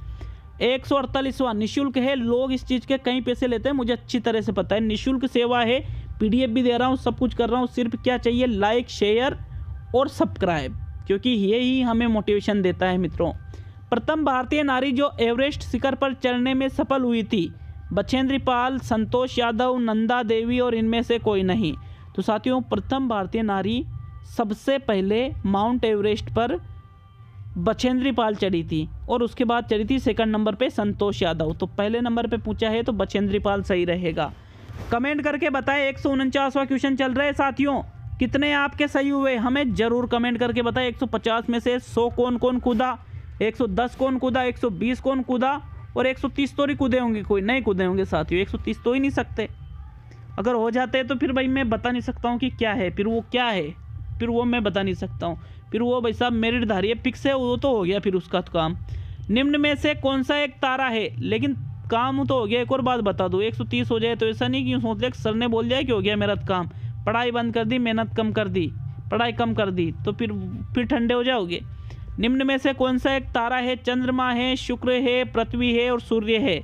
148वां निःशुल्क है। लोग इस चीज़ के कई पैसे लेते हैं, मुझे अच्छी तरह से पता है। निःशुल्क सेवा है, PDF भी दे रहा हूँ, सब कुछ कर रहा हूँ। सिर्फ क्या चाहिए, लाइक, शेयर और सब्सक्राइब, क्योंकि यही हमें मोटिवेशन देता है मित्रों। प्रथम भारतीय नारी जो एवरेस्ट शिखर पर चढ़ने में सफल हुई थी, बछेंद्री पाल, संतोष यादव, नंदा देवी और इनमें से कोई नहीं। तो साथियों, प्रथम भारतीय नारी सबसे पहले माउंट एवरेस्ट पर बछेंद्री पाल चढ़ी थी और उसके बाद चढ़ी थी सेकंड नंबर पे संतोष यादव। तो पहले नंबर पे पूछा है तो बछेंद्री पाल सही रहेगा। कमेंट करके बताएं। 149वां क्वेश्चन चल रहा है साथियों, कितने आपके सही हुए हमें जरूर कमेंट करके बताएं। 150 में से 100 कौन कौन कूदा, 110 कौन कूदा, 120 कौन कूदा और 130 तो नहीं कूदे होंगे, कोई नहीं कूदे होंगे साथियों। 130 तो ही नहीं सकते, अगर हो जाते हैं तो फिर भाई मैं बता नहीं सकता हूँ कि क्या है, फिर वो क्या है, फिर वो मैं बता नहीं सकता हूँ। फिर वो भाई साहब मेरिटधारी है, फिक्स है, वो तो हो गया फिर उसका तो काम। निम्न में से कौन सा एक तारा है, लेकिन काम तो हो गया। एक और बात बता दूँ, 130 हो जाए तो ऐसा नहीं कि सोच ले सर ने बोल दिया कि हो गया मेरा काम, पढ़ाई बंद कर दी, मेहनत कम कर दी, पढ़ाई कम कर दी, तो फिर ठंडे हो जाओगे। निम्न में से कौन सा एक तारा है, चंद्रमा है, शुक्र है, पृथ्वी है और सूर्य है।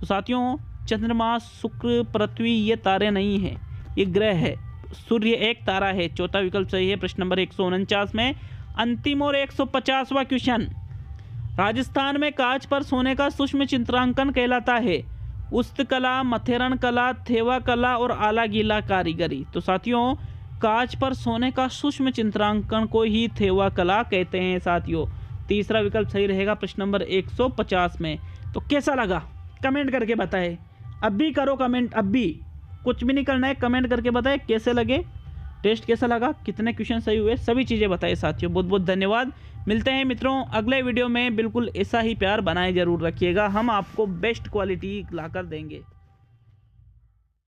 तो साथियों, चंद्रमा, शुक्र, पृथ्वी ये तारे नहीं हैं, ये ग्रह है। सूर्य एक तारा है। चौथा विकल्प सही है प्रश्न नंबर 149 में। अंतिम और 150वां क्वेश्चन, राजस्थान में कांच पर सोने का सूक्ष्म चित्रांकन कहलाता है उस्तकला, मथेरन कला, थेवा कला और आला गीला कारीगरी। तो साथियों, कांच पर सोने का सूक्ष्म चित्रांकन को ही थेवा कला कहते हैं साथियों। तीसरा विकल्प सही रहेगा प्रश्न नंबर 150 में। तो कैसा लगा कमेंट करके बताएं, अभी करो कमेंट, अभी कुछ भी नहीं करना है, कमेंट करके बताएं कैसे लगे, टेस्ट कैसा लगा, कितने क्वेश्चन सही हुए, सभी चीज़ें बताएं साथियों। बहुत बहुत धन्यवाद। मिलते हैं मित्रों अगले वीडियो में। बिल्कुल ऐसा ही प्यार बनाए जरूर रखिएगा, हम आपको बेस्ट क्वालिटी लाकर देंगे।